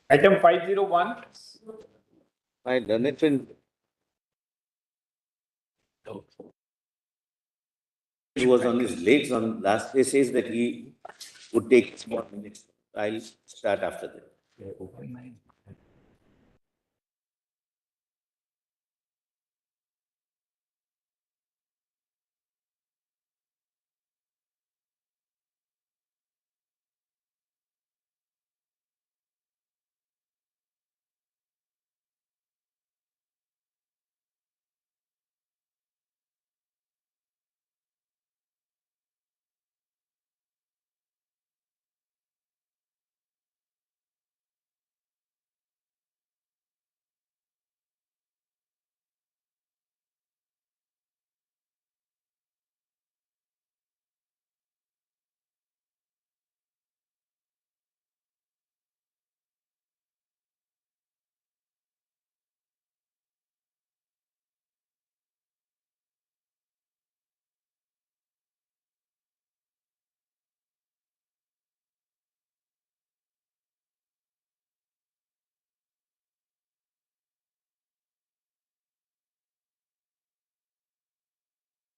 Item 501. My learned friend he was on his legs on last day says that he would take more minutes. I'll start after that.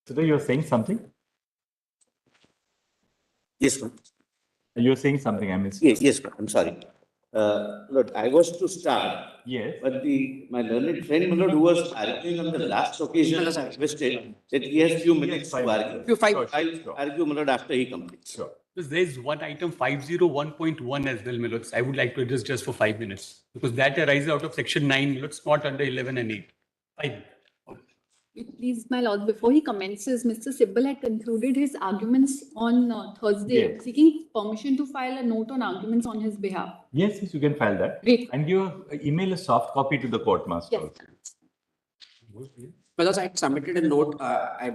So you're saying something? Yes, ma'am. You're saying something, I missed. Yes, ma'am. I'm sorry. Lord, I was to start. Yes. But my learned friend, my lord, who was arguing on the last occasion, requested that he has few minutes to argue. I'll argue, my lord, after he completes. Sure. Because there's one item 501.1 as well, Milods. I would like to address just for 5 minutes because that arises out of section 9, Milods, not under 11 and 8. 5. Please, my lord, before he commences, Mr. Sibbal had concluded his arguments on Thursday, Yes. seeking permission to file a note on arguments on his behalf. Yes, yes, you can file that. Great. And you email a soft copy to the court master. Yes. Because I had submitted a note.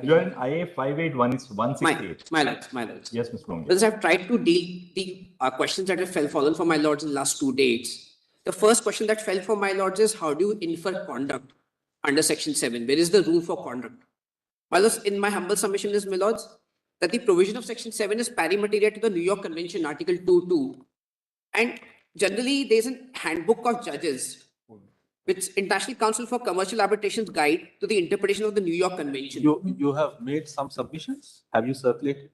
You're in IA 58168. My lords. Yes, Mr. Mongi. Because I've tried to deal the questions that have fallen for my lords in the last 2 dates. The first question that fell for my lords is how do you infer conduct under section 7? Where is the rule for conduct? My lords, in my humble submission is, my lords, that the provision of section 7 is pari materia to the New York Convention, Article 2.2. And generally, there's a handbook of judges, which International Council for Commercial Arbitration's guide to the interpretation of the New York Convention. You have made some submissions? Have you circulated?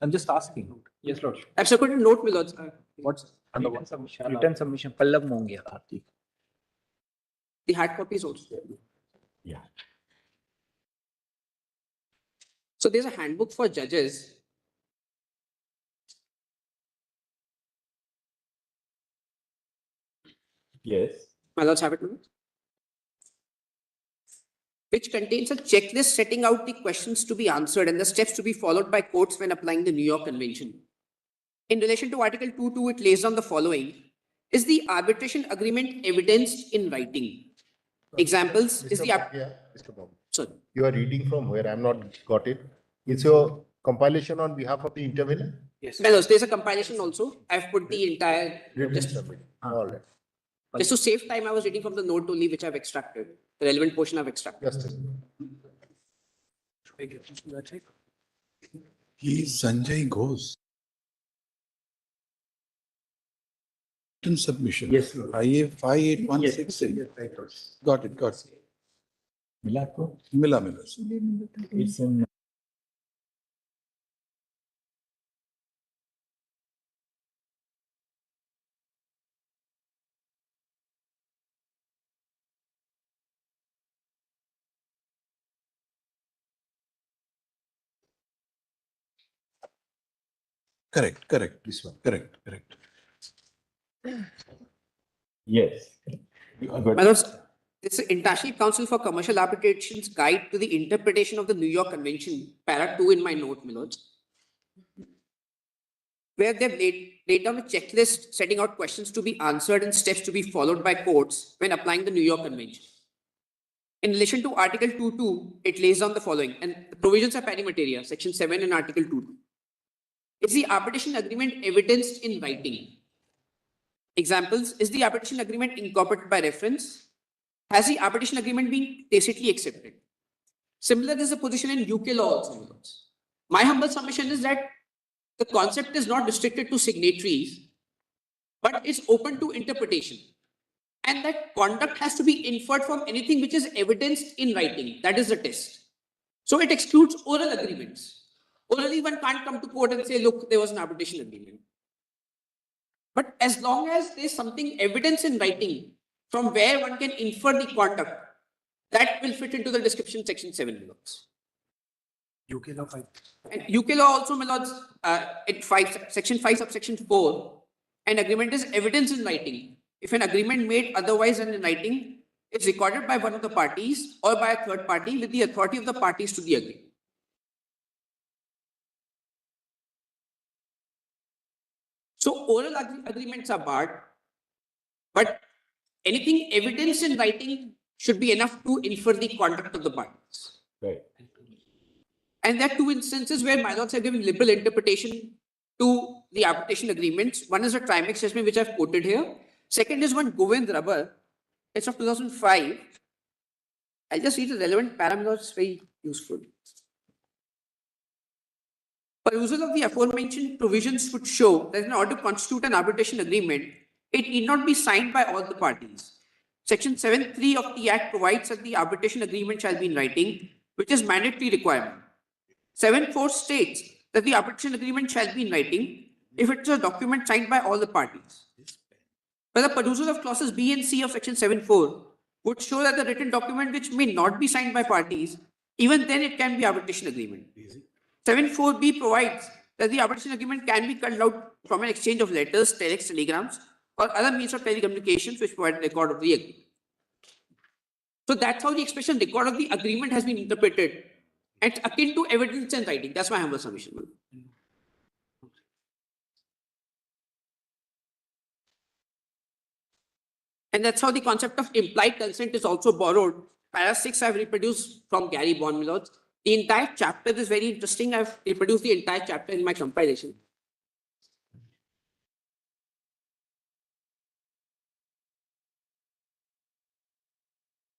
I'm just asking. Yes, Lord. I've circulated a note, my lords. What's under what? Written submission. Pallab Mongia. The hard copies also. Yeah. So there's a handbook for judges. Yes. My lords have it, my lords? Which contains a checklist setting out the questions to be answered and the steps to be followed by courts when applying the New York Convention. In relation to Article 2.2, it lays down the following. Is the arbitration agreement evidenced in writing? Examples is the... Mr. Babu, Sorry. you are reading from where I'm not got it. It's your compilation on behalf of the intervener? Yes. My lords, there's a compilation also. I've put the entire... Just submit. All right. Just to save time, I was reading from the note only which I've extracted. The relevant portion I've extracted. Just a minute. He is Sanjay Ghosh. Written submission. Yes, Lord. IA 58168. Got it. Milako? Mila. It's in. Correct. This one. Correct. Yes. My lords, this is International Council for Commercial Arbitration's guide to the interpretation of the New York Convention, para 2 in my note, my lords, where they've laid down a checklist setting out questions to be answered and steps to be followed by courts when applying the New York Convention. In relation to Article 2.2, it lays down the following, and the provisions are pari materia, Section 7 and Article 2.2. Is the arbitration agreement evidenced in writing? Examples, is the arbitration agreement incorporated by reference? Has the arbitration agreement been tacitly accepted? Similar is the position in UK law also. My humble submission is that the concept is not restricted to signatories, but it's open to interpretation. And that conduct has to be inferred from anything which is evidenced in writing. That is the test. So it excludes oral agreements. Orally, one can't come to court and say, look, there was an arbitration agreement. But as long as there's something evidence in writing from where one can infer the conduct, that will fit into the description section 7 belows. UK law 5. And UK law also, my lords, in section 5, subsection 4, an agreement is evidence in writing. If an agreement made otherwise than in writing is recorded by one of the parties or by a third party with the authority of the parties to the agreement. So oral agreements are barred, but anything evidence in writing should be enough to infer the conduct of the parties. Right. And there are two instances where my lords have given liberal interpretation to the arbitration agreements. One is a Trimex judgment, which I've quoted here. Second is one Govind Rubber. It's of 2005. I'll just read the relevant parameters. It's very useful. Perusal of the aforementioned provisions would show that in order to constitute an arbitration agreement, it need not be signed by all the parties. Section 7.3 of the Act provides that the arbitration agreement shall be in writing, which is mandatory requirement. 7.4 states that the arbitration agreement shall be in writing if it is a document signed by all the parties. But the perusal of clauses B and C of section 7.4 would show that the written document which may not be signed by parties, even then it can be arbitration agreement. 7.4b provides that the arbitration agreement can be cut out from an exchange of letters, telex, telegrams, or other means of telecommunications which provide a record of the agreement. So that's how the expression record of the agreement has been interpreted. It's akin to evidence in writing. That's my humble submission. And that's how the concept of implied consent is also borrowed. Para 6 I've reproduced from Gary Bonmilot. The entire chapter is very interesting. I've reproduced the entire chapter in my compilation.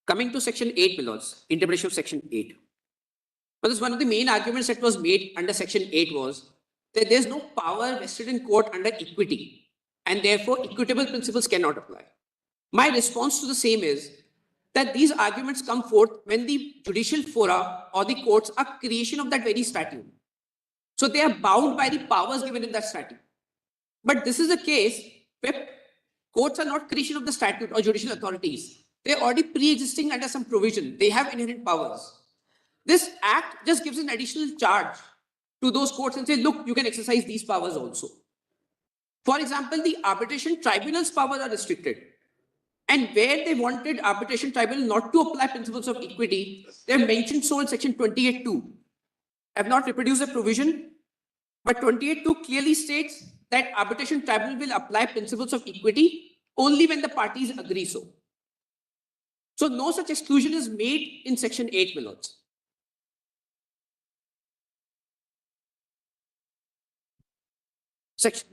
Coming to section 8 belows, interpretation of section 8. But one of the main arguments that was made under section 8 was that there's no power vested in court under equity, and therefore equitable principles cannot apply. My response to the same is that these arguments come forth when the judicial fora or the courts are creation of that very statute. So they are bound by the powers given in that statute. But this is a case where courts are not creation of the statute or judicial authorities. They're already pre-existing under some provision. They have inherent powers. This act just gives an additional charge to those courts and say, look, you can exercise these powers also. For example, the arbitration tribunal's powers are restricted. And where they wanted arbitration tribunal not to apply principles of equity, they have mentioned so in section 28.2. I have not reproduced the provision, but 28.2 clearly states that arbitration tribunal will apply principles of equity only when the parties agree so. So no such exclusion is made in section 8, my lords.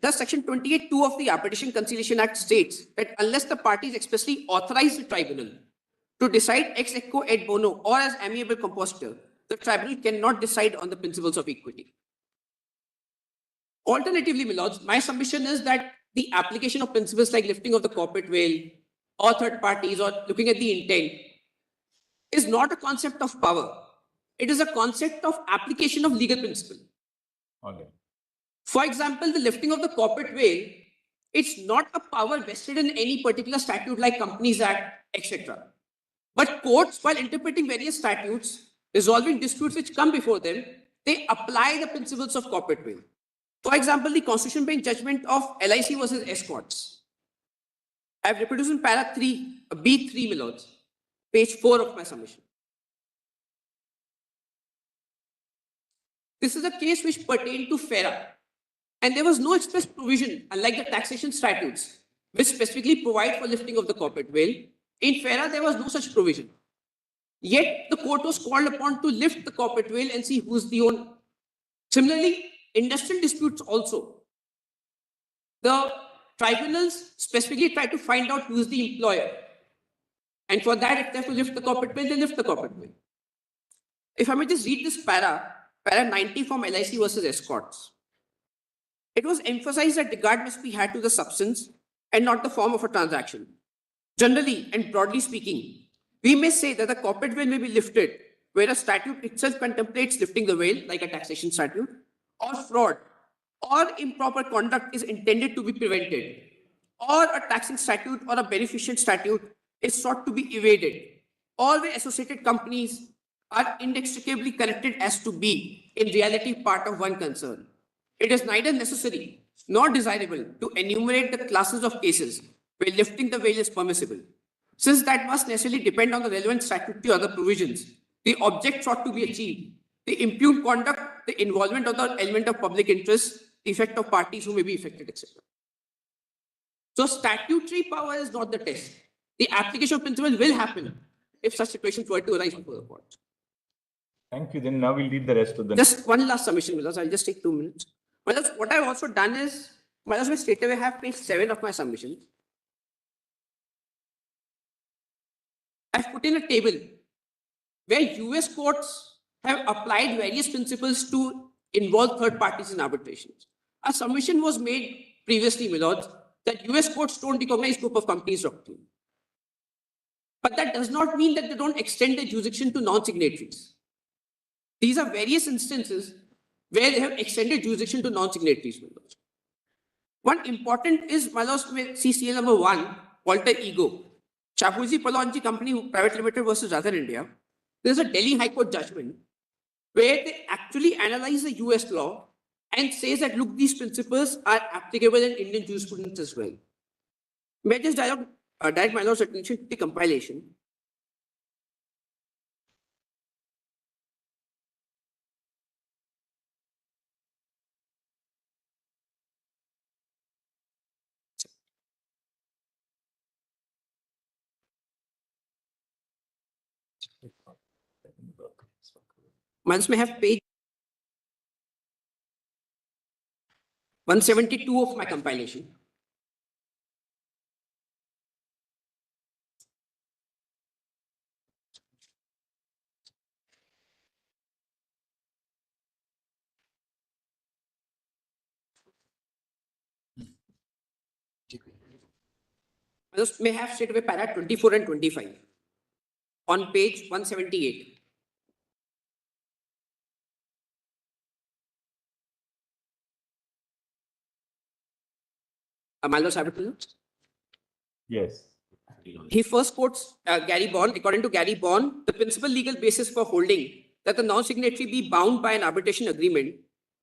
Thus, section 28.2 of the Arbitration Conciliation Act states that unless the parties expressly authorize the tribunal to decide ex equo et bono or as amiable compositor, the tribunal cannot decide on the principles of equity. Alternatively, my lords, my submission is that the application of principles like lifting of the corporate veil or third parties or looking at the intent is not a concept of power. It is a concept of application of legal principle. Okay. For example, the lifting of the corporate veil, it's not a power vested in any particular statute like Companies Act, etc. But courts, while interpreting various statutes, resolving disputes which come before them, they apply the principles of corporate veil. For example, the Constitution Bench judgment of LIC versus escorts. I've reproduced in para 3, B3, my lords, page 4 of my submission. This is a case which pertained to FERA. And there was no express provision, unlike the taxation statutes, which specifically provide for lifting of the corporate veil. In FERA, there was no such provision. Yet, the court was called upon to lift the corporate veil and see who's the owner. Similarly, industrial disputes also. The tribunals specifically try to find out who's the employer. And for that, if they have to lift the corporate veil, they lift the corporate veil. If I may just read this para 90 from LIC versus escorts. It was emphasized that regard must be had to the substance and not the form of a transaction. Generally and broadly speaking, we may say that the corporate veil may be lifted where a statute itself contemplates lifting the veil, like a taxation statute, or fraud or improper conduct is intended to be prevented, or a taxing statute or a beneficent statute is sought to be evaded, or where associated companies are inextricably connected as to be, in reality, part of one concern. It is neither necessary nor desirable to enumerate the classes of cases where lifting the veil is permissible, since that must necessarily depend on the relevant statutory or other provisions, the object sought to be achieved, the impugned conduct, the involvement of the element of public interest, the effect of parties who may be affected, etc. So statutory power is not the test. The application of principle will happen if such situations were to arise before the court. Thank you. Then now we'll read the rest of the. Just one last submission, Vilas. I'll just take 2 minutes. Vilas, what I've also done is, Vilas, I straight away have page 7 of my submission. I've put in a table where US courts have applied various principles to involve third parties in arbitrations. A submission was made previously, my lords, that US courts don't recognize group of companies doctrine. But that does not mean that they don't extend their jurisdiction to non-signatories. These are various instances where they have extended jurisdiction to non-signatories, my lords. One important is, my lords, with CCL number 1, alter ego. Shapoorji Pallonji Company Private Limited versus Other India. There's a Delhi High Court judgment where they actually analyze the US law and says that, look, these principles are applicable in Indian jurisprudence as well. May I just direct my lord's attention to the compilation. Once may have page 172 of my compilation. Just may have straight away para 24 and 25 on page 178. Maldos have it? Yes. He first quotes Gary Bond. According to Gary Bond, the principal legal basis for holding that the non-signatory be bound by an arbitration agreement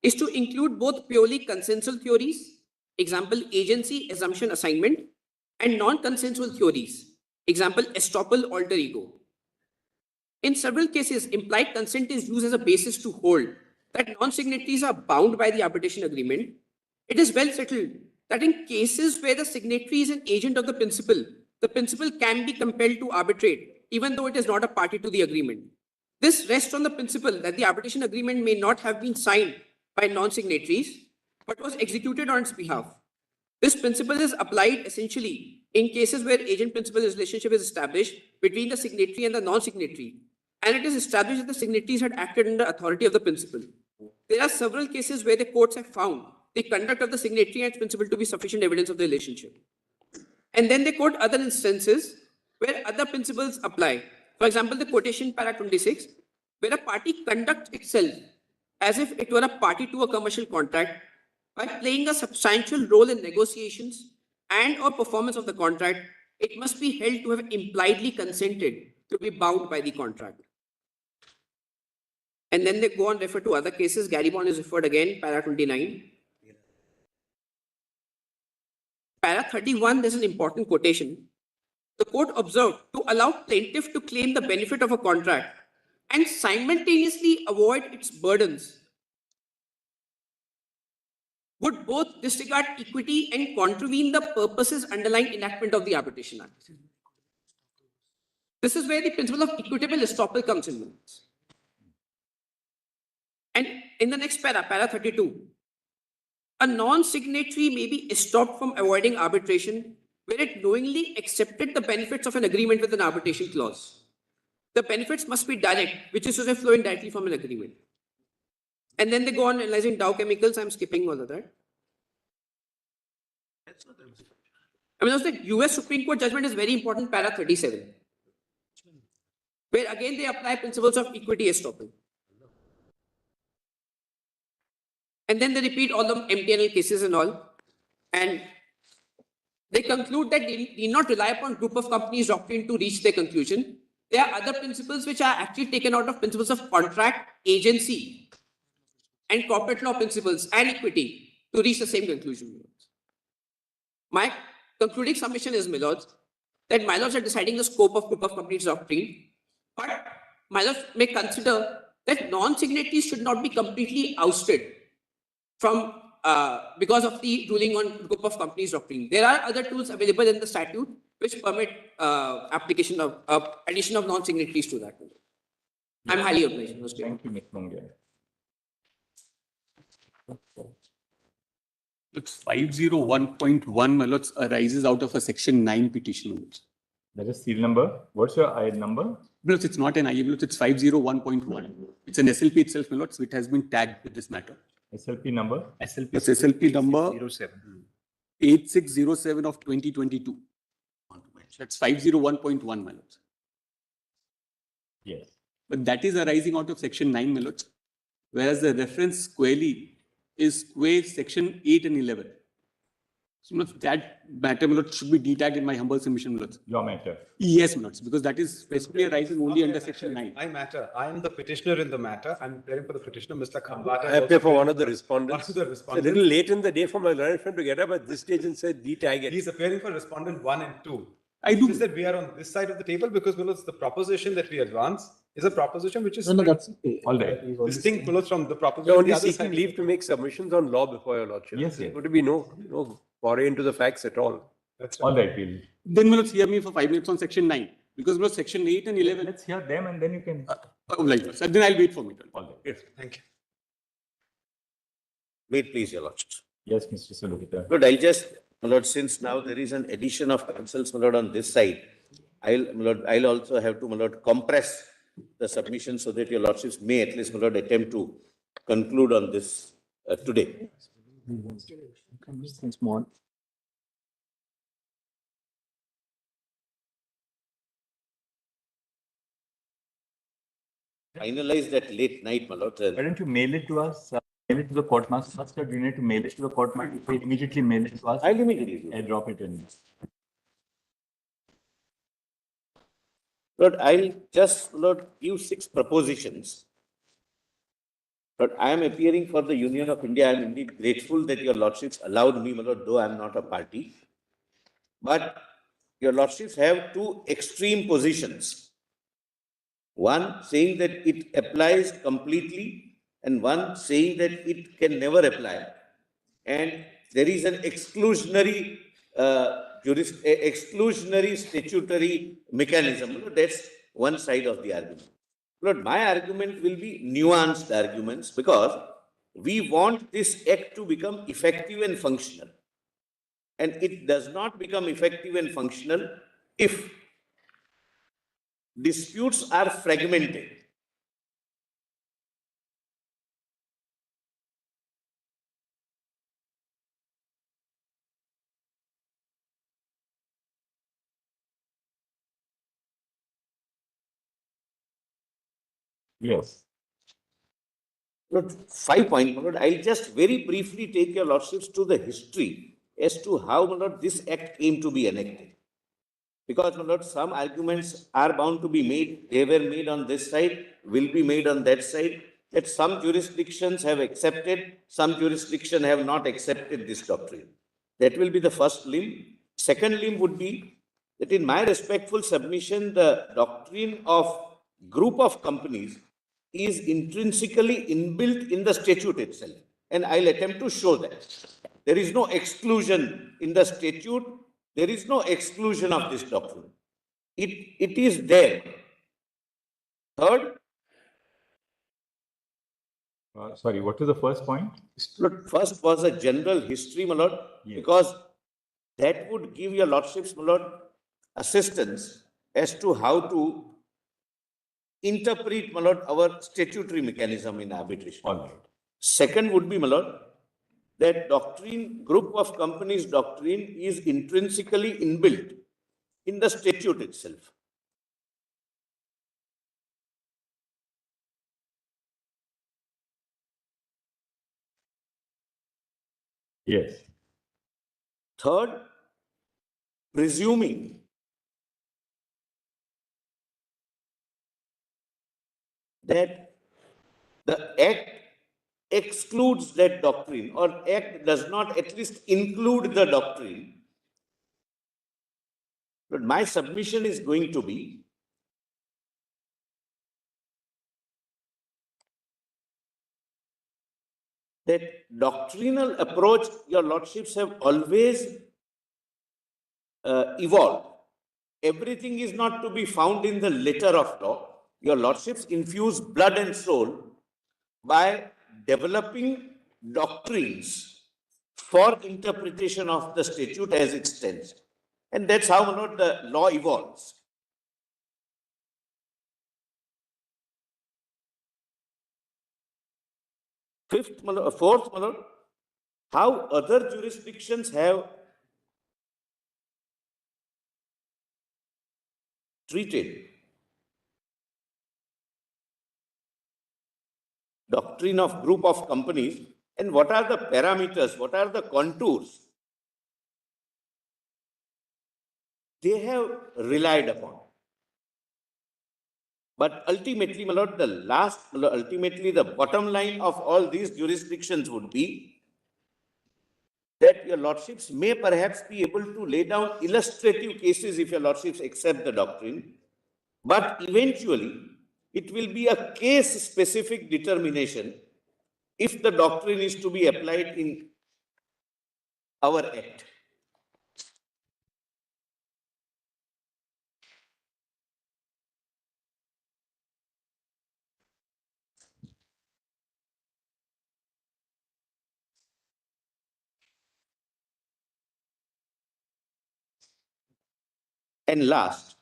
is to include both purely consensual theories, example, agency, assumption, assignment, and non-consensual theories, example, estoppel, alter ego. In several cases, implied consent is used as a basis to hold that non-signatories are bound by the arbitration agreement. It is well settled that in cases where the signatory is an agent of the principal can be compelled to arbitrate, even though it is not a party to the agreement. This rests on the principle that the arbitration agreement may not have been signed by non-signatories, but was executed on its behalf. This principle is applied essentially in cases where agent-principal relationship is established between the signatory and the non-signatory, and it is established that the signatories had acted under authority of the principal. There are several cases where the courts have found the conduct of the signatory and its principal to be sufficient evidence of the relationship. And then they quote other instances where other principles apply. For example, the quotation para 26, where a party conducts itself as if it were a party to a commercial contract by playing a substantial role in negotiations and or performance of the contract, it must be held to have impliedly consented to be bound by the contract. And then they go on refer to other cases. Gary Bond is referred again, para 29. Para 31, there's an important quotation. The court observed to allow plaintiff to claim the benefit of a contract and simultaneously avoid its burdens would both disregard equity and contravene the purposes underlying enactment of the Arbitration Act. This is where the principle of equitable estoppel comes in. And in the next para 32, a non-signatory may be stopped from avoiding arbitration where it knowingly accepted the benefits of an agreement with an arbitration clause. The benefits must be direct, which is to say flowing directly from an agreement. And then they go on analyzing Dow Chemicals. I'm skipping all of that. I mean, the US Supreme Court judgment is very important, para 37, where again they apply principles of equity estoppel. And then they repeat all the MTNL cases and all. And they conclude that they need not rely upon group of companies doctrine to reach their conclusion. There are other principles which are actually taken out of principles of contract, agency, and corporate law principles and equity to reach the same conclusion. My concluding submission is, my lords, that my lords are deciding the scope of group of companies doctrine, but my lords may consider that non-signatories should not be completely ousted from because of the ruling on group of companies doctrine. There are other tools available in the statute which permit application of addition of non-signatories to that. I'm highly obliged. Thank you, Ms. Mongia. It's 501.1, my lords, arises out of a section 9 petition. That is seal number. What's your I number? Because it's not an IA, it's 501.1. It's an SLP itself, my lords, which has been tagged with this matter. SLP number? It's SLP number 8607 of 2022. That's 501.1, my lords. Yes. But that is arising out of section 9, my lords, whereas the reference squarely is square section 8 and 11. So my lords, that matter, my lords, should be detagged in my humble submission, my lords. Your matter. Yes, my lords, because that is specifically arising only under section 9. My matter. I am the petitioner in the matter. I'm preparing for the petitioner, Mr. Khambata. I appear for one of the respondents. One of the It's a respondents. little late in the day for my learned friend to get up at this stage and say, detag it. He's appearing for respondent 1 and 2. I do. Just that we are on this side of the table because the proposition that we advance is a proposition which is All right. distinct from the proposition. You're on only the other seeking side. leave to make submissions on law before your lordship. Yes, yes. There's going to be no foray into the facts at all. That's All right, we'll. Then, my lords, hear me for 5 minutes on section 9. Because, my lords, section 8 and 11. Let's hear them and then you can. So then I'll wait for me. All right. Yes, thank you. Wait, please, your lordship. Yes, Mr. Solicitor. Lord, I'll just, my lord, since now there is an addition of counsels, my lord, on this side, I'll also have to, my lord, compress the submission so that your lordships may at least, my lord, attempt to conclude on this today. Finalize that late night, my lord. Why don't you mail it to us? Mail it to the court master first, or do you need to mail it to the court master? Immediately mail it to us. I'll immediately do. And drop it in. Lord, I'll just, Lord, give 6 propositions. But I am appearing for the Union of India. I am indeed grateful that your lordships allowed me, my lord, though I am not a party. But your lordships have 2 extreme positions. One saying that it applies completely, and one saying that it can never apply. And there is an exclusionary exclusionary statutory mechanism. That's one side of the argument. Lord, my argument will be nuanced arguments because we want this act to become effective and functional. And it does not become effective and functional if disputes are fragmented. Yes. Lord, 5 points, my lord. I'll just very briefly take your lordships to the history as to how, my lord, this act came to be enacted. Because, my lord, some arguments are bound to be made. They were made on this side, will be made on that side. That some jurisdictions have accepted, some jurisdictions have not accepted this doctrine. That will be the first limb. Second limb would be that in my respectful submission, the doctrine of group of companies is intrinsically inbuilt in the statute itself. And I'll attempt to show that. There is no exclusion in the statute. There is no exclusion of this doctrine. It is there. Third. Sorry, what was the first point? Look, first was a general history, my lord, Yes. because that would give your lordships, my lord, assistance as to how to interpret, my lord, our statutory mechanism in arbitration. All right. Second would be, my lord, that doctrine, group of companies doctrine is intrinsically inbuilt in the statute itself. Yes. Third, presuming that the act excludes that doctrine or act does not at least include the doctrine. But my submission is going to be that doctrinal approach, your lordships, have always evolved. Everything is not to be found in the letter of law. Your lordships infuse blood and soul by developing doctrines for interpretation of the statute as it stands. And that's how, my lord, the law evolves. Fourth, my lord, how other jurisdictions have treated doctrine of group of companies and what are the parameters, what are the contours they have relied upon. But ultimately, my lord, ultimately the bottom line of all these jurisdictions would be that your lordships may perhaps be able to lay down illustrative cases if your lordships accept the doctrine, but eventually it will be a case-specific determination if the doctrine is to be applied in our act. And last,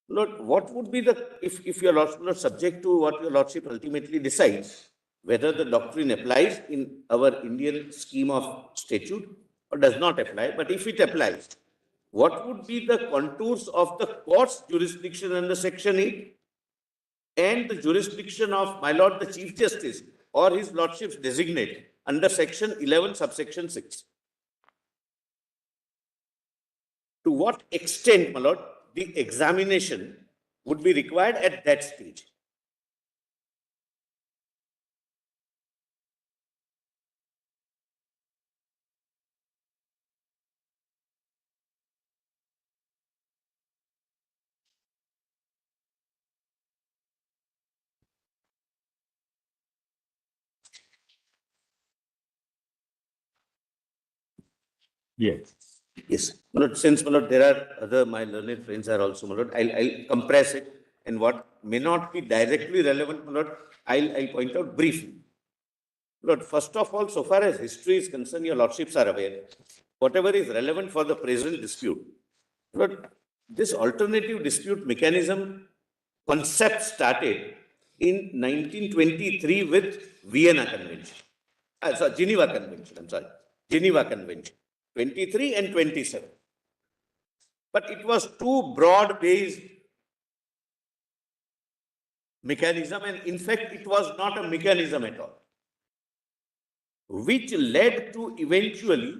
Lord, what would be the, if your lordship is subject to what your lordship ultimately decides, whether the doctrine applies in our Indian scheme of statute or does not apply, but if it applies, what would be the contours of the court's jurisdiction under Section 8 and the jurisdiction of my lord the Chief Justice or his lordship's designate under Section 11, subsection 6? To what extent, my lord, the examination would be required at that stage? Yes. Yes, my lord, since my lord, there are other, my learned friends are also, my lord, I'll compress it, and what may not be directly relevant, my lord, I'll point out briefly. Lord, first of all, so far as history is concerned, your lordships are aware, whatever is relevant for the present dispute. Lord, this alternative dispute mechanism concept started in 1923 with Vienna Convention. Geneva Convention, I'm sorry, Geneva Convention, 23 and 27. But it was too broad-based mechanism, and in fact, it was not a mechanism at all, which led to eventually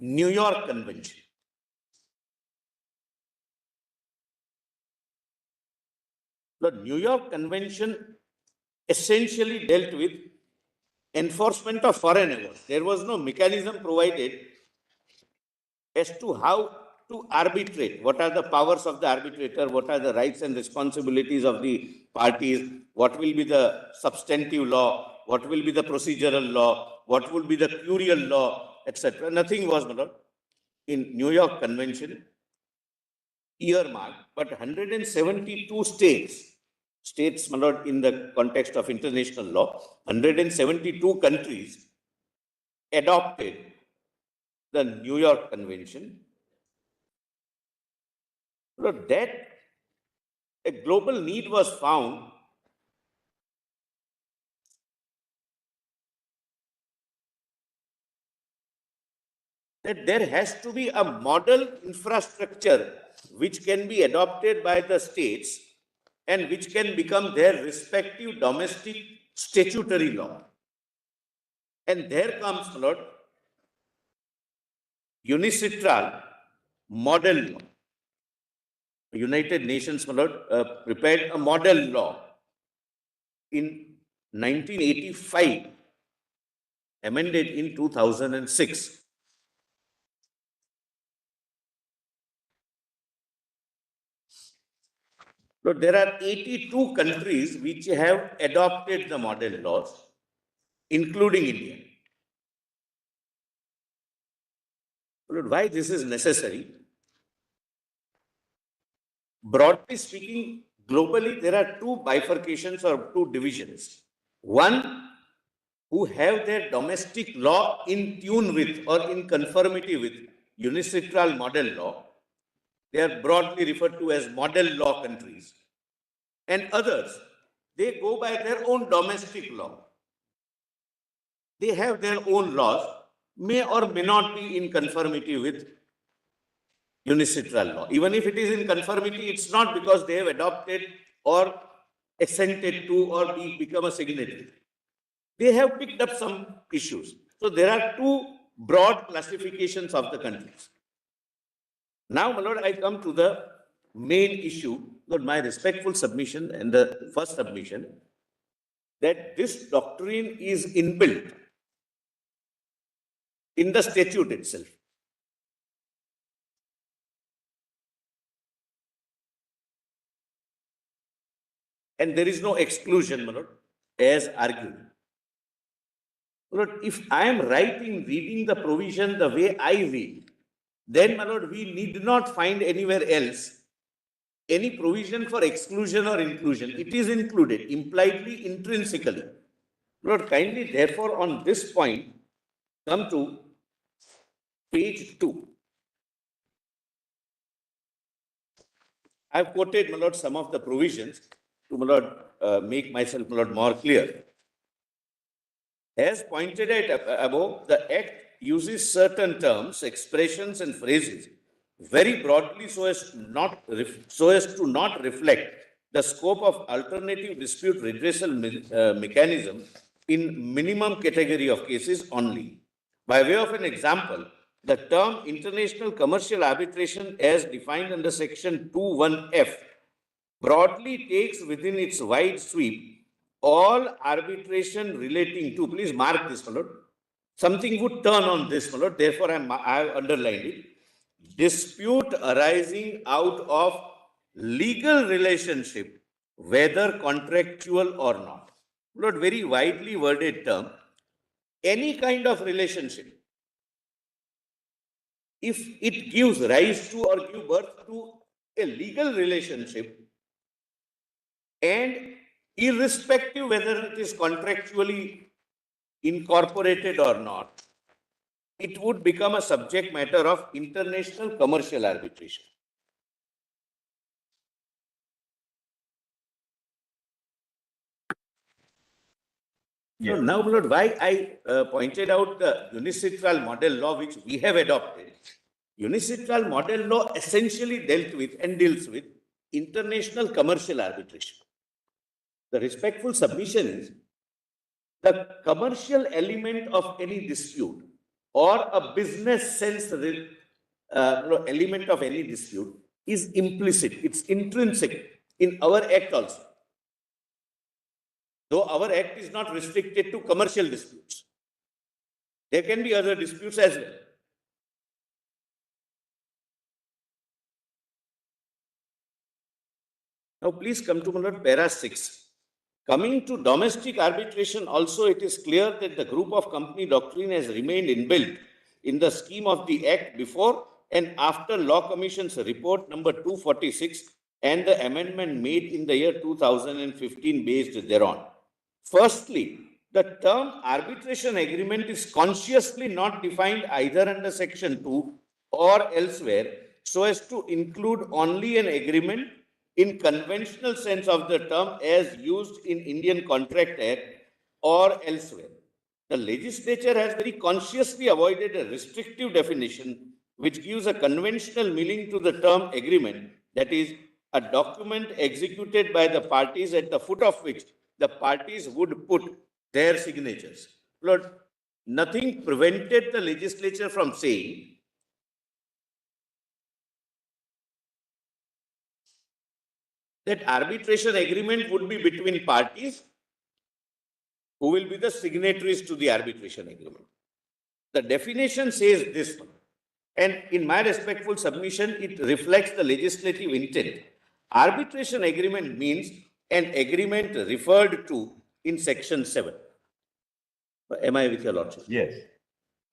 New York Convention. The New York Convention essentially dealt with enforcement of foreign awards. There was no mechanism provided as to how to arbitrate. What are the powers of the arbitrator? What are the rights and responsibilities of the parties? What will be the substantive law? What will be the procedural law? What will be the curial law, etc.? Nothing was, my lord, in New York Convention earmarked, but 172 states, my lord, in the context of international law, 172 countries adopted the New York Convention. Lord, that a global need was found that there has to be a model infrastructure which can be adopted by the states and which can become their respective domestic statutory law. And there comes, my lord, UNICITRAL model law. United Nations, my lord, prepared a model law in 1985, amended in 2006. So there are 82 countries which have adopted the model laws, including India. But why this is necessary? Broadly speaking, globally, there are two bifurcations or two divisions. One, who have their domestic law in tune with or in conformity with UNICITRAL model law. They are broadly referred to as model law countries. And others, they go by their own domestic law. They have their own laws, may or may not be in conformity with UNICITRAL law. Even if it is in conformity, it's not because they have adopted or assented to or become a signatory. They have picked up some issues. So there are two broad classifications of the countries. Now, my lord, I come to the main issue, Lord, my respectful submission and the first submission, that this doctrine is inbuilt in the statute itself. And there is no exclusion, my lord, as argued. My lord, if I am right in reading the provision the way I read, then, my lord, we need not find anywhere else any provision for exclusion or inclusion. It is included, impliedly, intrinsically. Lord, kindly, therefore, on this point, come to page 2. I have quoted, my lord, some of the provisions to, my lord, make myself, my lord, more clear. As pointed out above, the Act uses certain terms, expressions, and phrases very broadly so as to not reflect the scope of alternative dispute redressal mechanism in minimum category of cases only. By way of an example, the term international commercial arbitration as defined under section 2(1)(f) broadly takes within its wide sweep all arbitration relating to, please mark this, my lord, something would turn on this, my lord, therefore I have underlined it, dispute arising out of legal relationship, whether contractual or not. Lord, very widely worded term, any kind of relationship, if it gives rise to or give birth to a legal relationship, and irrespective whether it is contractually incorporated or not, it would become a subject matter of international commercial arbitration. Yes. So now, Lord, why I pointed out the UNICITRAL model law which we have adopted. UNICITRAL model law essentially dealt with and deals with international commercial arbitration. The respectful submission is the commercial element of any dispute or a business sense element of any dispute is implicit, it's intrinsic in our act also. Though our act is not restricted to commercial disputes, there can be other disputes as well. Now, please come to para 6. Coming to domestic arbitration, also it is clear that the group of company doctrine has remained inbuilt in the scheme of the Act before and after Law Commission's report number 246 and the amendment made in the year 2015 based thereon. Firstly, the term arbitration agreement is consciously not defined either under Section 2 or elsewhere so as to include only an agreement in conventional sense of the term as used in Indian Contract Act or elsewhere. the legislature has very consciously avoided a restrictive definition which gives a conventional meaning to the term agreement, that is, a document executed by the parties at the foot of which the parties would put their signatures. Lord, nothing prevented the legislature from saying that arbitration agreement would be between parties who will be the signatories to the arbitration agreement. The definition says this one. And in my respectful submission, it reflects the legislative intent. Arbitration agreement means an agreement referred to in section 7. Am I with your lordship? Yes.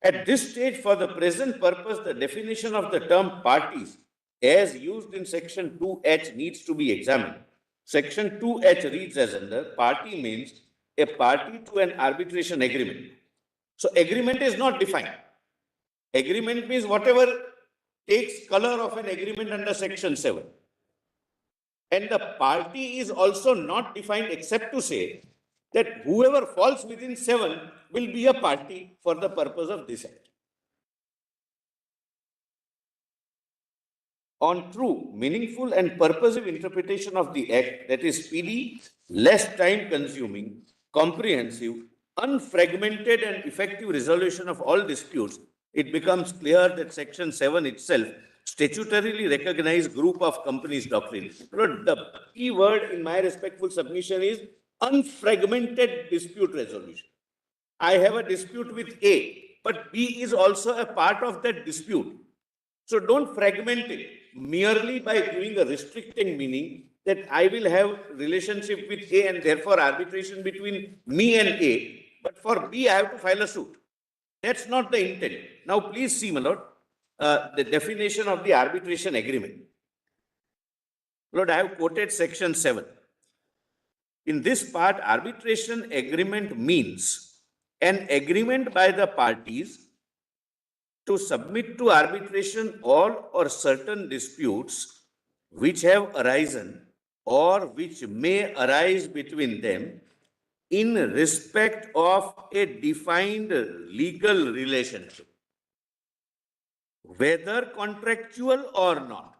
At this stage, for the present purpose, the definition of the term parties as used in section 2H needs to be examined. Section 2H reads as under, party means a party to an arbitration agreement. So agreement is not defined. Agreement means whatever takes color of an agreement under section 7. And the party is also not defined except to say that whoever falls within 7 will be a party for the purpose of this act. On true, meaningful and purposive interpretation of the act, that is speedy, less time consuming, comprehensive, unfragmented and effective resolution of all disputes, it becomes clear that section 7 itself statutorily recognized group of companies doctrine. The key word in my respectful submission is unfragmented dispute resolution. I have a dispute with A, but B is also a part of that dispute. So don't fragment it merely by giving a restricting meaning that I will have relationship with A and therefore arbitration between me and A, but for B I have to file a suit. That's not the intent. Now please see, my lord, the definition of the arbitration agreement. Lord, I have quoted section 7. In this part, arbitration agreement means an agreement by the parties to submit to arbitration all or certain disputes which have arisen or which may arise between them in respect of a defined legal relationship, whether contractual or not.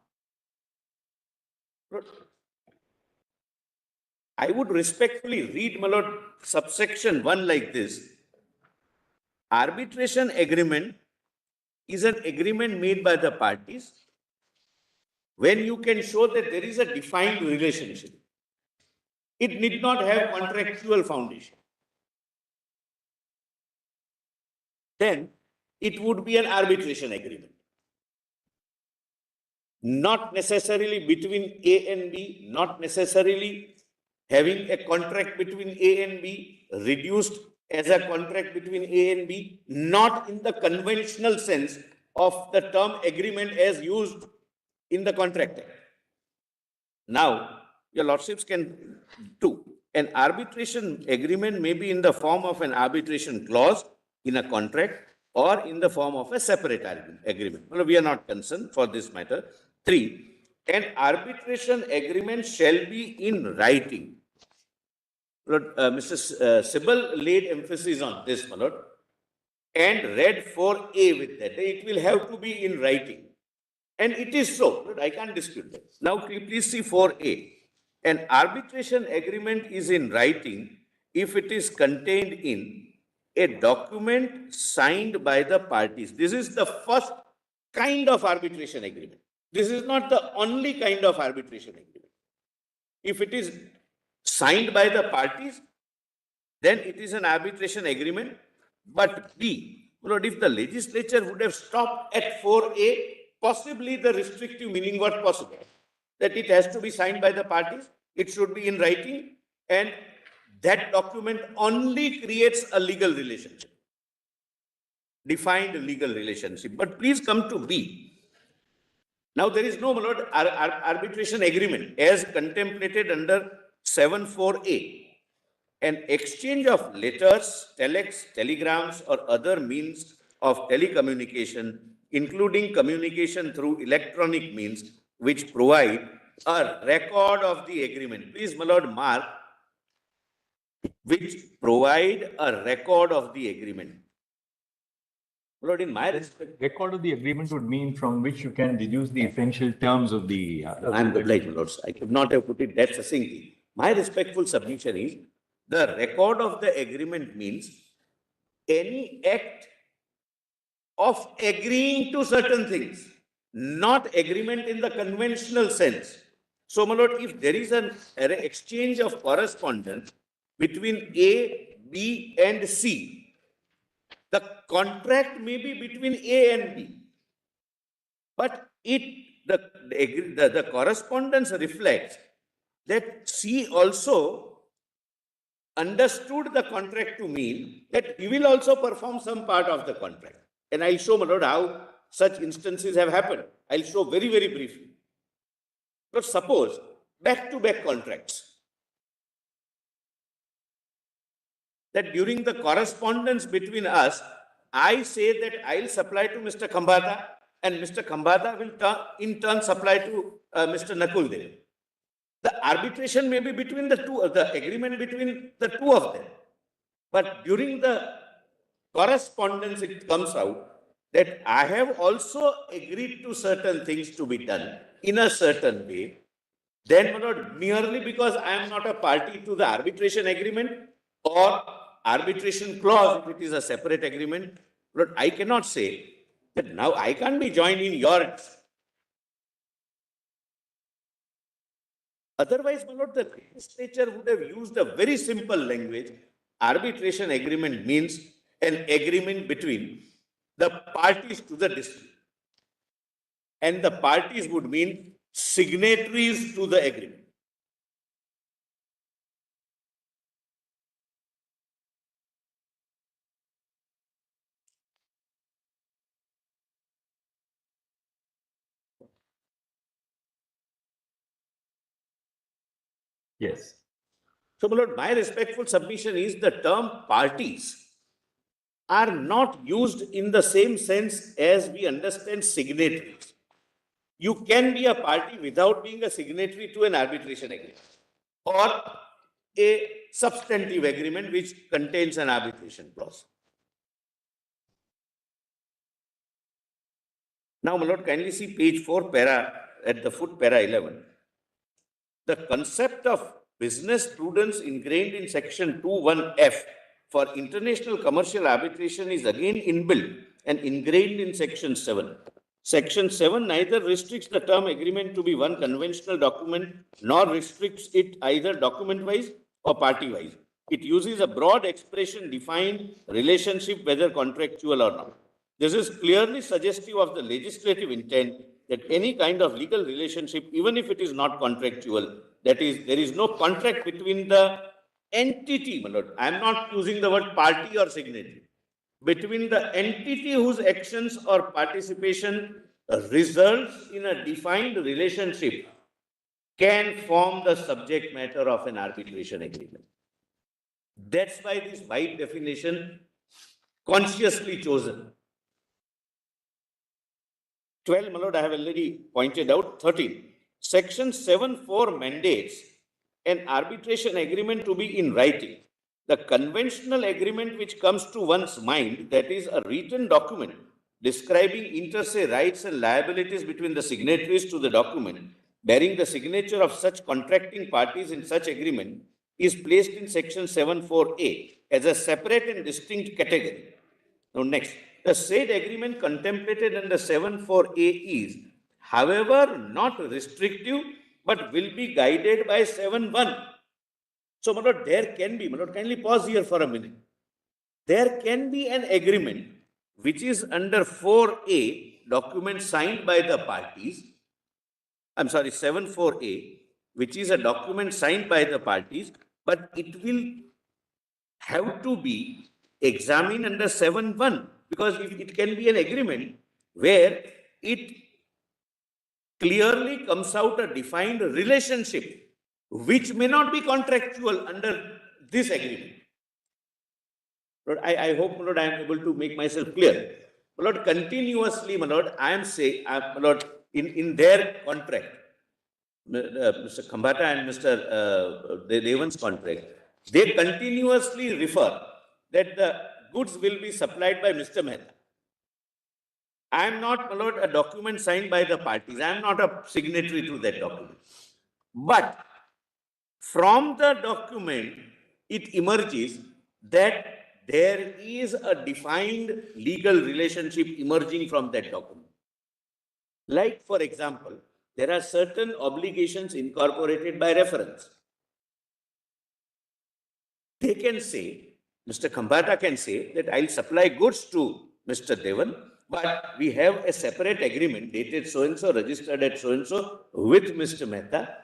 I would respectfully read, my lord, subsection 1 like this. Arbitration agreement is an agreement made by the parties when you can show that there is a defined relationship. It need not have contractual foundation. Then it would be an arbitration agreement. Not necessarily between A and B, not necessarily having a contract between A and B, reduced as a contract between A and B, not in the conventional sense of the term agreement as used in the contract. Now, your lordships can do. An arbitration agreement may be in the form of an arbitration clause in a contract or in the form of a separate agreement. Well, we are not concerned for this matter. 3, an arbitration agreement shall be in writing. Mr. Sibal laid emphasis on this, my lord, and read 4A with that. It will have to be in writing. And it is so. I can't dispute that. Now, please see 4A. An arbitration agreement is in writing if it is contained in a document signed by the parties. This is the first kind of arbitration agreement. This is not the only kind of arbitration agreement. If it is signed by the parties, then it is an arbitration agreement. But B, if the legislature would have stopped at 4A, possibly the restrictive meaning was possible. That it has to be signed by the parties, it should be in writing, and that document only creates a legal relationship, defined legal relationship. But please come to B. Now there is no, my lord, arbitration agreement as contemplated under 7.4a. An exchange of letters, telex, telegrams, or other means of telecommunication, including communication through electronic means, which provide a record of the agreement. Please, my lord, mark, which provide a record of the agreement. Lord, in my respect, Record of the agreement would mean from which you can deduce the essential terms of the. I am obliged, my lords. I could not have put it that succinctly. My respectful submission is the record of the agreement means any act of agreeing to certain things, not agreement in the conventional sense. So, my lord, if there is an exchange of correspondence between A, B, and C, the contract may be between A and B, but the correspondence reflects that C also understood the contract to mean that he will also perform some part of the contract. And I'll show, my lord, how such instances have happened. I'll show very, very briefly. But suppose back-to-back contracts, that during the correspondence between us, I say that I'll supply to Mr. Khambata and Mr. Khambata will in turn supply to Mr. Nakul Dev. The arbitration may be between the two, the agreement between the two of them. But during the correspondence, it comes out that I have also agreed to certain things to be done in a certain way. Then, not merely because I am not a party to the arbitration agreement or arbitration clause, if it is a separate agreement, but I cannot say that now I can't be joined in your. Otherwise, my lord, the legislature would have used a very simple language. Arbitration agreement means an agreement between the parties to the dispute. And the parties would mean signatories to the agreement. Yes. So, my lord, my respectful submission is the term parties are not used in the same sense as we understand signatories. You can be a party without being a signatory to an arbitration agreement or a substantive agreement which contains an arbitration clause. Now, my lord, kindly see page 4, para, at the foot, para 11. The concept of business prudence ingrained in section 2(1)(f) for international commercial arbitration is again inbuilt and ingrained in section 7. Section 7 neither restricts the term agreement to be one conventional document nor restricts it either document-wise or party-wise. It uses a broad expression defined relationship, whether contractual or not. This is clearly suggestive of the legislative intent that any kind of legal relationship, even if it is not contractual, that is, there is no contract between the entity, my lord. I am not using the word party or signatory. Between the entity whose actions or participation results in a defined relationship can form the subject matter of an arbitration agreement. That's why this wide definition consciously chosen. 12, my lord, I have already pointed out. 13. Section 7(4) mandates an arbitration agreement to be in writing. The conventional agreement which comes to one's mind, that is a written document describing inter se rights and liabilities between the signatories to the document, bearing the signature of such contracting parties in such agreement, is placed in section 7(4)(a) as a separate and distinct category. Now, next, the said agreement contemplated under 7(4)(a) is, however, not restrictive, but will be guided by 7(1). So, my lord, there can be, my lord, kindly pause here for a minute. There can be an agreement which is under 4(a), document signed by the parties. I'm sorry, 7(4)(a), which is a document signed by the parties, but it will have to be examined under 7(1), because it can be an agreement where it clearly comes out a defined relationship which may not be contractual under this agreement. Lord, I hope, my lord, I am able to make myself clear. My lord, continuously, my lord, I am saying, my lord, in their contract, Mr. Khambata and Mr. Devan's contract, they continuously refer that the goods will be supplied by Mr. Mehta. I am not, my lord, a document signed by the parties. I am not a signatory to that document. But from the document, it emerges that there is a defined legal relationship emerging from that document. Like, for example, there are certain obligations incorporated by reference. They can say, Mr. Khambata can say that I'll supply goods to Mr. Devan, but we have a separate agreement dated so-and-so, registered at so-and-so with Mr. Mehta,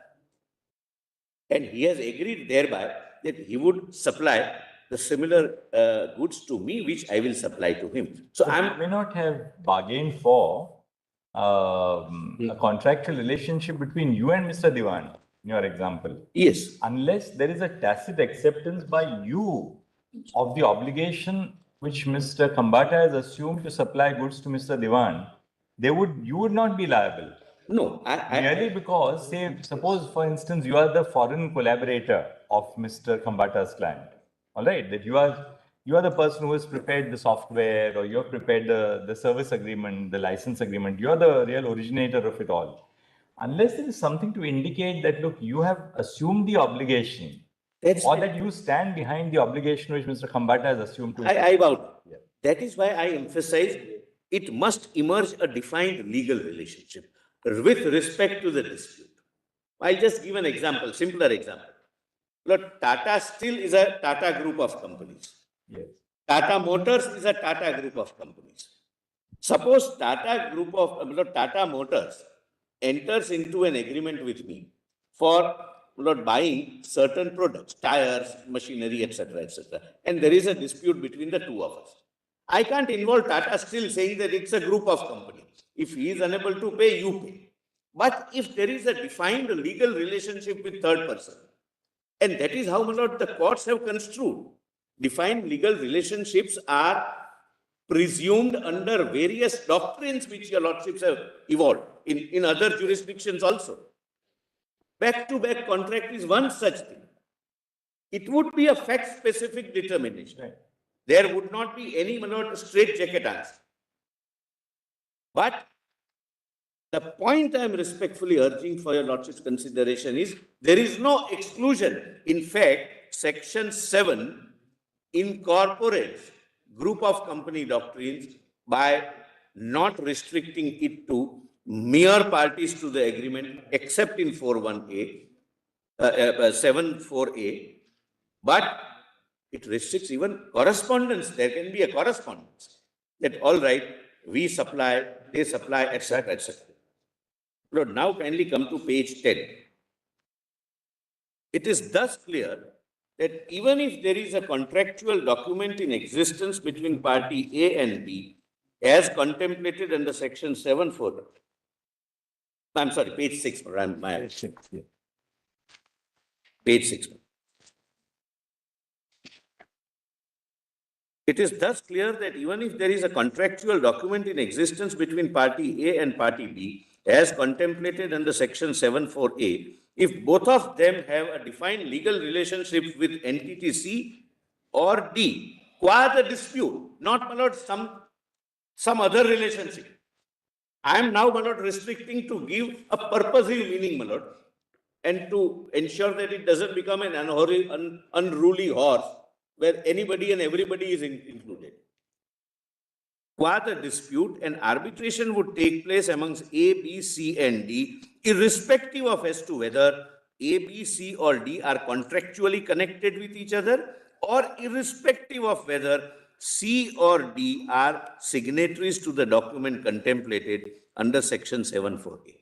and he has agreed thereby that he would supply the similar goods to me, which I will supply to him. So I may not have bargained for a contractual relationship between you and Mr. Diwan, in your example. Yes. Unless there is a tacit acceptance by you of the obligation which Mr. Khambata has assumed to supply goods to Mr. Diwan, you would not be liable. No, merely because, say, suppose, for instance, you are the foreign collaborator of Mr. Khambata's client. All right, that you are the person who has prepared the software, or you have prepared the service agreement, the license agreement. You are the real originator of it all. Unless there is something to indicate that, look, you have assumed the obligation, or that you stand behind the obligation which Mr. Khambata has assumed to. I vowed. Yeah. That is why I emphasize it must emerge a defined legal relationship with respect to the dispute. I'll just give an example, simpler example. Look, Tata Steel is a Tata group of companies. Yes. Tata Motors is a Tata group of companies. Suppose Tata Motors enters into an agreement with me for buying certain products, tires, machinery, etc., etc. And there is a dispute between the two of us. I can't involve Tata Steel saying that it's a group of companies. If he is unable to pay, you pay. But if there is a defined legal relationship with third person, and that is how the courts have construed, defined legal relationships are presumed under various doctrines which your lordships have evolved in other jurisdictions also. Back-to-back contract is one such thing. It would be a fact-specific determination. Right. There would not be any straight-jacket answer. But the point I am respectfully urging for your lordship's consideration is there is no exclusion. In fact, Section 7 incorporates group of company doctrines by not restricting it to mere parties to the agreement, except in 4.1a, 7.4a, but it restricts even correspondence. There can be a correspondence that, all right, we supply, they supply, etc., etc. Lord, now kindly come to page 10. It is thus clear that even if there is a contractual document in existence between party A and B, as contemplated under section 7.4, I'm sorry, page 6, Page 6, yeah. Page 6. It is thus clear that even if there is a contractual document in existence between party A and party B, as contemplated under section 7.4a, if both of them have a defined legal relationship with entity C or D, qua the dispute, not, my lord, some other relationship. I am now, my lord, restricting to give a purposive meaning, my lord, and to ensure that it doesn't become an unruly horse where anybody and everybody is included. Qua the dispute, an arbitration would take place amongst A, B, C, and D, irrespective of as to whether A, B, C, or D are contractually connected with each other, or irrespective of whether C or D are signatories to the document contemplated under section 7.4a.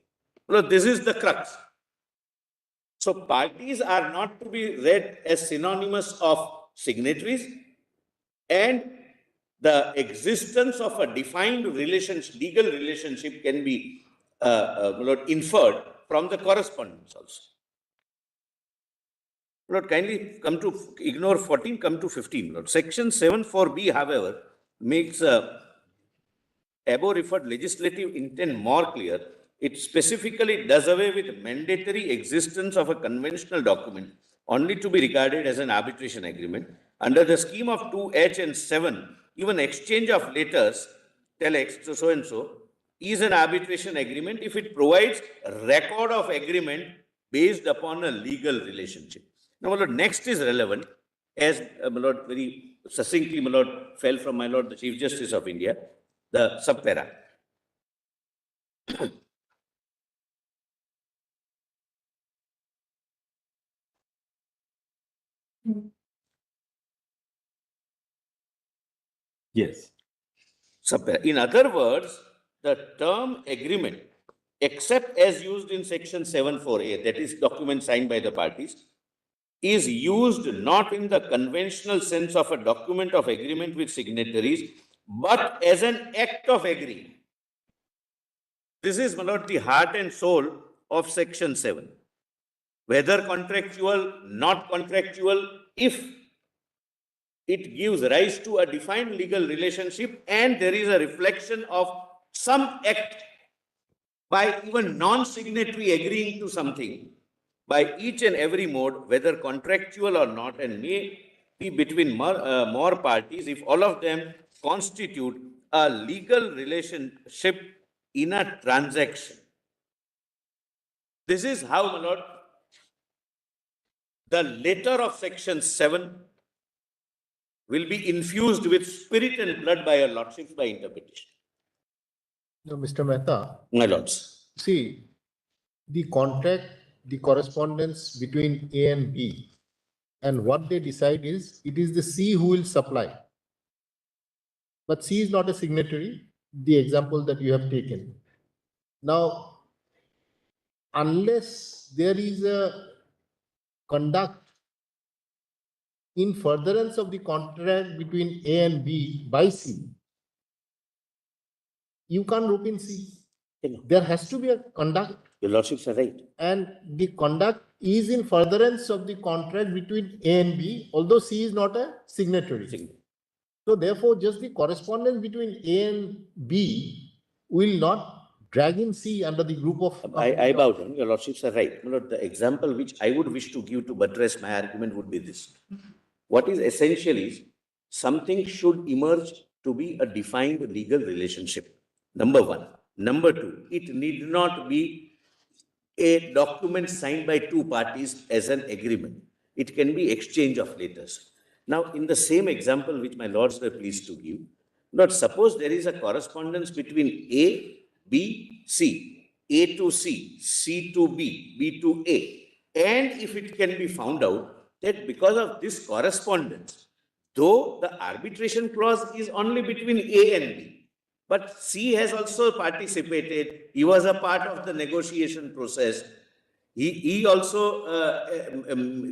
Well, this is the crux. So parties are not to be read as synonymous of signatories, and the existence of a defined legal relationship can be inferred from the correspondence also. Lord, kindly come to ignore 14, come to 15. Lord. Section 7.4b, however, makes above referred legislative intent more clear. It specifically does away with mandatory existence of a conventional document only to be regarded as an arbitration agreement. Under the scheme of 2H and 7, even exchange of letters, telex, so and so, is an arbitration agreement if it provides a record of agreement based upon a legal relationship. Now, my lord, next is relevant, as my lord very succinctly, my lord, fell from my lord the Chief Justice of India, the subpara. Yes. Subpara. In other words, the term agreement, except as used in section 74A, that is document signed by the parties, is used not in the conventional sense of a document of agreement with signatories, but as an act of agreement. This is, my lord, the heart and soul of section 7. Whether contractual, not contractual, if it gives rise to a defined legal relationship and there is a reflection of some act by even non-signatory agreeing to something by each and every mode, whether contractual or not, and may be between more parties if all of them constitute a legal relationship in a transaction. This is how, my lord, the letter of section 7 will be infused with spirit and blood by your lordships by interpretation. No, Mr. Mehta, My lords. see, the contract, the correspondence between A and B, and what they decide is, it is the C who will supply. But C is not a signatory, the example that you have taken. Now, unless there is a conduct in furtherance of the contract between A and B by C, you can't rope in C. There has to be a conduct. Your lordships are right. And the conduct is in furtherance of the contract between A and B, although C is not a signatory. So therefore, just the correspondence between A and B will not drag in C under the group of... I bow down. Your lordships are right. My lord, the example which I would wish to give to buttress my argument would be this. What is essential is something should emerge to be a defined legal relationship. Number one. Number two, it need not be a document signed by two parties as an agreement. It can be exchange of letters. Now, in the same example which my lords were pleased to give, Lord, suppose there is a correspondence between A, B, C, A to C, C to B, B to A, and if it can be found out that because of this correspondence, though the arbitration clause is only between A and B, but C has also participated. He was a part of the negotiation process. He also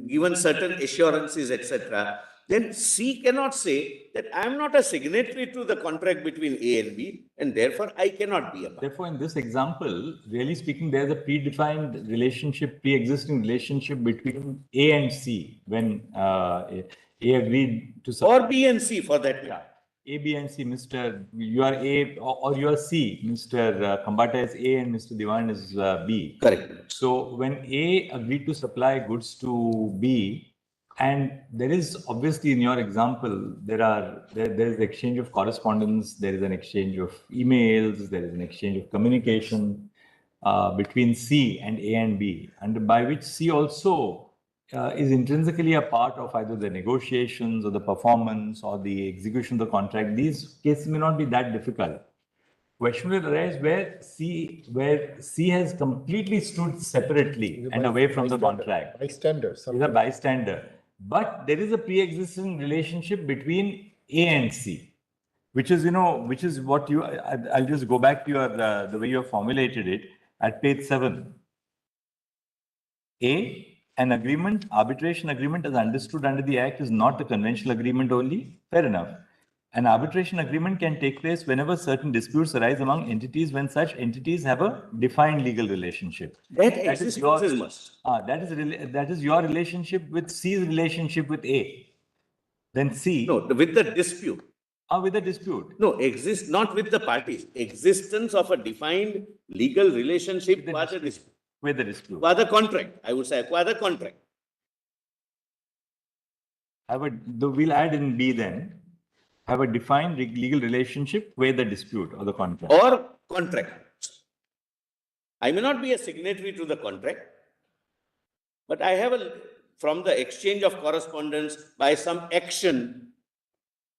given certain assurances, etc. Then C cannot say that I am not a signatory to the contract between A and B, and therefore I cannot be a part. Therefore, in this example, really speaking, there's a predefined relationship, pre-existing relationship between A and C when A agreed to... Or B and C for that. Yeah. A, B and C, Mr. You are A or you are C. Mr. Khambata is A and Mr. Diwan is B. Correct. So when A agreed to supply goods to B, and there is obviously in your example, there is exchange of correspondence, there is an exchange of emails, there is an exchange of communication between C and A and B, and by which C also is intrinsically a part of either the negotiations or the performance or the execution of the contract. These cases may not be that difficult. Question will arise where C has completely stood separately and away from the contract. Bystander. He's a bystander. But there is a pre-existing relationship between A and C, which is, which is what you, I'll just go back to your, the way you have formulated it at page 7. An agreement, arbitration agreement as understood under the Act is not a conventional agreement only. Fair enough. An arbitration agreement can take place whenever certain disputes arise among entities when such entities have a defined legal relationship. That is must. That is your relationship with C's relationship with A. Then C. No, with the dispute. With the dispute. No, exist not with the parties. Existence of a defined legal relationship with the dispute. With the dispute. Qua the contract, I would say, qua the contract. we'll add in B then, have a defined legal relationship with the dispute or the contract. Or contract. I may not be a signatory to the contract, but I have from the exchange of correspondence by some action.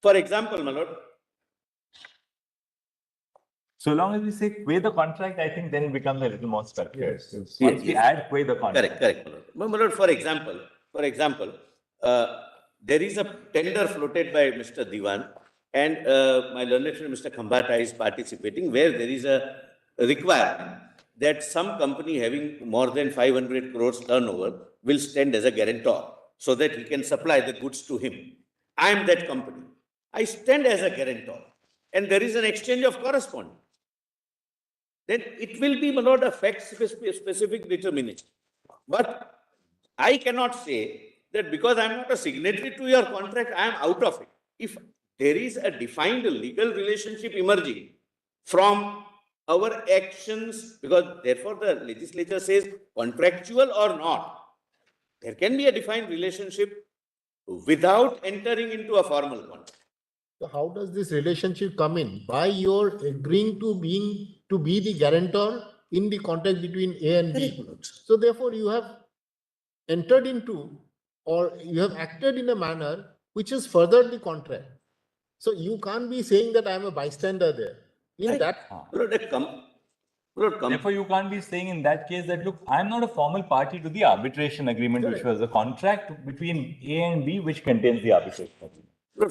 For example, my lord. So long as we say quay the contract, I think then it becomes a little more structured. Yes. Once we add quay the contract. Correct. My lord, for example, there is a tender floated by Mr. Diwan, and my learned friend Mr. Khambata is participating, where there is a requirement that some company having more than 500 crores turnover will stand as a guarantor so that he can supply the goods to him. I am that company. I stand as a guarantor, and there is an exchange of correspondence. Then it will be, my lord, a fact-specific determination. But I cannot say that because I am not a signatory to your contract, I am out of it. If there is a defined legal relationship emerging from our actions, because therefore the legislature says contractual or not, there can be a defined relationship without entering into a formal contract. So how does this relationship come in? By your agreeing to be the guarantor in the contract between A and B. So therefore you have entered into, or you have acted in a manner which has furthered the contract. So you can't be saying that I am a bystander there. In that. Therefore, you can't be saying in that case that, look, I'm not a formal party to the arbitration agreement, which was a contract between A and B, which contains the arbitration agreement.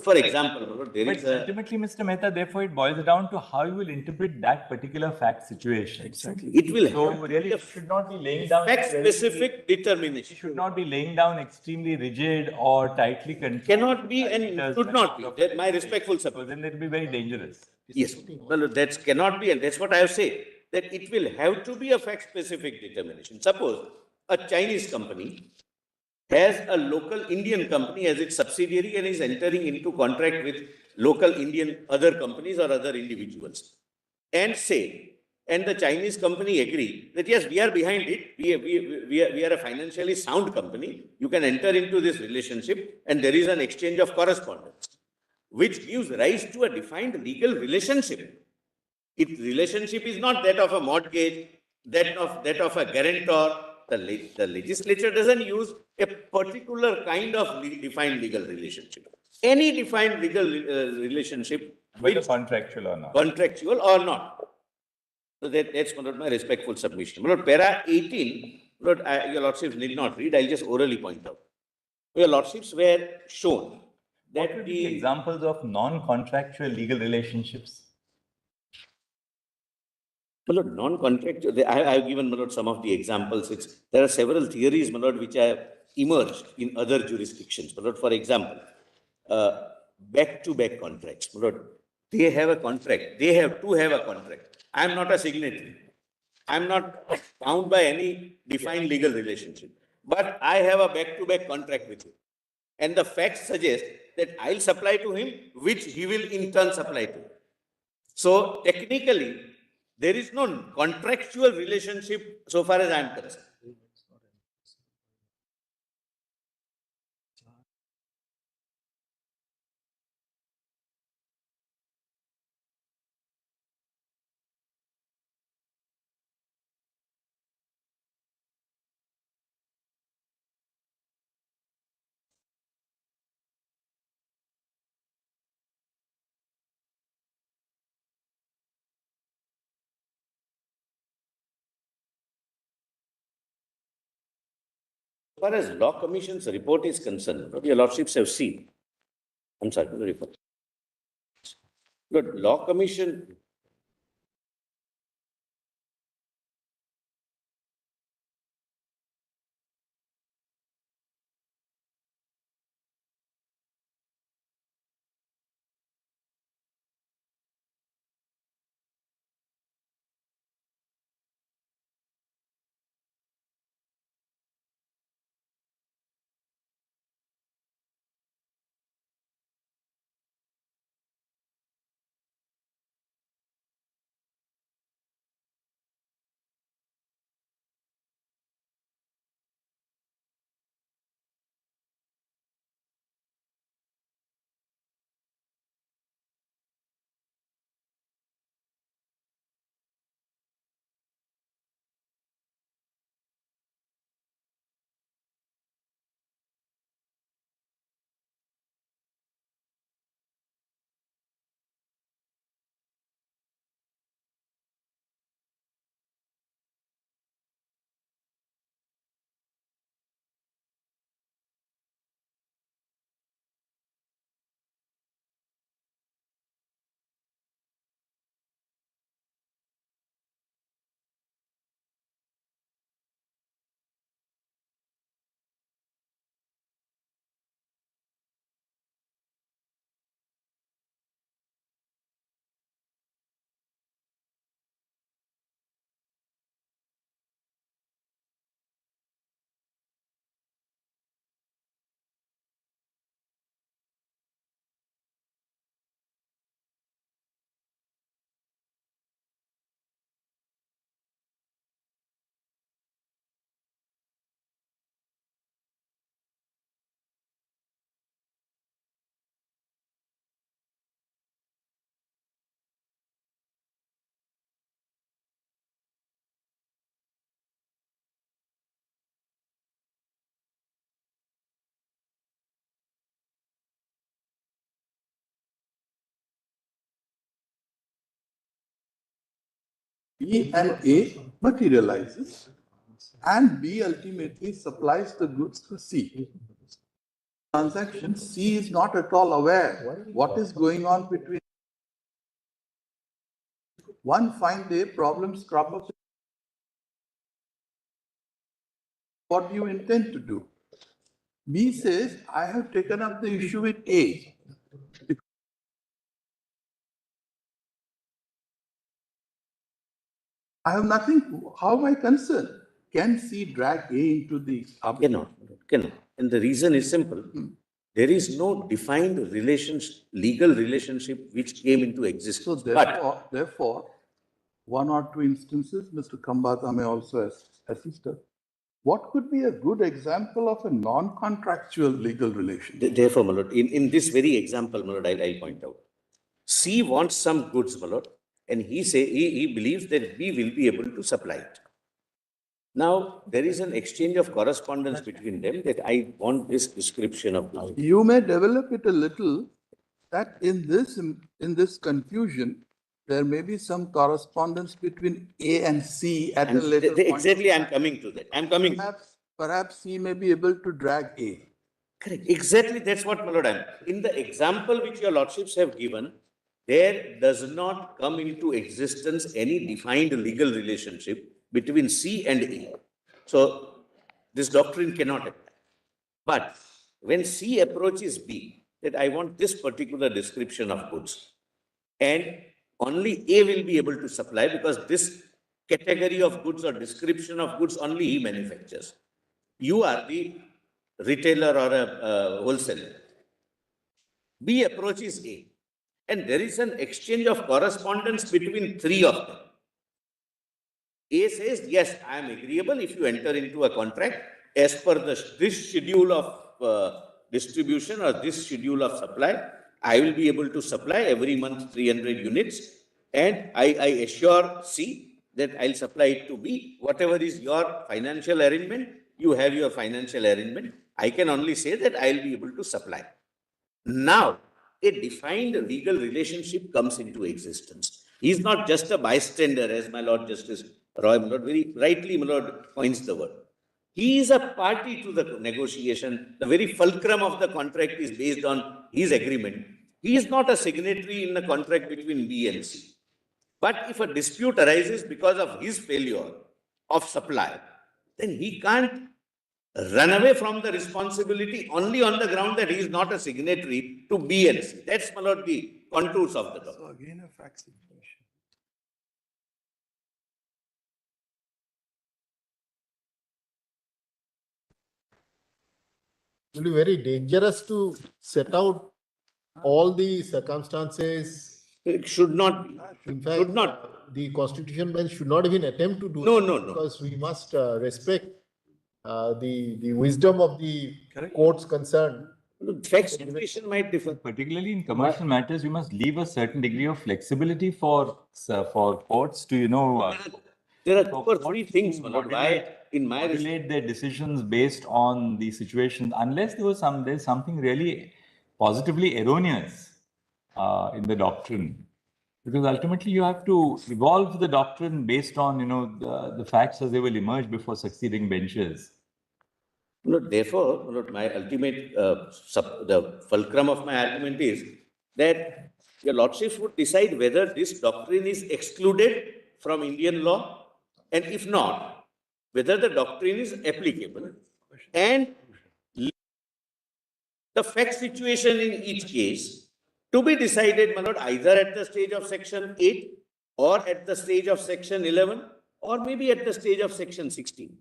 For example, ultimately, Mr. Mehta, therefore, it boils down to how you will interpret that particular fact situation. Exactly. It will really, it should not be laying down fact-specific determination. It should not be laying down extremely rigid or tightly controlled. Cannot be and should not be. That's my respectful support. So then it will be very dangerous. Yes. Well, that cannot be, and that's what I have said, that it will have to be a fact-specific determination. Suppose a Chinese company has a local Indian company as its subsidiary and is entering into contract with local Indian other companies or other individuals, and the Chinese company agree that yes, we are behind it, we are a financially sound company, you can enter into this relationship, and there is an exchange of correspondence, which gives rise to a defined legal relationship. Its relationship is not that of a mortgage, that of a guarantor. The legislature doesn't use a particular kind of defined legal relationship. Any defined legal relationship, whether contractual or not. Contractual or not. So that's my respectful submission. Lord, para 18, Lord, your lordships need not read, I'll just orally point out. Your lordships were shown that what would be examples of non-contractual legal relationships? Well, non-contractual, I have given, my lord, some of the examples. There are several theories, my lord, which have emerged in other jurisdictions. My lord, for example, back-to-back contracts. My lord, they have a contract. They have to have a contract. I am not a signatory. I am not bound by any defined legal relationship. But I have a back-to-back contract with him. And the facts suggest that I'll supply to him, which he will in turn supply to. So technically, there is no contractual relationship so far as I am concerned. As far as Law Commission's report is concerned, what your lordships have seen. I'm sorry, the report. But Law Commission B and A materializes and B ultimately supplies the goods to C. Transaction, C is not at all aware what is going on between. One fine day, problems crop up. What do you intend to do? B says, I have taken up the issue with A. I have nothing, how am I concerned? Can C drag A into the arbitration? Cannot. And the reason is simple. There is no defined legal relationship which came into existence. So therefore, one or two instances, Mr. Kambata may also assist us. What could be a good example of a non-contractual legal relationship? Therefore, my lord, in this very example, my lord, I'll point out. C wants some goods, my lord, and he believes that we will be able to supply it. Now, there is an exchange of correspondence between them that I want this description of goods. You may develop it a little that in this confusion, there may be some correspondence between A and C at a later point. Exactly, I'm coming to that. Perhaps C may be able to drag A. Correct. Exactly, that's what, my lord, in the example which your lordships have given, there does not come into existence any defined legal relationship between C and A. So, this doctrine cannot apply. But when C approaches B, that I want this particular description of goods, and only A will be able to supply because this category of goods or description of goods only he manufactures. You are the retailer or a wholesaler. B approaches A, and there is an exchange of correspondence between three of them. A says, yes, I am agreeable if you enter into a contract as per this schedule of distribution or this schedule of supply. I will be able to supply every month 300 units, and I assure C that I'll supply it to B. Whatever is your financial arrangement, you have your financial arrangement. I can only say that I'll be able to supply. Now, a defined legal relationship comes into existence. He is not just a bystander, as my Lord Justice Roy, my Lord, very rightly, my Lord, points the word. He is a party to the negotiation. The very fulcrum of the contract is based on his agreement. He is not a signatory in the contract between B and C. But if a dispute arises because of his failure of supply, then he can't run away from the responsibility only on the ground that he is not a signatory to B and C. That's, my lord, the contours of the document. So again, a fact situation. It will be very dangerous to set out all the circumstances. It should not be. In fact, should not. The constitution bench should not even attempt to do No. because we must respect the wisdom of the courts concerned. Fact situation might differ. Particularly in commercial matters, you must leave a certain degree of flexibility for courts to, there are two or three things, my lord, why in my modulate their decisions based on the situation, unless there's something really positively erroneous in the doctrine. Because ultimately you have to evolve the doctrine based on, the facts as they will emerge before succeeding benches. Therefore, my ultimate, the fulcrum of my argument is that your lordships would decide whether this doctrine is excluded from Indian law, and if not, whether the doctrine is applicable, and the fact situation in each case to be decided, my lord, either at the stage of section 8 or at the stage of section 11 or maybe at the stage of section 16.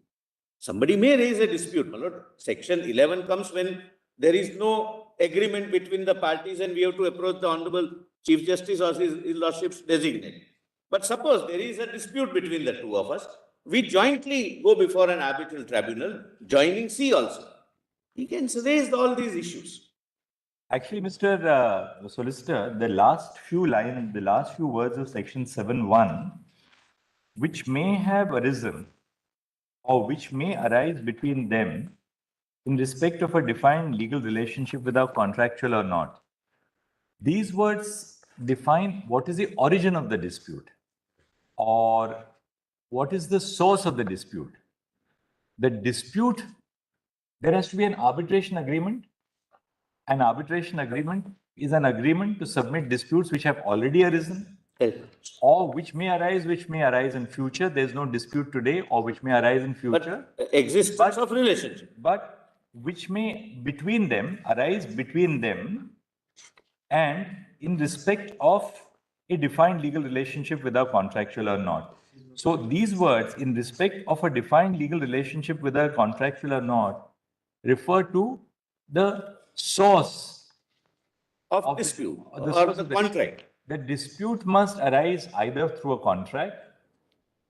Somebody may raise a dispute, my lord. Section 11 comes when there is no agreement between the parties and we have to approach the Honorable Chief Justice or his lordship's designate. But suppose there is a dispute between the two of us, we jointly go before an arbitral tribunal, joining C also. He can raise all these issues. Actually, Mr. Solicitor, the last few words of section 7.1, which may have arisen or which may arise between them in respect of a defined legal relationship, without contractual or not. These words define what is the origin of the dispute. or what is the source of the dispute? The dispute, there has to be an arbitration agreement. An arbitration agreement is an agreement to submit disputes which have already arisen or which may arise in future. There's no dispute today, or which may arise in future. But existence of relationship. But which may arise between them and in respect of a defined legal relationship, whether contractual or not. So these words, in respect of a defined legal relationship, whether contractual or not, refer to the source of dispute or source the of contract. The dispute must arise either through a contract,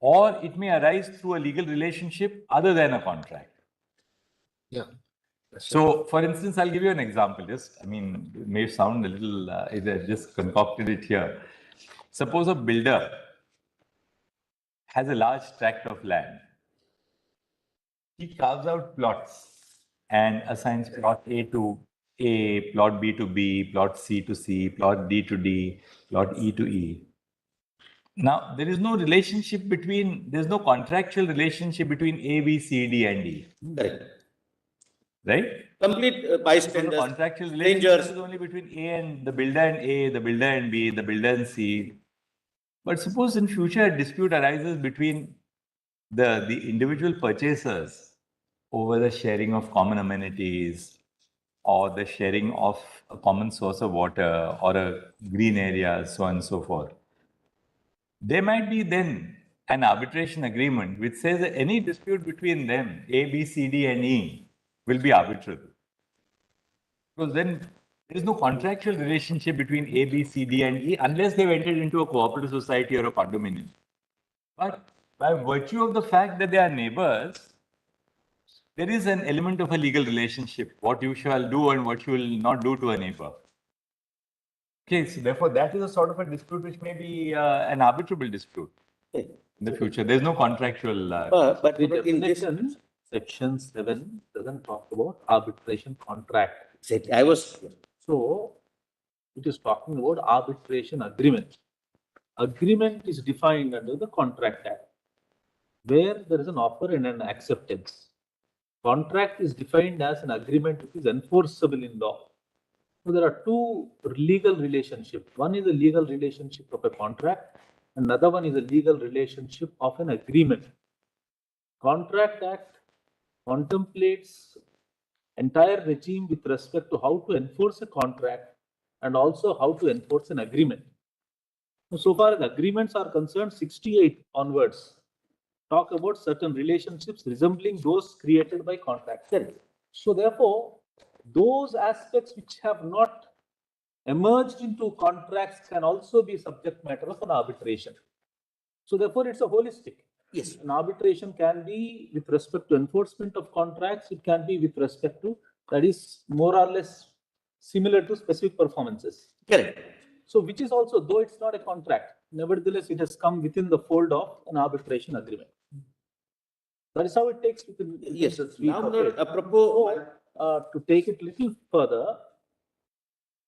or it may arise through a legal relationship other than a contract. Yeah. So, for instance, I'll give you an example. It may sound a little, I just concocted it here. Suppose a builder has a large tract of land. He carves out plots and assigns plot A to A, plot B to B, plot C to C, plot D to D, plot E to E. Now, there is no contractual relationship between A, B, C, D, and E. Correct. Right? Complete bystanders. So the contractual relationship is only between A and the builder and A, the builder and B, the builder and C. But suppose in future a dispute arises between the individual purchasers over the sharing of common amenities, or the sharing of a common source of water, or a green area, so on and so forth. There might be then an arbitration agreement which says that any dispute between them, A, B, C, D, and E, will be arbitrable. Because then there is no contractual relationship between A, B, C, D, and E unless they've entered into a cooperative society or a condominium. But by virtue of the fact that they are neighbors, there is an element of a legal relationship, what you shall do and what you will not do to a neighbor. Okay, so therefore that is a sort of a dispute which may be an arbitrable dispute in the future. There is no contractual. But in this section 7 doesn't talk about arbitration contract. So it is talking about arbitration agreement. Agreement is defined under the Contract Act, where there is an offer and an acceptance. Contract is defined as an agreement which is enforceable in law. So there are two legal relationships. One is a legal relationship of a contract, another one is a legal relationship of an agreement. Contract Act contemplates entire regime with respect to how to enforce a contract and also how to enforce an agreement. So far as agreements are concerned, 68 onwards talk about certain relationships resembling those created by contracts. So therefore, those aspects which have not emerged into contracts can also be subject matter of an arbitration. So therefore, it's a holistic. Yes. An arbitration can be with respect to enforcement of contracts. It can be with respect to, that is more or less similar to specific performances. Correct. So which is also, though it's not a contract, nevertheless, it has come within the fold of an arbitration agreement. That is how it takes within. Yes. Now, apropos, to take it a little further,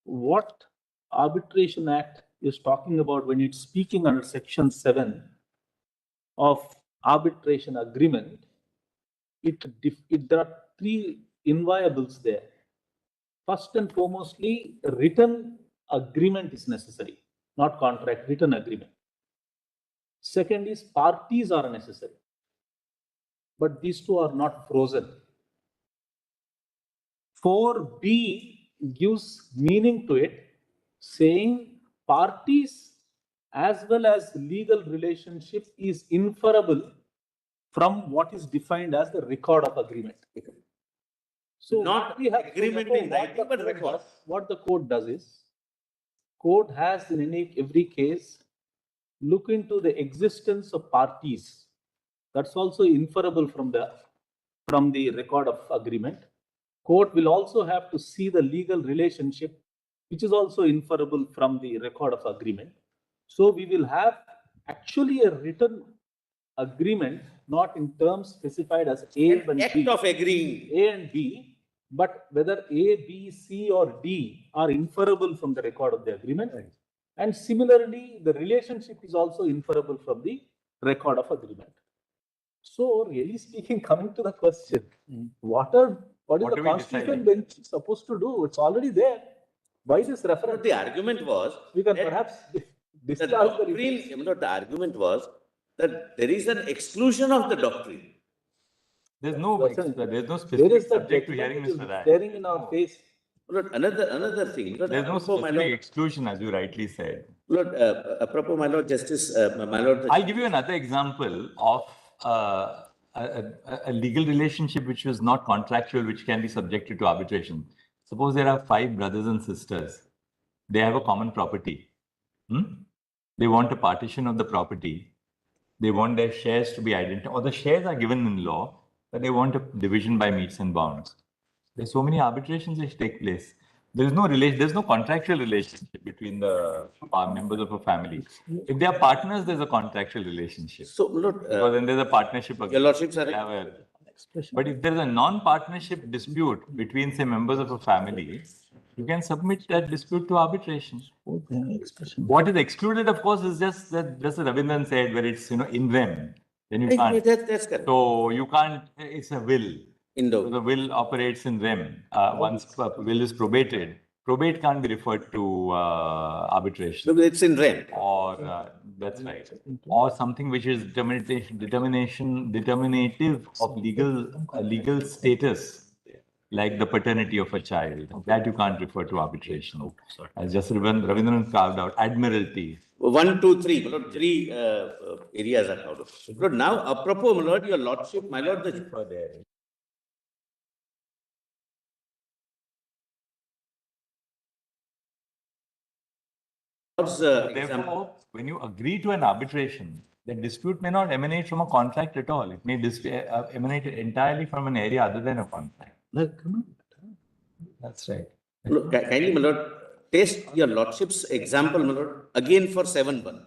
what Arbitration Act is talking about when it's speaking under Section 7 of arbitration agreement, there are three inviolables there. First and foremostly, written agreement is necessary, not contract, written agreement. Second is parties are necessary, but these two are not frozen. 4B gives meaning to it, saying parties as well as legal relationship is inferable from what is defined as the record of agreement. So not we have agreement in writing, but record. What the court does is, court has in every case look into the existence of parties. That's also inferable from the record of agreement. Court will also have to see the legal relationship, which is also inferable from the record of agreement. So we will have actually a written agreement, not in terms specified as A and act B. Of agreeing. A and B, but whether A, B, C, or D are inferable from the record of the agreement. Right. And similarly, the relationship is also inferable from the record of agreement. So really speaking, coming to the question, what is What the are we Constitution deciding? bench supposed to do? It's already there. Why this But reference? the argument was We can that perhaps the discharge the doctrine, the argument was that there is an exclusion of the doctrine. There's no There specific is the subject to judgment hearing, which is Mr. Rai. staring in our face. Lord, another thing. Lord, There's no apropos, my specific Lord, exclusion, as you rightly said. Lord, apropos, my Lord Justice, my Lord. I'll give you another example of a legal relationship which was not contractual, which can be subjected to arbitration. Suppose there are 5 brothers and sisters. They have a common property. They want a partition of the property. They want their shares to be identified, or the shares are given in law, but they want a division by metes and bounds. There's so many arbitrations which take place. There's no contractual relationship between the members of a family. If they are partners, there's a contractual relationship. So, Lord, because then there's a partnership. Your Lordship, sir. But if there is a non-partnership dispute between, say, members of a family, you can submit that dispute to arbitration. What is excluded, of course, is just that, just as Ravindran said, where it's, in rem. Then you can't. That's correct. So you can't, it's a will. So the will operates in rem. Once will is probated, probate can't be referred to arbitration. No, it's in rem. Or, that's right. Or something which is determinative of legal status, like the paternity of a child. That you can't refer to arbitration. As just Ravindran carved out, admiralty. 1, 2, 3. My Lord, 3 areas are covered. Lord, now, apropos, my Lord, your Lordship, my Lord, the Therefore, when you agree to an arbitration, the dispute may not emanate from a contract at all. It may emanate entirely from an area other than a contract. That's right. Look, kindly, my Lord, taste your Lordship's example, my Lord, again for 7-1.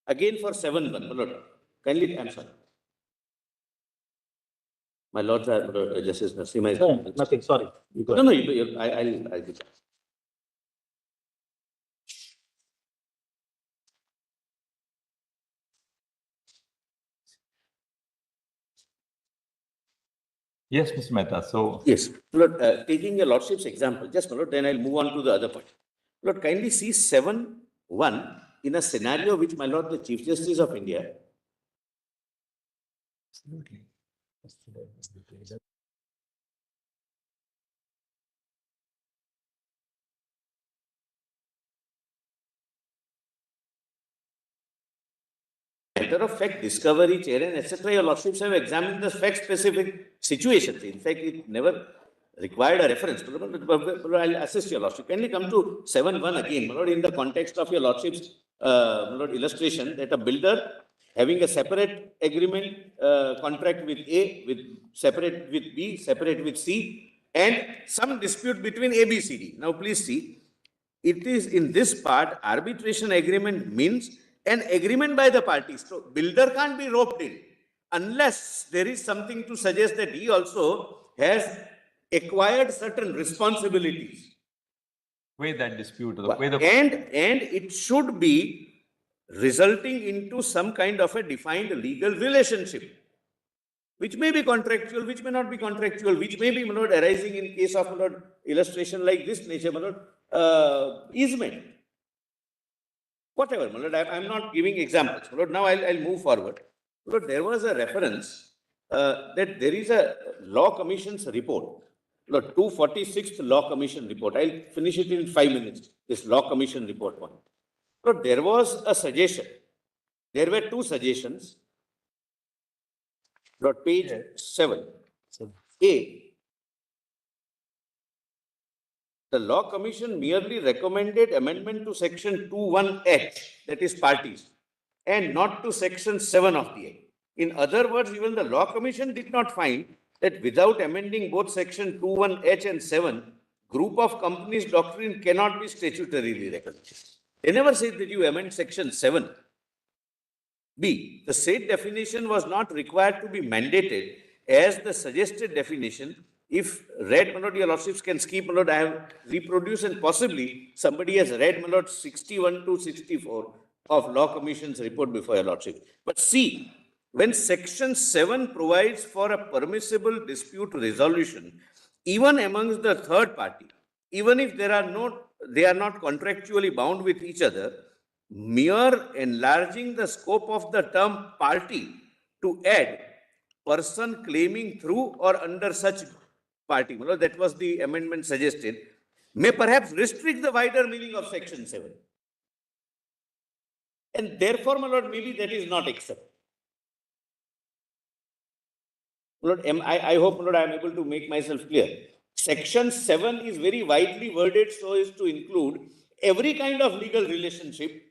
Again for 7-1, my Lord. Kindly, I'm sorry. My Lord, Justice Narasimha. Nothing, sorry. No, I'll do that. Yes, Mr. Mehta. So, yes, Lord, taking your Lordship's example, just Lord, then I'll move on to the other point. Lord, kindly see 7-1 in a scenario which, my Lord, the Chief Justice of India. Absolutely. Matter of fact, discovery, chair, and etc. Your Lordships have examined the fact-specific situations. In fact, it never required a reference. I'll assist your Lordship. Kindly come to 7-1 again, Lord, in the context of your Lordship's Lord, illustration that a builder having a separate agreement contract with A, separate with B, separate with C, and some dispute between A, B, C, D. Now, please see, it is in this part, arbitration agreement means an agreement by the parties. So, builder can't be roped in unless there is something to suggest that he also has acquired certain responsibilities. Way that dispute. And it should be resulting into some kind of a defined legal relationship, which may be contractual, which may not be contractual, which may be, my Lord, arising in case of, my Lord, illustration like this nature, my Lord, easement. Whatever, my Lord, I'm not giving examples. My Lord, now I'll move forward. My Lord, there was a reference that there is a Law Commission's report. Lord, 246th Law Commission report. I'll finish it in 5 minutes, this Law Commission report one. Lord, there was a suggestion. There were 2 suggestions. Lord, page 7. A. The Law Commission merely recommended amendment to section 21H, that is parties, and not to section 7 of the Act. In other words, even the Law Commission did not find that without amending both section 21H and 7, group of companies doctrine cannot be statutorily recognized. They never said that you amend section 7. B. The said definition was not required to be mandated as the suggested definition If read, my lord, your lordships can skip, my lord, I have reproduced and possibly somebody has read, my lord, 61 to 64 of Law Commission's report before your lordship. But see, when section 7 provides for a permissible dispute resolution, even amongst the third party, even if they are not contractually bound with each other, mere enlarging the scope of the term party to add person claiming through or under such party, that was the amendment suggested, may perhaps restrict the wider meaning of section 7. And therefore, my lord, maybe that is not accepted. Lord, I hope, Lord, I am able to make myself clear. Section 7 is very widely worded so as to include every kind of legal relationship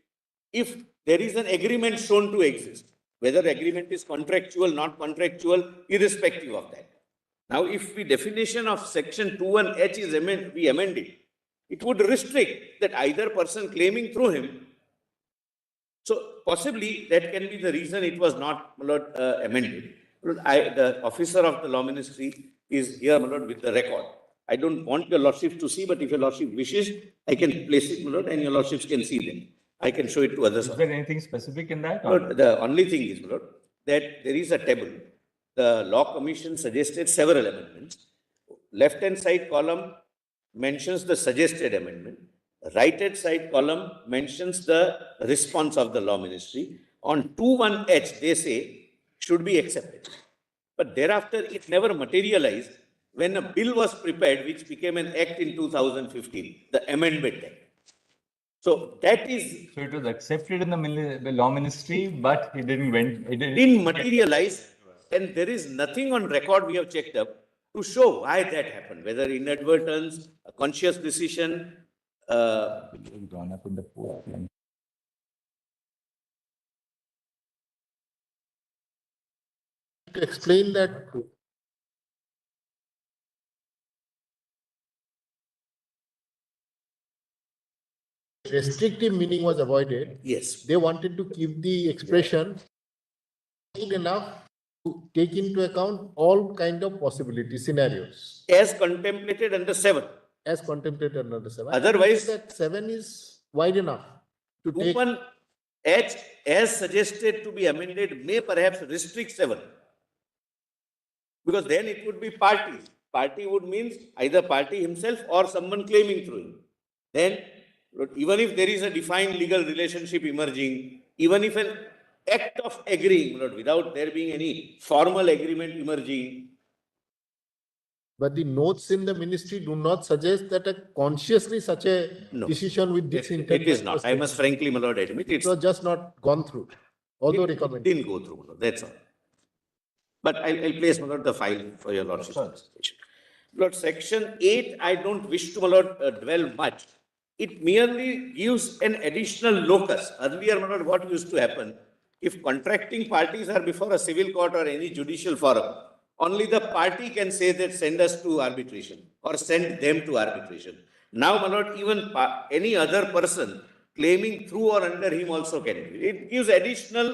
if there is an agreement shown to exist, whether agreement is contractual, not contractual, irrespective of that. Now, if the definition of section 21H is amended, it would restrict that either person claiming through him. So possibly that can be the reason it was not, my lord, amended. The officer of the law ministry is here, my lord, with the record. I don't want your lordship to see, but if your lordship wishes, I can place it, my lord, and your lordships can see them. I can show it to others. Is there anything specific in that? Lord, the only thing is, my lord, that there is a table. The Law Commission suggested several amendments. Left-hand side column mentions the suggested amendment. Right-hand side column mentions the response of the law ministry. On 21H, they say, should be accepted. But thereafter, it never materialized when a bill was prepared, which became an act in 2015, the Amendment Act. So that is... So it was accepted in the law ministry, but it didn't materialize, and there is nothing on record we have checked up to show why that happened, whether inadvertence, a conscious decision. Drawn up in the post. To explain that restrictive meaning was avoided. Yes. They wanted to keep the expression enough to take into account all kind of possibility scenarios. As contemplated under 7. As contemplated under 7. Otherwise, that 7 is wide enough to take. 21H, as suggested to be amended, may perhaps restrict 7. Because then it would be party. Party would mean either party himself or someone claiming through him. Then, even if there is a defined legal relationship emerging, even if an act of agreeing, without there being any formal agreement emerging. But the notes in the ministry do not suggest that consciously such a decision with this intent. It is not. I must frankly, my lord, admit it was just not gone through. Although recommended. Didn't go through, my lord. That's all. But I'll place, my lord, the file for your lordship's consideration. Lord, section 8, I don't wish to, my lord, dwell much. It merely gives an additional locus. Earlier, my lord, what used to happen, if contracting parties are before a civil court or any judicial forum, only the party can say that send us to arbitration or send them to arbitration. Now, my lord, even any other person claiming through or under him also can. It gives additional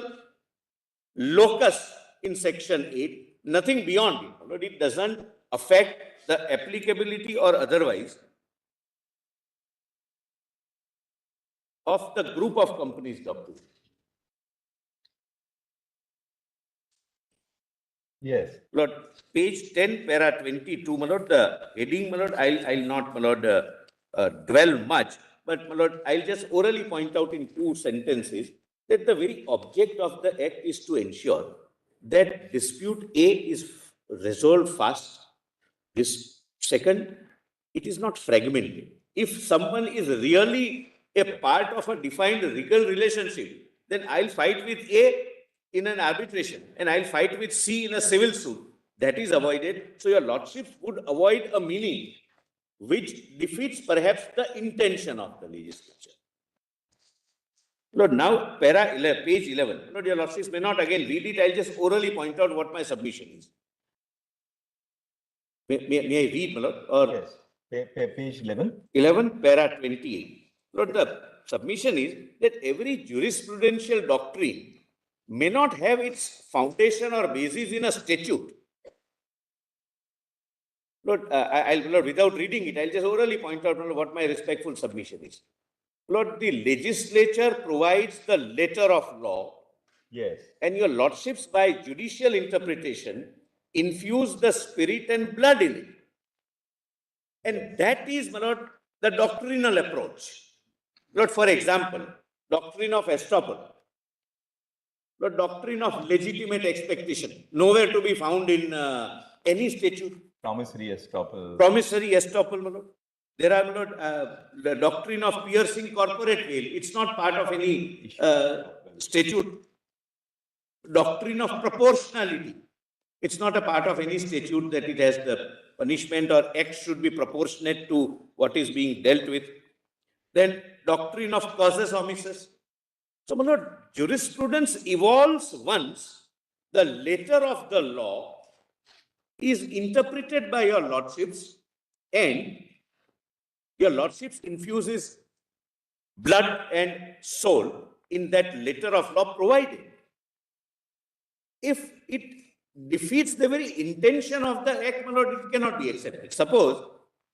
locus in section 8, nothing beyond it. My lord, it doesn't affect the applicability or otherwise of the group of companies doctrine. Yes. Lord, page 10, para 22, my lord, the heading, my lord, I'll not, my lord, dwell much, but my lord, I'll just orally point out in 2 sentences that the very object of the act is to ensure that dispute A is resolved fast. This second, it is not fragmented. If someone is really a part of a defined legal relationship, then I'll fight with A in an arbitration and I'll fight with C in a civil suit. That is avoided. So your lordships would avoid a meaning which defeats perhaps the intention of the legislature. Lord, now page 11. Lord, your lordships may not again read it. I'll just orally point out what my submission is. May I read, my lord? Or yes. Page 11. 11, para 28. Lord, the submission is that every jurisprudential doctrine may not have its foundation or basis in a statute, Lord, Lord, without reading it, I'll just orally point out what my respectful submission is. Lord, the legislature provides the letter of law. Yes. And your lordships, by judicial interpretation, infuse the spirit and blood in it. And that is, my lord, the doctrinal approach. Lord, for example, doctrine of estoppel, the doctrine of legitimate expectation, nowhere to be found in any statute. Promissory estoppel. Promissory estoppel, my lord. There are, my lord, the doctrine of piercing corporate veil. It's not part of any statute. Doctrine of proportionality. It's not a part of any statute that it has the punishment or act should be proportionate to what is being dealt with. Then doctrine of causes omissus. So, my lord, jurisprudence evolves once the letter of the law is interpreted by your lordships and your lordships infuses blood and soul in that letter of law provided. If it defeats the very intention of the act, my lord, it cannot be accepted. Suppose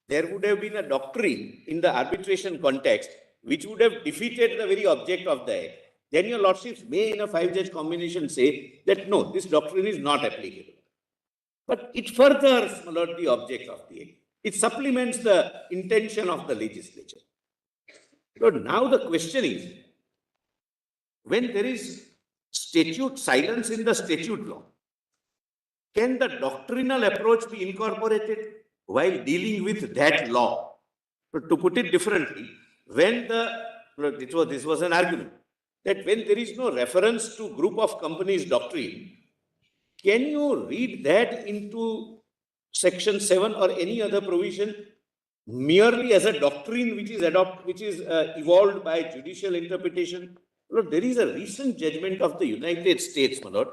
there would have been a doctrine in the arbitration context which would have defeated the very object of the act. Then your lordships may, in a 5-judge combination, say that no, this doctrine is not applicable. But it furthers, my lord, the object of the act. It supplements the intention of the legislature. So now the question is, when there is statute silence in the statute law, can the doctrinal approach be incorporated while dealing with that law? So to put it differently, when this was an argument that when there is no reference to group of companies doctrine, can you read that into section 7 or any other provision merely as a doctrine which is evolved by judicial interpretation? Lord, there is a recent judgment of the United States, my lord,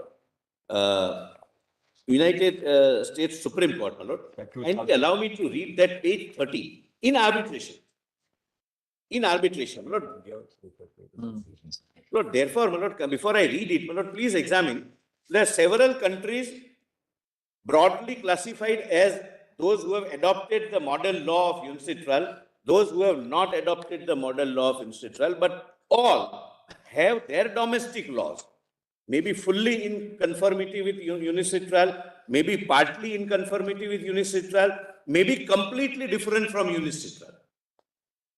United States Supreme Court, my lord, and allow me to read that page 30 in arbitration. In arbitration, my lord. Lord, therefore, my lord, before I read it, my lord, please examine. There are several countries broadly classified as those who have adopted the model law of UNCITRAL, those who have not adopted the model law of UNCITRAL, but all have their domestic laws, maybe fully in conformity with UNICITRAL, maybe partly in conformity with UNICITRAL, maybe completely different from UNICITRAL.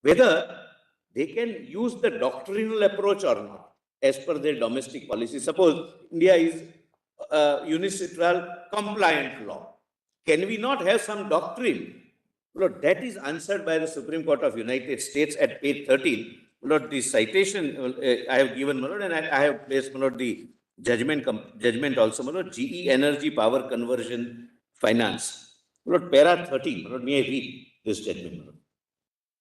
Whether they can use the doctrinal approach or not, as per their domestic policy. Suppose India is UNICITRAL compliant law. Can we not have some doctrine? Lord, that is answered by the Supreme Court of United States at page 13. Lord, the citation I have given, Lord, and I have placed, Lord, the judgment also, Lord, GE Energy Power Conversion Finance. Lord, para 13, Lord, may I read this judgment, Lord?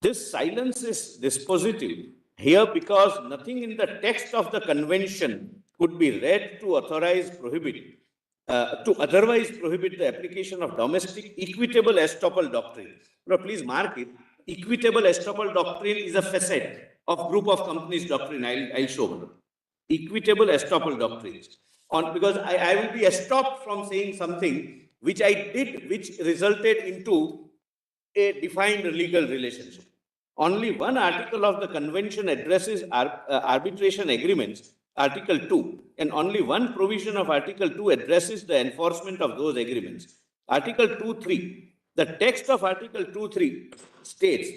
This silence is dispositive here because nothing in the text of the convention could be read to otherwise prohibit the application of domestic equitable estoppel doctrine. Now, please mark it. Equitable estoppel doctrine is a facet of group of companies doctrine. I'll show. Equitable estoppel doctrines. Because I will be stopped from saying something which I did, which resulted into a defined legal relationship. Only one article of the convention addresses arbitration agreements, Article 2, and only one provision of Article 2 addresses the enforcement of those agreements. Article 2.3, the text of Article 2.3 states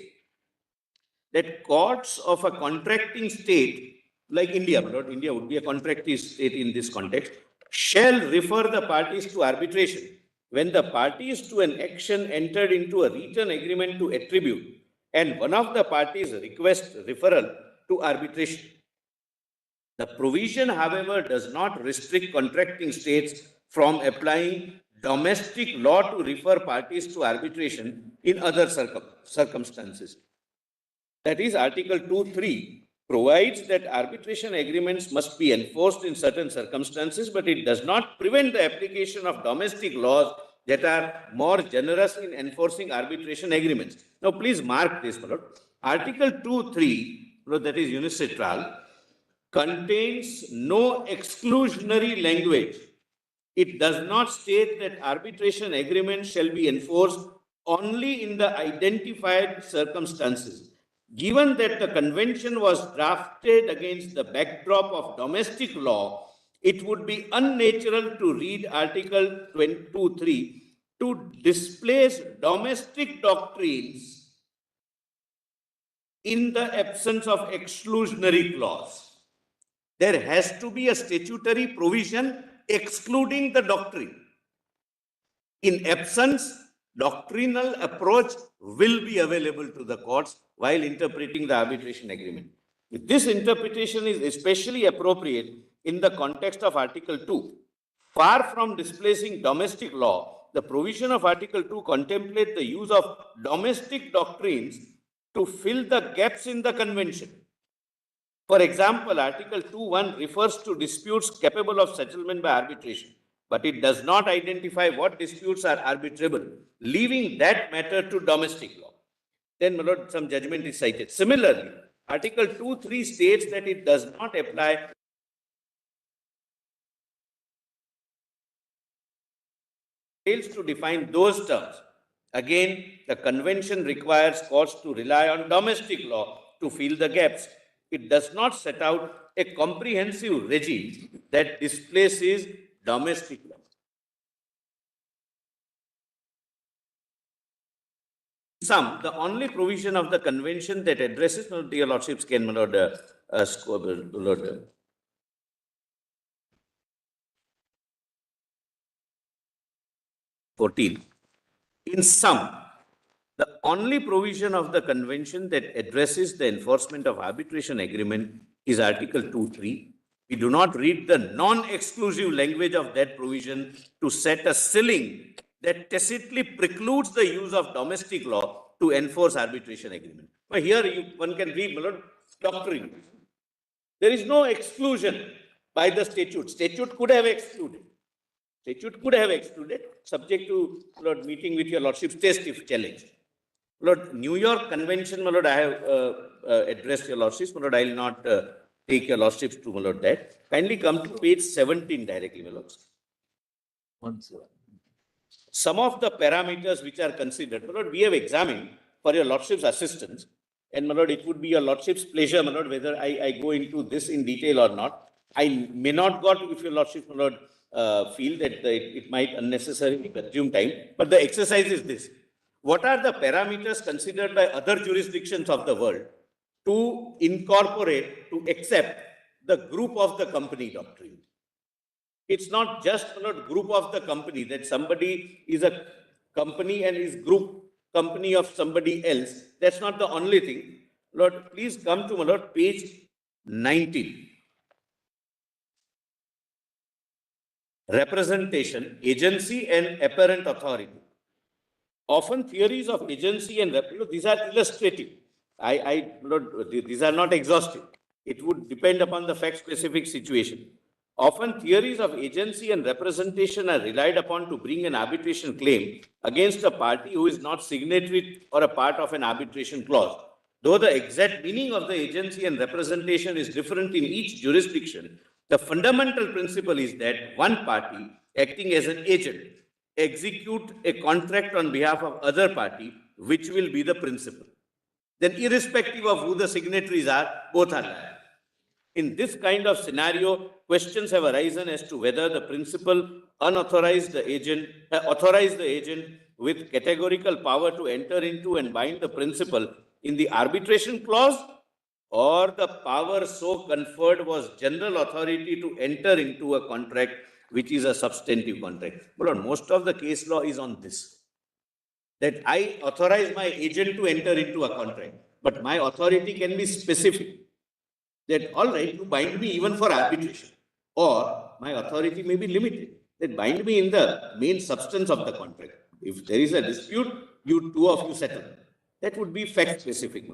that courts of a contracting state, like India, but India would be a contracting state in this context, shall refer the parties to arbitration when the parties to an action entered into a written agreement to attribute and one of the parties requests referral to arbitration. The provision, however, does not restrict contracting states from applying domestic law to refer parties to arbitration in other circumstances. That is, Article 2.3 provides that arbitration agreements must be enforced in certain circumstances, but it does not prevent the application of domestic laws that are more generous in enforcing arbitration agreements. Now, please mark this, Lord. Article 2.3, that is UNICITRAL, contains no exclusionary language. It does not state that arbitration agreements shall be enforced only in the identified circumstances. Given that the convention was drafted against the backdrop of domestic law, it would be unnatural to read Article 22(3) to displace domestic doctrines in the absence of exclusionary clause. There has to be a statutory provision excluding the doctrine. In absence, doctrinal approach will be available to the courts while interpreting the arbitration agreement. This interpretation is especially appropriate in the context of Article 2. Far from displacing domestic law, the provision of Article 2 contemplates the use of domestic doctrines to fill the gaps in the convention. For example, Article 2(1) refers to disputes capable of settlement by arbitration, but it does not identify what disputes are arbitrable, leaving that matter to domestic law. Then, my lord, some judgment is cited. Similarly, Article 2(3) states that it does not apply fails to define those terms. Again, the convention requires courts to rely on domestic law to fill the gaps. It does not set out a comprehensive regime that displaces domestic law. In sum, the only provision of the convention that addresses, dear lordships, can, my lord, lord, 14. In sum, the only provision of the convention that addresses the enforcement of arbitration agreement is Article 2(3). We do not read the non-exclusive language of that provision to set a ceiling that tacitly precludes the use of domestic law to enforce arbitration agreement. Now here one can read, my lord, doctrine. There is no exclusion by the statute. Statute could have excluded. Statute could have excluded, subject to, Lord, meeting with your lordship's test if challenged. Lord, New York Convention, my lord, I have addressed your lordships, my lord, I will not take your lordships to, my lord, that. Kindly come to page 17 directly, my lords. Some of the parameters which are considered, my lord, we have examined for your lordship's assistance, and my lord, it would be your lordship's pleasure, my lord, whether I go into this in detail or not. I may not go to, if your lordship, my lord, feel that it might unnecessarily consume time, but the exercise is this. What are the parameters considered by other jurisdictions of the world to incorporate, to accept the group of the company doctrine? It's not just a group of the company, that somebody is a company and is group company of somebody else. That's not the only thing. Lord, please come to, my lord, page 19. Representation, agency and apparent authority. Often theories of agency and these are illustrative. These are not exhaustive. It would depend upon the fact-specific situation. Often theories of agency and representation are relied upon to bring an arbitration claim against a party who is not signatory or a part of an arbitration clause. Though the exact meaning of the agency and representation is different in each jurisdiction, the fundamental principle is that one party acting as an agent execute a contract on behalf of other party, which will be the principal. Then irrespective of who the signatories are, both are liable. In this kind of scenario, questions have arisen as to whether the principal authorized the agent with categorical power to enter into and bind the principal in the arbitration clause, or the power so conferred was general authority to enter into a contract which is a substantive contract. But most of the case law is on this, that I authorize my agent to enter into a contract, but my authority can be specific, that all right, you bind me even for arbitration, or my authority may be limited, that bind me in the main substance of the contract. If there is a dispute, two of you settle. That would be fact specific.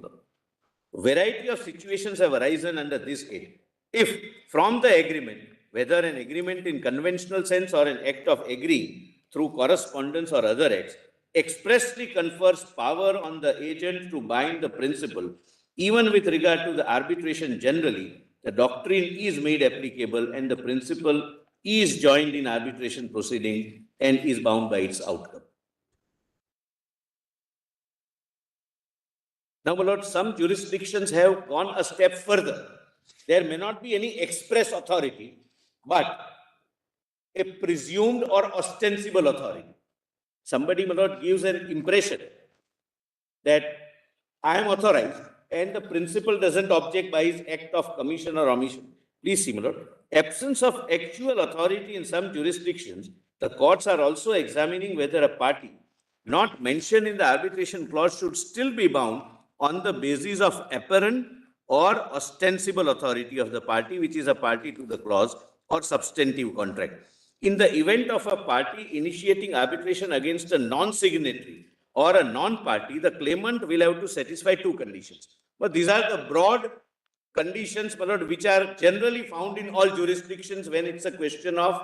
Variety of situations have arisen under this head. If from the agreement, whether an agreement in conventional sense or an act of agreeing through correspondence or other acts, expressly confers power on the agent to bind the principal, even with regard to the arbitration generally, the doctrine is made applicable and the principal is joined in arbitration proceeding and is bound by its outcome. Now, my lord, some jurisdictions have gone a step further. There may not be any express authority, but a presumed or ostensible authority. Somebody, my lord, gives an impression that I am authorized and the principal doesn't object by his act of commission or omission. Please see, my lord, absence of actual authority in some jurisdictions, the courts are also examining whether a party not mentioned in the arbitration clause should still be bound on the basis of apparent or ostensible authority of the party which is a party to the clause or substantive contract. In the event of a party initiating arbitration against a non-signatory or a non-party, the claimant will have to satisfy two conditions. But these are the broad conditions, my lord, which are generally found in all jurisdictions when it's a question of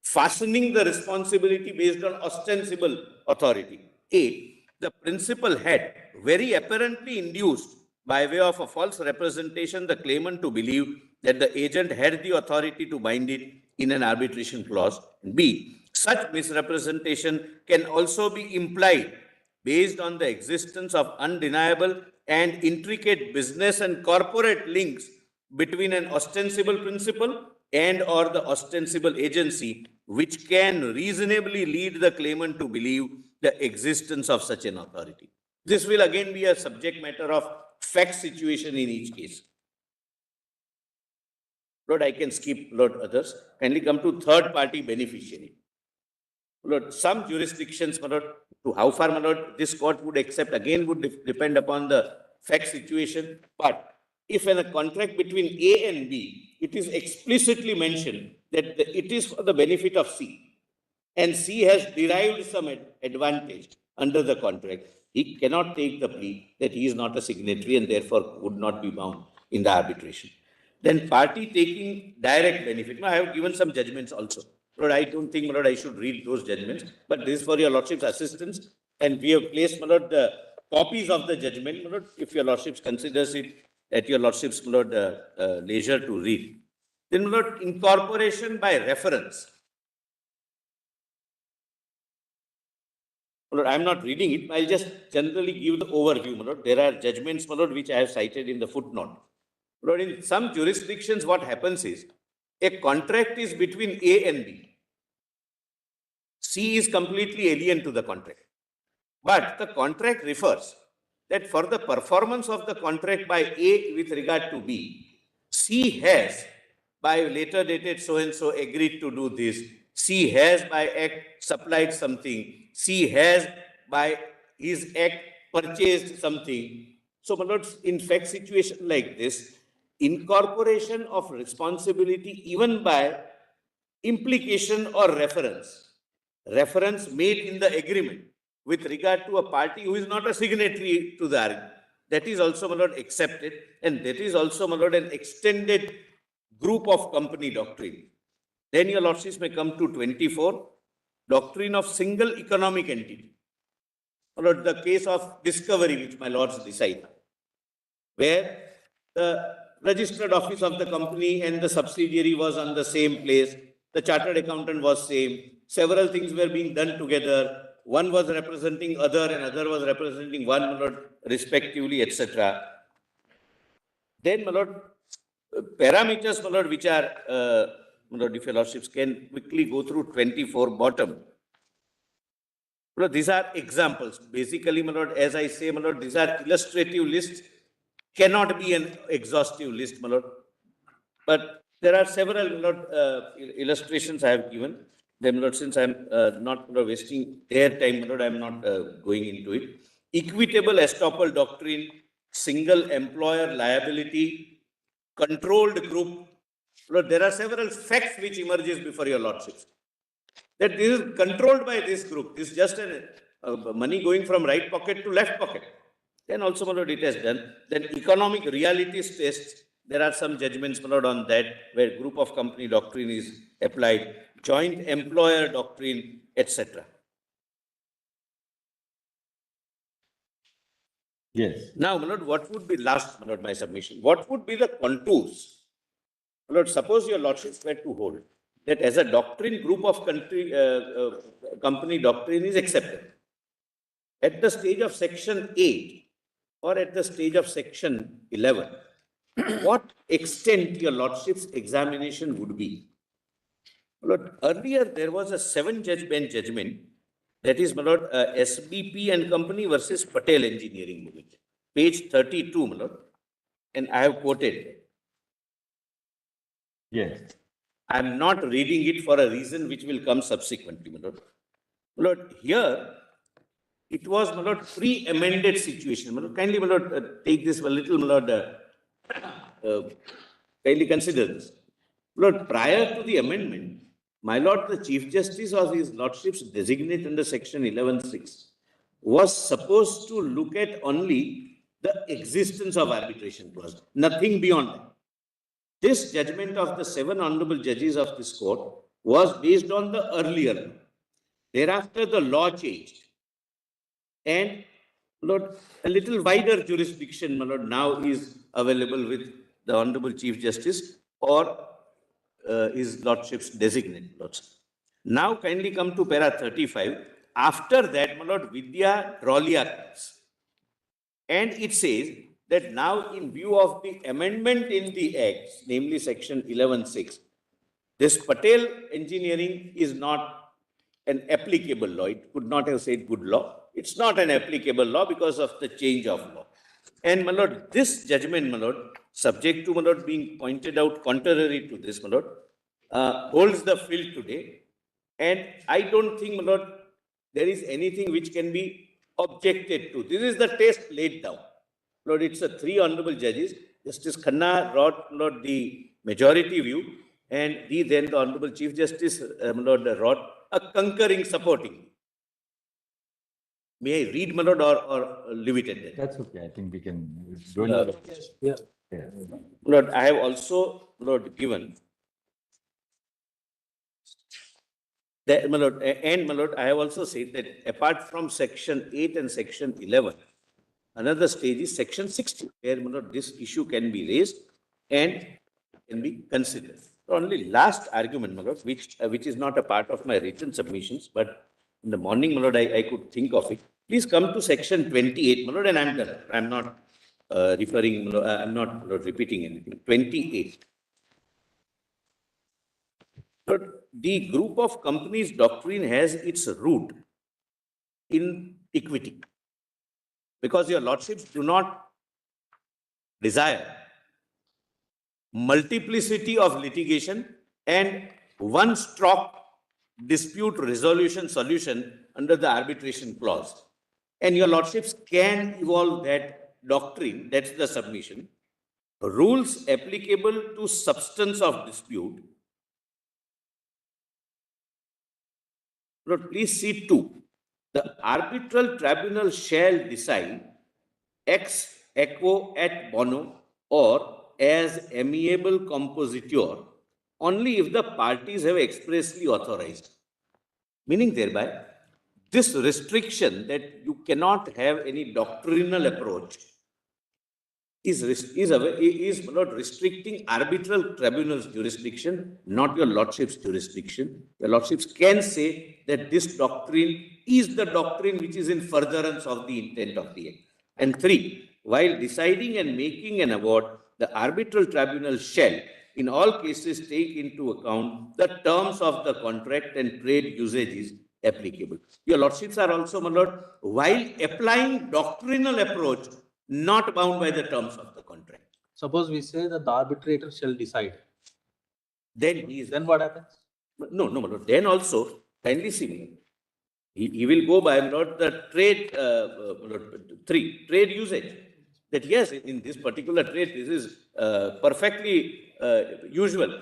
fastening the responsibility based on ostensible authority. A, the principal had very apparently induced by way of a false representation the claimant to believe that the agent had the authority to bind it in an arbitration clause. B, such misrepresentation can also be implied based on the existence of undeniable and intricate business and corporate links between an ostensible principal and or the ostensible agency, which can reasonably lead the claimant to believe the existence of such an authority. This will again be a subject matter of fact situation in each case. Lord, I can skip, Lord, others. Kindly come to third party beneficiary. Lord, some jurisdictions, my lord, to how far, my lord, this court would accept again would depend upon the fact situation. But if in a contract between A and B, it is explicitly mentioned that it is for the benefit of C, and C has derived some advantage under the contract, he cannot take the plea that he is not a signatory and therefore would not be bound in the arbitration. Then party taking direct benefit. Now, I have given some judgments also. Lord, I don't think, my lord, I should read those judgments, but this is for your lordship's assistance. And we have placed, my lord, the copies of the judgment, my lord, if your lordship considers it at your lordship's, my lord, leisure to read. Then, my lord, incorporation by reference. My lord, I am not reading it. I'll just generally give the overview, my lord. There are judgments, my lord, which I have cited in the footnote. Lord, in some jurisdictions, what happens is a contract is between A and B. C is completely alien to the contract. But the contract refers that for the performance of the contract by A with regard to B, C has, by later dated so-and-so, agreed to do this. C has, by act, supplied something. C has, by his act, purchased something. So, my lord, in fact, situation like this, incorporation of responsibility even by implication or reference made in the agreement with regard to a party who is not a signatory to the argument, that is also, my lord, accepted, and that is also, my lord, an extended group of company doctrine. Then your lordships may come to 24, doctrine of single economic entity. My lord, the case of discovery which my lords decide, where the registered office of the company and the subsidiary was on the same place, the chartered accountant was same, several things were being done together, one was representing other and other was representing one, my lord, respectively, etc. Then, my lord, parameters, my lord, which are, my lord, if your lordships can quickly go through 24 bottom. My lord, these are examples. Basically, my lord, as I say, my lord, these are illustrative lists, cannot be an exhaustive list, my lord. But there are several, my lord, illustrations I have given. Then, my lord, since I am not, my lord, wasting their time, my lord, I am not going into it. Equitable estoppel doctrine, single employer liability, controlled group. Lord, there are several facts which emerges before your lordships. That this is controlled by this group. This is just money going from right pocket to left pocket. Then also, my lord, it has done. Then economic realities tests. There are some judgments, my lord, on that, where group of company doctrine is applied, joint employer doctrine, etc. Yes. Now, my lord, what would be last, my lord, my submission? What would be the contours? My lord, suppose your lordships were to hold that as a doctrine, group of company doctrine is accepted. At the stage of section 8, or at the stage of section 11, what extent your lordship's examination would be. My lord, earlier there was a 7-judge bench judgment, that is, my lord, SBP and Company versus Patel Engineering Limited, page 32, my lord, and I have quoted. Yes. I am not reading it for a reason which will come subsequently, my lord. My lord, here it was, my lord, pre-amended situation. My lord, kindly, my lord, take this a little, my lord, kindly consider this. My lord, prior to the amendment, my lord, the Chief Justice of his lordship's designate under section 11(6) was supposed to look at only the existence of arbitration clause, nothing beyond that. This judgment of the 7 honorable judges of this court was based on the earlier law. Thereafter, the law changed. And, Lord, a little wider jurisdiction, my lord, now is available with the Honorable Chief Justice or his lordship's designate lordship. Now, kindly come to para 35. After that, my lord, Vidya Drolia comes. And it says that now, in view of the amendment in the Act, namely section 11(6), this Patel Engineering is not an applicable law. It could not have said good law. It's not an applicable law because of the change of law. And, my lord, this judgment, my lord, subject to, my lord, being pointed out contrary to this, my lord, holds the field today. And I don't think, my lord, there is anything which can be objected to. This is the test laid down. Lord, it's a 3 honorable judges. Justice Khanna wrote, Lord, the majority view, and then the Honorable Chief Justice, Lord, wrote a concurring supporting. May I read, my lord, or leave it at that? That's okay. I think we can. Yeah. Lord, I have also, Lord, given that, my lord, and my lord, I have also said that apart from section 8 and section 11, another stage is section 60, where, my lord, this issue can be raised and can be considered. Only last argument, my lord, which is not a part of my written submissions, but in the morning, my lord, I could think of it. Please come to section 28, my lord, and I'm done. I'm not referring, my lord, I'm not, my lord, repeating anything. 28. But the group of companies doctrine has its root in equity, because your lordships do not desire multiplicity of litigation and one-stroke dispute resolution solution under the arbitration clause. And your lordships can evolve that doctrine, that's the submission, rules applicable to substance of dispute. Lord, please see 2. The arbitral tribunal shall decide ex equo et bono or as amiable compositor only if the parties have expressly authorized. Meaning thereby, this restriction that you cannot have any doctrinal approach is not restricting arbitral tribunal's jurisdiction, not your lordship's jurisdiction. Your lordships can say that this doctrine is the doctrine which is in furtherance of the intent of the Act. And 3, while deciding and making an award, the arbitral tribunal shall, in all cases, take into account the terms of the contract and trade usages applicable. Your lordships are also, my lord, while applying doctrinal approach, not bound by the terms of the contract. Suppose we say that the arbitrator shall decide. Then what happens? No, my lord. Then also, kindly see me. He will go by, not the trade, 3, trade usage. That yes, in this particular trade, this is perfectly usual.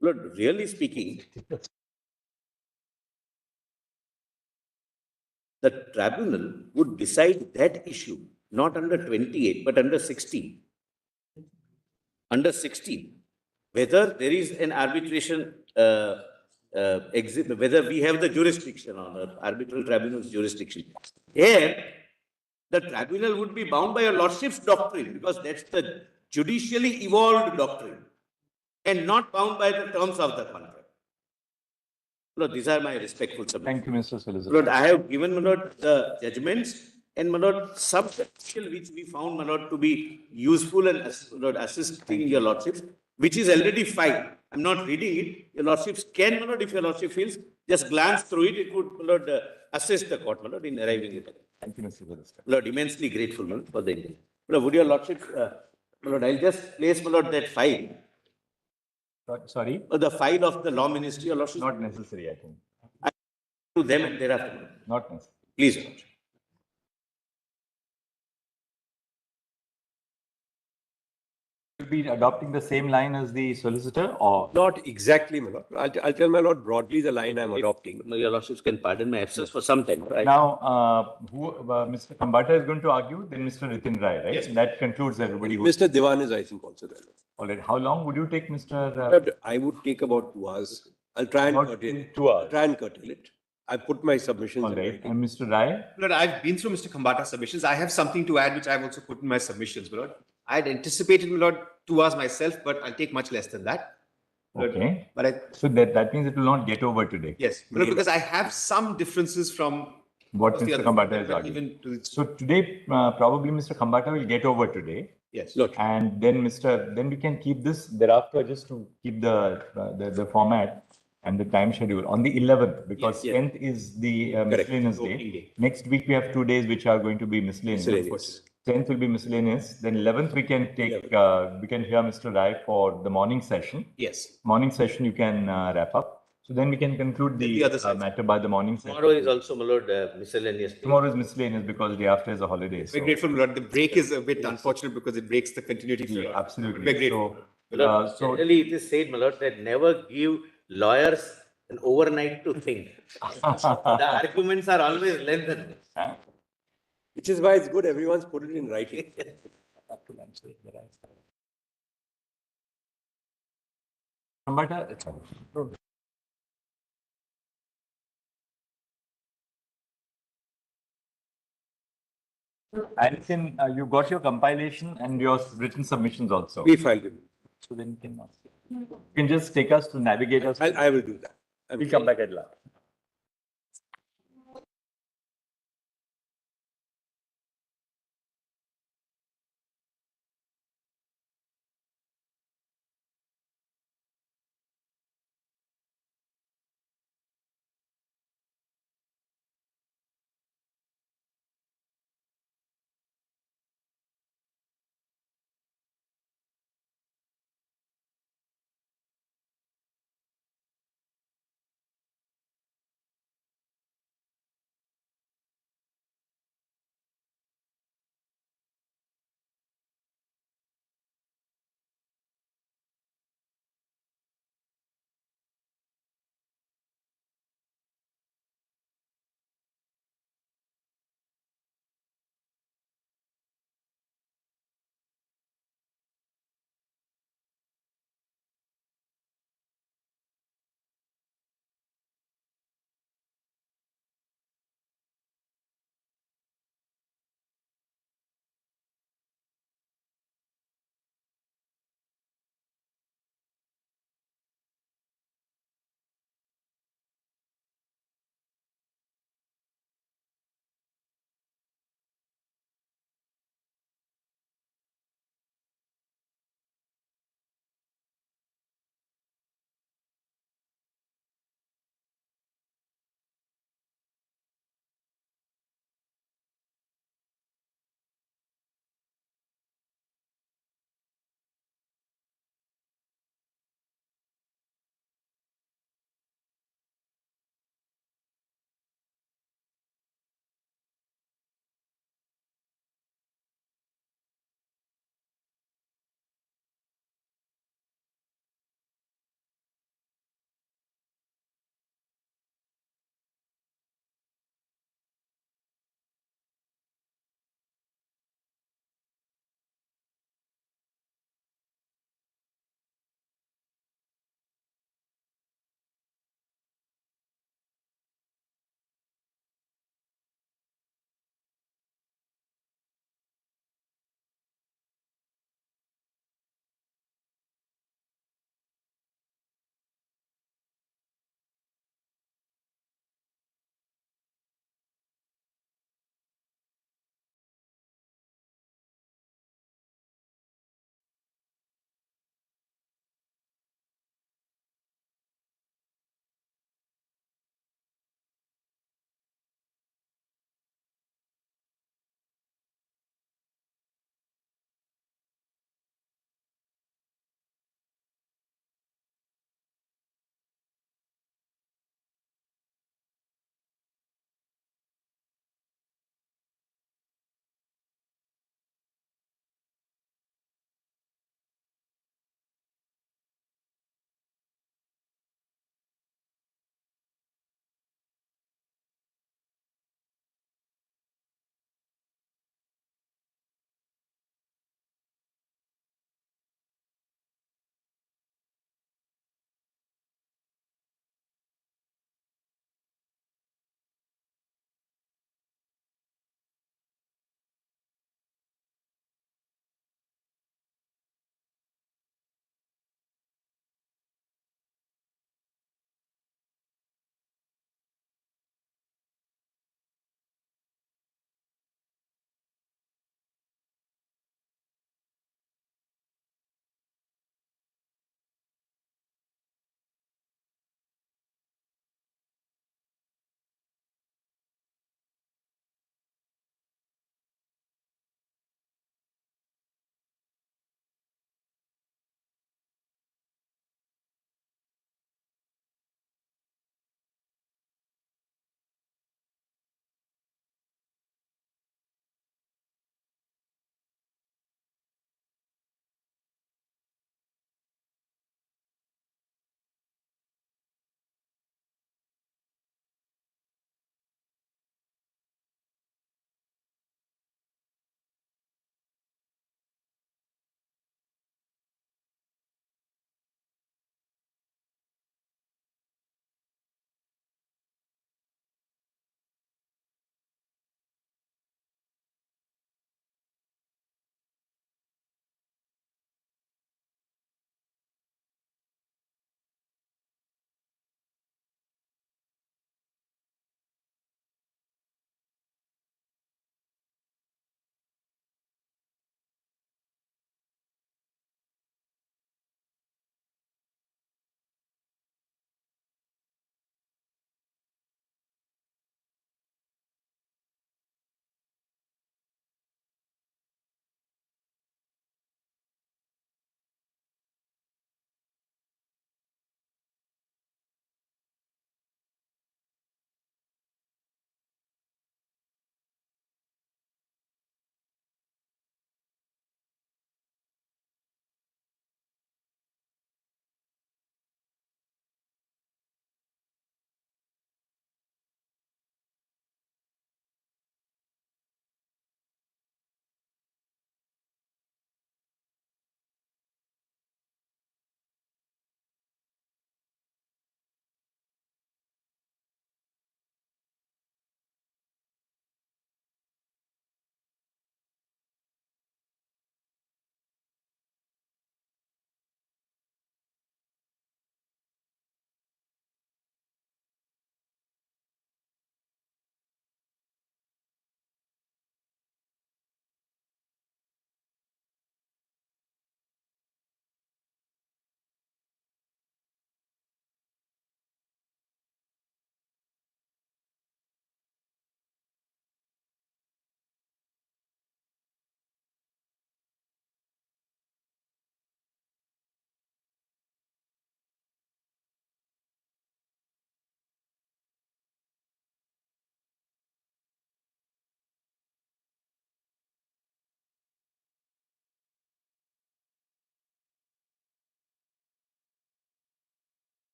Lord, really speaking, the tribunal would decide that issue, not under 28, but under 16. Under 16, whether there is an arbitration, whether we have the jurisdiction on the arbitral tribunal's jurisdiction. Here, the tribunal would be bound by a lordship's doctrine, because that's the judicially evolved doctrine, and not bound by the terms of the contract. Lord, these are my respectful submissions. Thank you, Mr. Solicitor. Lord, I have given, my lord, the judgments and, my lord, some which we found, my lord, to be useful and, Lord, assisting your lordships, which is already filed. I'm not reading it. Your lordships can, my lord, if your lordship feels, just glance through it. It would, my lord, assist the court, my lord, in arriving at it. Thank you, Mr. Solicitor. Lord, immensely grateful, my lord, for the inquiry. Lord, would your lordship, my lord, I'll just place, my lord, that file. Sorry? The file of the law ministry, your lordship. Not necessary, I think. To them and thereafter. Not necessary. Please, your lordship. Will be adopting the same line as the solicitor or? Not exactly, my lord. I'll tell my lord broadly the line I'm adopting. Your lordships can pardon my absence for some time, right? Now, Mr. Kambata is going to argue, then Mr. Ritin Rai, right? Yes. That concludes everybody. Mr. Diwan is, I think, also there. All right. How long would you take, Mr. I would take about 2 hours. I'll try and About curtail it. 2 hours. Try and curtail it. I put my submissions All in right. writing. And Mr. Rai? Lord, I've been through Mr. Khambata's submissions. I have something to add, which I've also put in my submissions, my lord. I had anticipated, my lord, 2 hours myself, but I'll take much less than that. Lord, Okay. But So that means it will not get over today. yes, my lord, because I have some differences from What the Mr. other- Kambata is but arguing. even to So today, probably Mr. Kambata will get over today. yes. Lord. And then then we can keep this thereafter just to keep the format and the time schedule on the 11th because Yes, yes. 10th is the miscellaneous Opening day. day. Next week we have 2 days which are going to be miscellaneous. Miscellaneous. 10th will be miscellaneous. Then 11th we can take we can hear Mr. Rai for the morning session. Yes. Morning session you can wrap up. So then we can conclude The the other side. matter by the morning session. Tomorrow is also, my lord, miscellaneous. day. Tomorrow is miscellaneous because the day after is a holiday. We're So grateful, my lord. The break is a bit unfortunate because it breaks the continuity. for yeah, us. absolutely. We're grateful. My lord, So generally it is said, my lord, that never give lawyers an overnight to think. The arguments are always lengthened. Which is why it's good everyone's put it in writing. Kambata, Alison, you got your compilation and your written submissions also. We filed it. So then you can just take us to navigate us. I will do that. We'll come back at last.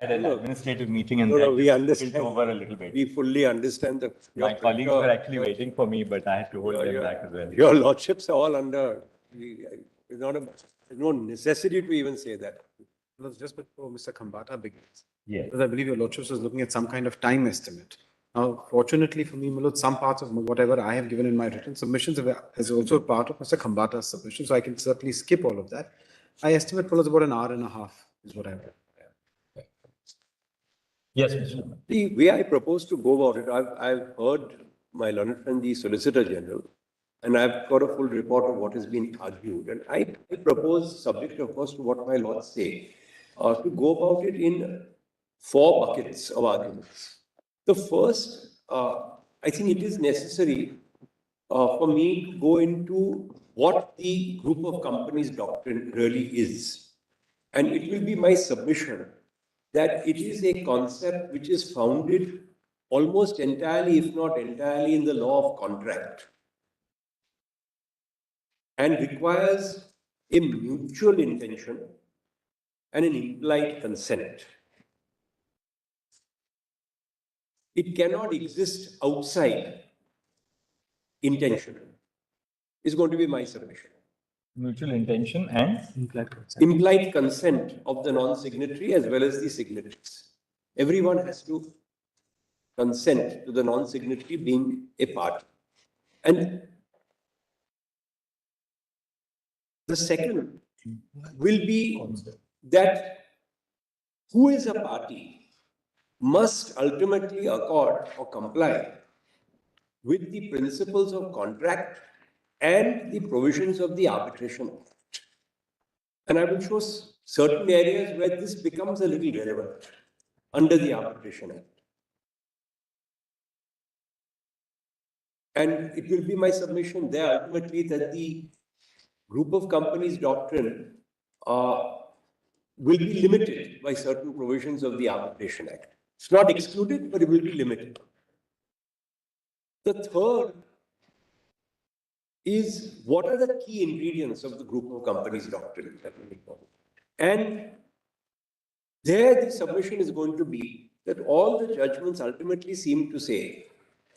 had an administrative meeting and No, that we just understand. spilled over a little bit. We fully understand the. My colleagues were actually waiting for me, but I had to hold them back as well. Your lordships are all under, there's no necessity to even say that. Just before Mr. Khambata begins. Yes. Because I believe your lordships was looking at some kind of time estimate. Now, fortunately for me, Milord, some parts of whatever I have given in my written submissions is also part of Mr. Khambata's submission, so I can certainly skip all of that. I estimate Milord about an hour and a half is what I've. Yes, Mr. The way I propose to go about it, I've heard my learned friend, the Solicitor General, and I've got a full report of what has been argued. And I propose, subject of course to what my lords say, to go about it in 4 buckets of arguments. The first, I think it is necessary for me to go into what the group of companies doctrine really is. And it will be my submission that it is a concept which is founded almost entirely, if not entirely, in the law of contract and requires a mutual intention and an implied consent. It cannot exist outside intention, is going to be my submission. Mutual intention and Implied consent of the non-signatory as well as the signatories. Everyone has to consent to the non-signatory being a party. And the second will be that who is a party must ultimately accord or comply with the principles of contract and the provisions of the Arbitration Act. And I will show certain areas where this becomes a little relevant under the Arbitration Act. And it will be my submission there ultimately that the group of companies doctrine will be limited by certain provisions of the Arbitration Act. It's not excluded, but it will be limited. The third is what are the key ingredients of the group of companies doctrine? And there the submission is going to be that all the judgments ultimately seem to say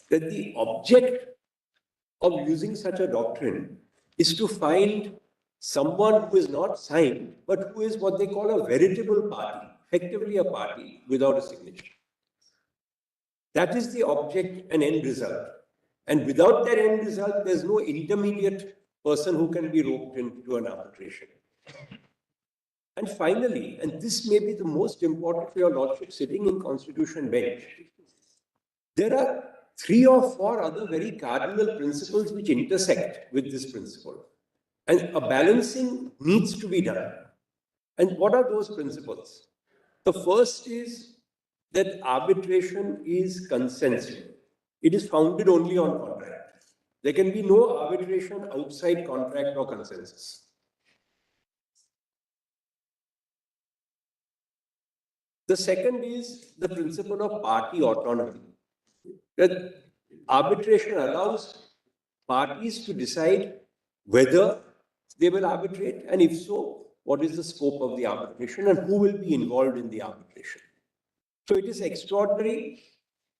that the object of using such a doctrine is to find someone who is not signed, but who is what they call a veritable party, effectively a party without a signature. That is the object and end result. And without that end result, there's no intermediate person who can be roped into an arbitration. And finally, and this may be the most important for your lordship sitting in Constitution bench, there are 3 or 4 other very cardinal principles which intersect with this principle. And a balancing needs to be done. And what are those principles? The first is that arbitration is consensual. It is founded only on contract. There can be no arbitration outside contract or consensus. The second is the principle of party autonomy. That arbitration allows parties to decide whether they will arbitrate, and if so, what is the scope of the arbitration and who will be involved in the arbitration. So it is extraordinary.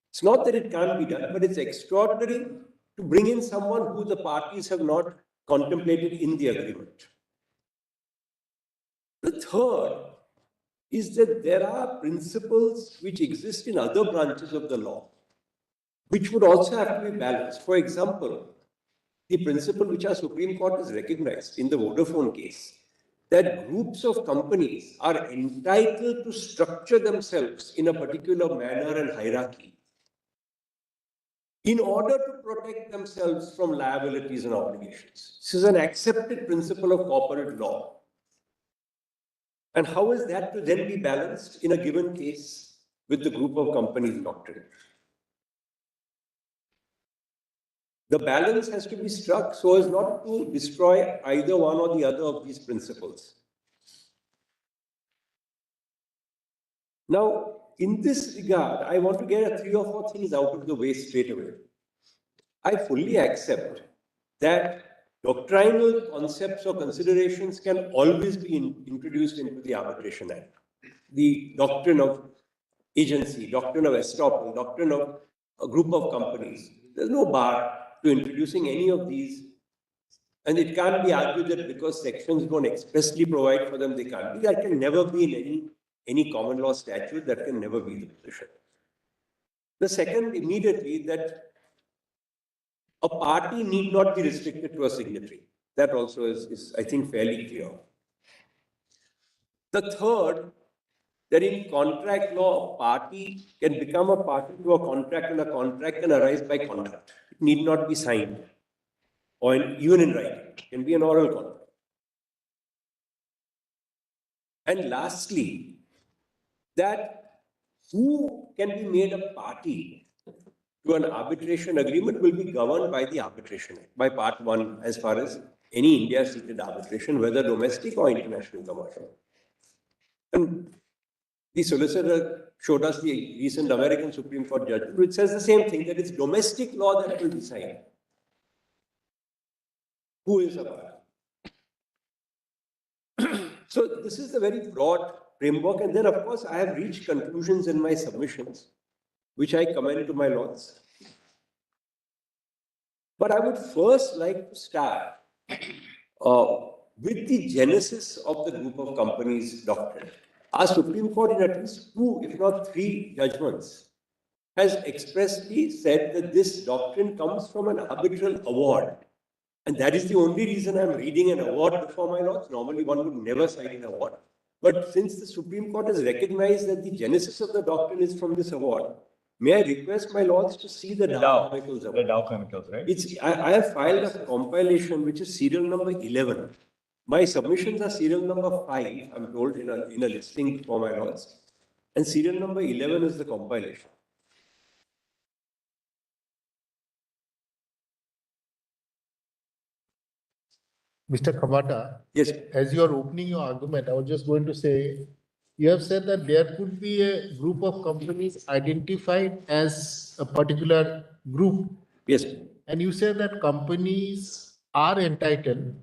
It's not that it can't be done, but it's extraordinary to bring in someone who the parties have not contemplated in the agreement. The third is that there are principles which exist in other branches of the law, which would also have to be balanced. For example, the principle which our Supreme Court has recognized in the Vodafone case, that groups of companies are entitled to structure themselves in a particular manner and hierarchy in order to protect themselves from liabilities and obligations. This is an accepted principle of corporate law. And how is that to then be balanced in a given case with the group of companies doctrine? The balance has to be struck so as not to destroy either one or the other of these principles. Now, in this regard, I want to get 3 or 4 things out of the way straight away. I fully accept that doctrinal concepts or considerations can always be introduced into the Arbitration Act. the doctrine of agency, doctrine of estoppel, doctrine of a group of companies. There's no bar to introducing any of these. And it can't be argued that because sections don't expressly provide for them, they can't be. That can never be in any common law statute. That can never be the position. The second, immediately, that a party need not be restricted to a signatory. That also is I think, fairly clear. The third, that in contract law, a party can become a party to a contract, and a contract can arise by conduct. It need not be signed, or even in writing. It can be an oral contract. And lastly, that who can be made a party to an arbitration agreement will be governed by the Arbitration Act, by Part 1, as far as any India-seated arbitration, whether domestic or international commercial. And the solicitor showed us the recent American Supreme Court judgment, which says the same thing, that it's domestic law that will decide who is a party. So this is the very broad framework. And then, of course, I have reached conclusions in my submissions, which I commend to my lords. But I would first like to start with the genesis of the group of companies doctrine. Our Supreme Court, in at least 2, if not 3 judgments, has expressly said that this doctrine comes from an arbitral award. And that is the only reason I'm reading an award before my lords. Normally, one would never cite an award. But since the Supreme Court has recognized that the genesis of the doctrine is from this award, may I request my lords to see the Dow Chemicals award? The Dow Chemicals, right? I have filed a compilation which is serial number 11. My submissions are serial number 5, I'm told, in a listing for my lords. And serial number 11 is the compilation. Mr. Kambata, yes, as you are opening your argument, I was just going to say, you have said that there could be a group of companies identified as a particular group. Yes. And you said that companies are entitled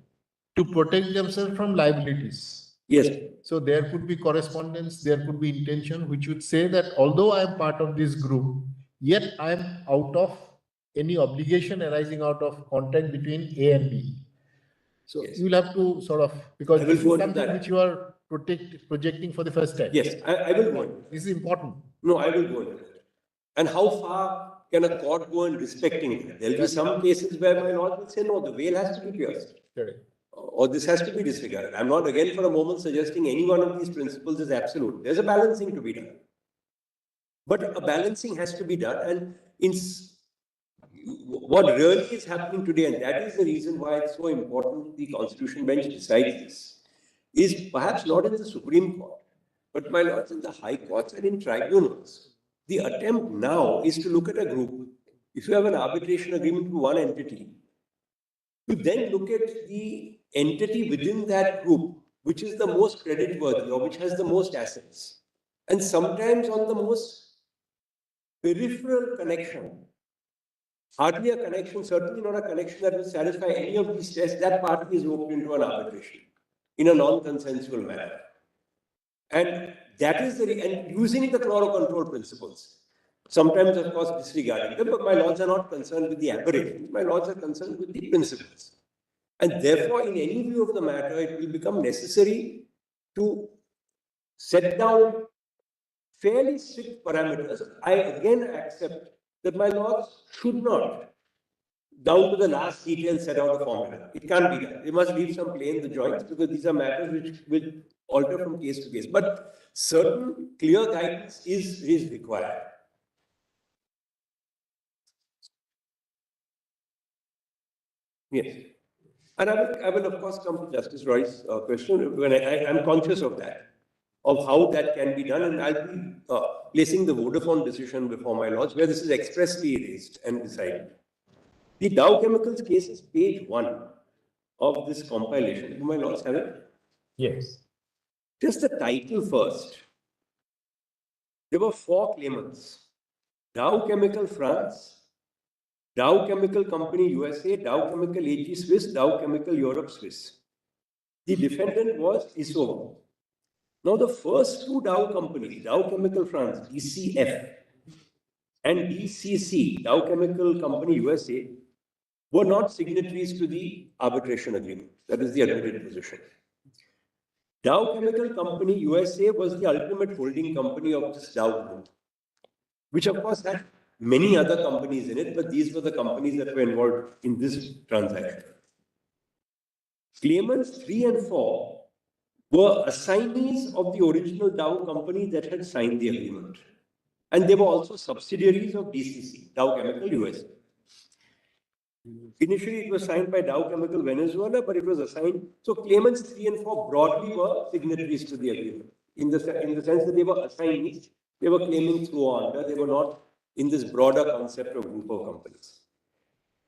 to protect themselves from liabilities. Yes. So there could be correspondence, there could be intention, which would say that although I am part of this group, yet I am out of any obligation arising out of contract between A and B. So you will have to sort of, because this is something which you are projecting for the first time. Yes, I will go into that. This is important. No, I will go into that. And how far can a court go in respecting it? There will be some cases where my lord will say, no, the veil has to be pierced. Correct. Or this has to be disregarded. I'm not again for a moment suggesting any one of these principles is absolute. There's a balancing to be done. But a balancing has to be done. And what really is happening today, and that is the reason why it's so important the Constitution bench decides this, is perhaps not in the Supreme Court, but my lords, in the high courts and in tribunals. The attempt now is to look at a group. If you have an arbitration agreement with one entity, to then look at the entity within that group, which is the most creditworthy or which has the most assets, and sometimes on the most peripheral connection. Hardly a connection, certainly not a connection that will satisfy any of these tests, that party is roped into an arbitration in a non-consensual manner. And that is and using the chloro control principles. Sometimes, of course, disregarding them, but my lords are not concerned with the aberrations. My lords are concerned with the principles. And therefore, in any view of the matter, it will become necessary to set down fairly strict parameters. I again accept that my lords should not, down to the last detail, set out a formula. It can't be done. They must leave some play in the joints because these are matters which will alter from case to case. But certain clear guidance is required. Yes. And I will of course come to Justice Roy's question when I'm conscious of that, of how that can be done, and I'll be placing the Vodafone decision before my lords, where this is expressly raised and decided. The Dow Chemicals case is page 1 of this compilation. Do my lords have it? Yes. Just the title first. There were 4 claimants: Dow Chemical France, Dow Chemical Company USA, Dow Chemical AG Swiss, Dow Chemical Europe Swiss. The defendant was Isovo. Now, the first two Dow companies, Dow Chemical France, DCF, and DCC, Dow Chemical Company USA, were not signatories to the arbitration agreement. That is the admitted position. Dow Chemical Company USA was the ultimate holding company of this Dow group, which of course had many other companies in it, but these were the companies that were involved in this transaction. Claimants 3 and 4 were assignees of the original Dow company that had signed the agreement. And they were also subsidiaries of DCC, Dow Chemical USA. Initially, it was signed by Dow Chemical Venezuela, but it was assigned. So claimants 3 and 4 broadly were signatories to the agreement in the sense that they were assignees. They were claiming through or under. They were not in this broader concept of group of companies.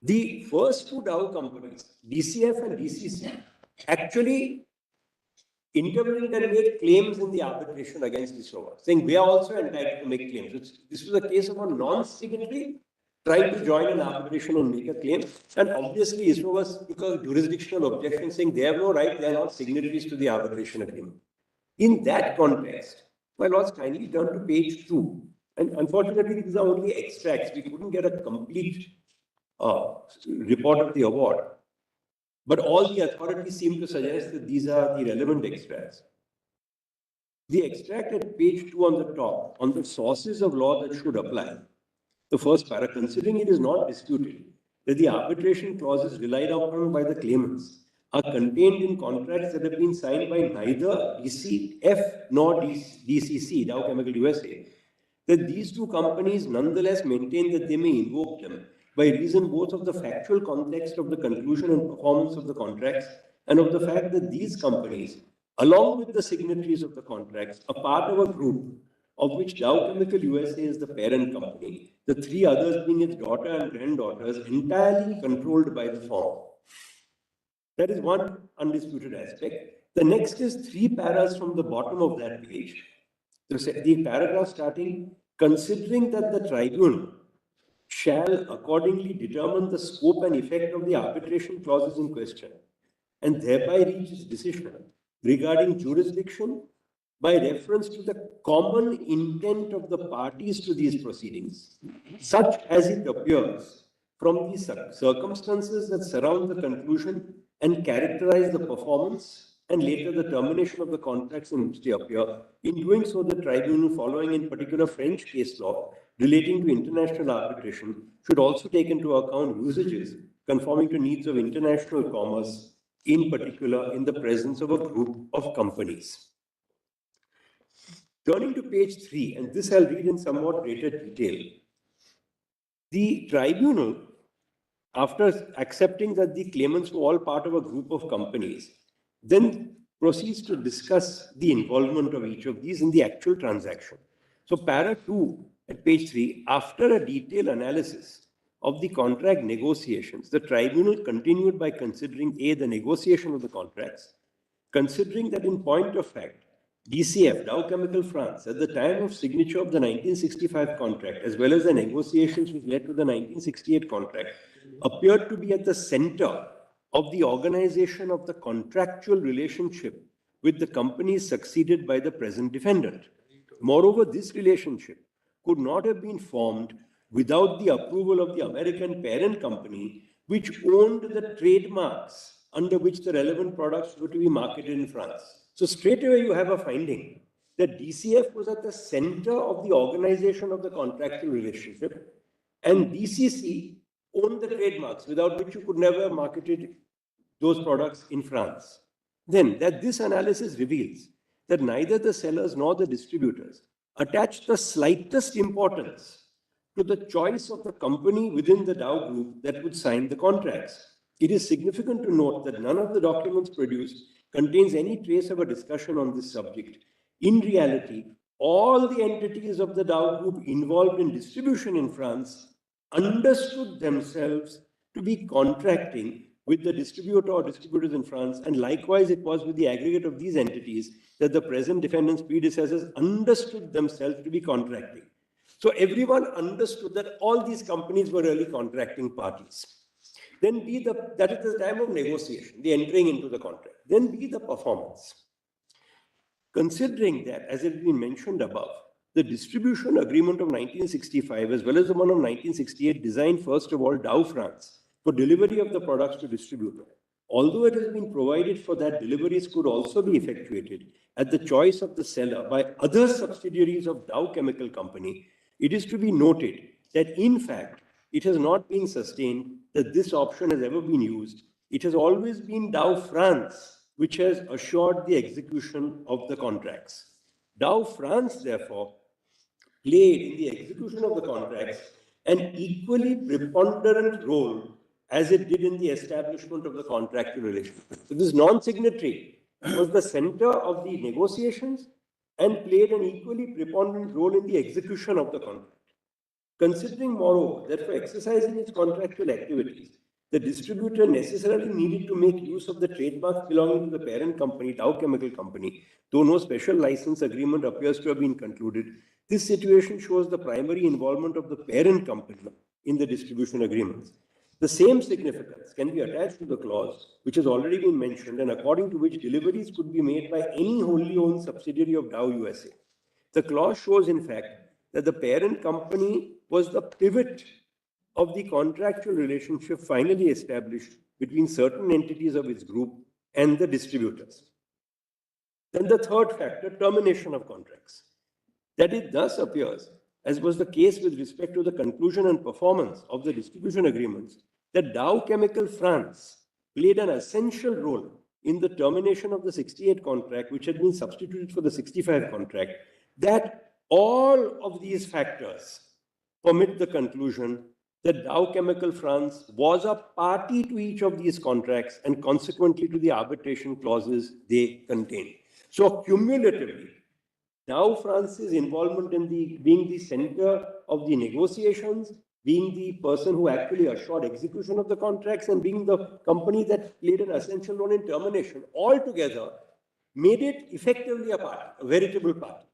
The first two Dow companies, DCF and DCC, actually intervened and made claims in the arbitration against Isova, saying we are also entitled to make claims. This was a case of a non-signatory trying to join an arbitration and make a claim. And obviously, Isova took a jurisdictional objection saying they have no right, they are not signatories to the arbitration agreement. In that context, my lords, kindly turn to page 2. And unfortunately, these are only extracts. We couldn't get a complete report of the award. But all the authorities seem to suggest that these are the relevant extracts. The extract at page 2 on the top, on the sources of law that should apply. The first para, considering it is not disputed that the arbitration clauses relied upon by the claimants are contained in contracts that have been signed by neither DCF nor DCC, Dow Chemical USA, that these two companies nonetheless maintain that they may invoke them by reason both of the factual context of the conclusion and performance of the contracts and of the fact that these companies, along with the signatories of the contracts, are part of a group of which Dow Chemical USA is the parent company, the three others being its daughter and granddaughters, entirely controlled by the firm. That is one undisputed aspect. The next is 3 paras from the bottom of that page. The paragraph starting, considering that the tribunal shall accordingly determine the scope and effect of the arbitration clauses in question, and thereby reach its decision regarding jurisdiction by reference to the common intent of the parties to these proceedings, such as it appears from the circumstances that surround the conclusion and characterize the performance and later the termination of the contracts in which they appear. In doing so, the tribunal, following in particular French case law relating to international arbitration, should also take into account usages conforming to needs of international commerce, in particular in the presence of a group of companies. Turning to page 3, and this I'll read in somewhat greater detail. The tribunal, after accepting that the claimants were all part of a group of companies, then proceeds to discuss the involvement of each of these in the actual transaction. So para 2 at page 3, after a detailed analysis of the contract negotiations, the tribunal continued by considering A, the negotiation of the contracts, considering that in point of fact, DCF, Dow Chemical France, at the time of signature of the 1965 contract, as well as the negotiations which led to the 1968 contract, appeared to be at the center of the organization of the contractual relationship with the companies succeeded by the present defendant. Moreover, this relationship could not have been formed without the approval of the American parent company, which owned the trademarks under which the relevant products were to be marketed in France. So straight away you have a finding that DCF was at the center of the organization of the contractual relationship, and DCC owned the trademarks without which you could never have marketed those products in France. Then that this analysis reveals that neither the sellers nor the distributors attached the slightest importance to the choice of the company within the Dow Group that would sign the contracts. It is significant to note that none of the documents produced contains any trace of a discussion on this subject. In reality, all the entities of the Dow Group involved in distribution in France understood themselves to be contracting with the distributor or distributors in France, and likewise it was with the aggregate of these entities that the present defendant's predecessors understood themselves to be contracting. So everyone understood that all these companies were really contracting parties. Then that is the time of negotiation, the entering into the contract. Then be the performance. Considering that, as it has been mentioned above, the distribution agreement of 1965 as well as the one of 1968 designed first of all Dow France for delivery of the products to distributor. Although it has been provided for that deliveries could also be effectuated at the choice of the seller by other subsidiaries of Dow Chemical Company, it is to be noted that in fact, it has not been sustained that this option has ever been used. It has always been Dow France which has assured the execution of the contracts. Dow France, therefore, played in the execution of the contracts an equally preponderant role as it did in the establishment of the contractual relationship. So this non-signatory was the center of the negotiations and played an equally preponderant role in the execution of the contract. Considering, moreover, that for exercising its contractual activities, the distributor necessarily needed to make use of the trademarks belonging to the parent company, Dow Chemical Company, though no special license agreement appears to have been concluded. This situation shows the primary involvement of the parent company in the distribution agreements. The same significance can be attached to the clause, which has already been mentioned, and according to which deliveries could be made by any wholly owned subsidiary of Dow USA. The clause shows, in fact, that the parent company was the pivot of the contractual relationship finally established between certain entities of its group and the distributors. Then the third factor, termination of contracts. That it thus appears, as was the case with respect to the conclusion and performance of the distribution agreements, that Dow Chemical France played an essential role in the termination of the 68 contract, which had been substituted for the 65 contract, that all of these factors permit the conclusion that Dow Chemical France was a party to each of these contracts and consequently to the arbitration clauses they contain. So cumulatively, Dow France's involvement in being the center of the negotiations, being the person who actually assured execution of the contracts, and being the company that played an essential role in termination, altogether made it effectively a party, a veritable party.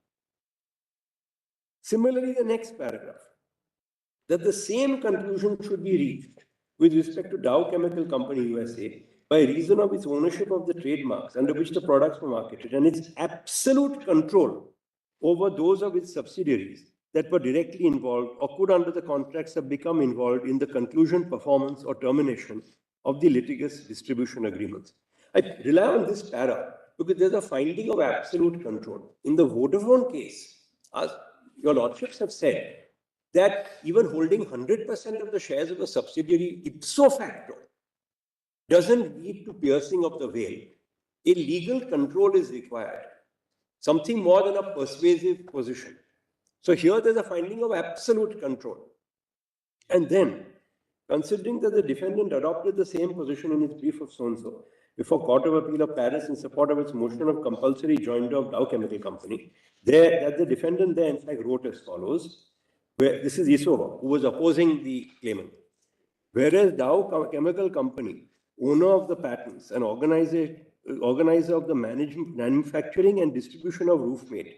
Similarly, the next paragraph, that the same conclusion should be reached with respect to Dow Chemical Company USA by reason of its ownership of the trademarks under which the products were marketed and its absolute control over those of its subsidiaries that were directly involved or could under the contracts have become involved in the conclusion, performance or termination of the litigious distribution agreements. I rely on this para because there's a finding of absolute control. In the Vodafone case, as your lordships have said, that even holding 100% of the shares of a subsidiary ipso facto doesn't lead to piercing of the veil. A legal control is required, something more than a persuasive position. So here there's a finding of absolute control. And then, considering that the defendant adopted the same position in its brief of so-and-so before Court of Appeal of Paris in support of its motion of compulsory joinder of Dow Chemical Company, that the defendant there in fact wrote as follows, where this is Isova, who was opposing the claimant. Whereas Dow Chemical Company, owner of the patents and organizer of the manufacturing and distribution of Roofmate,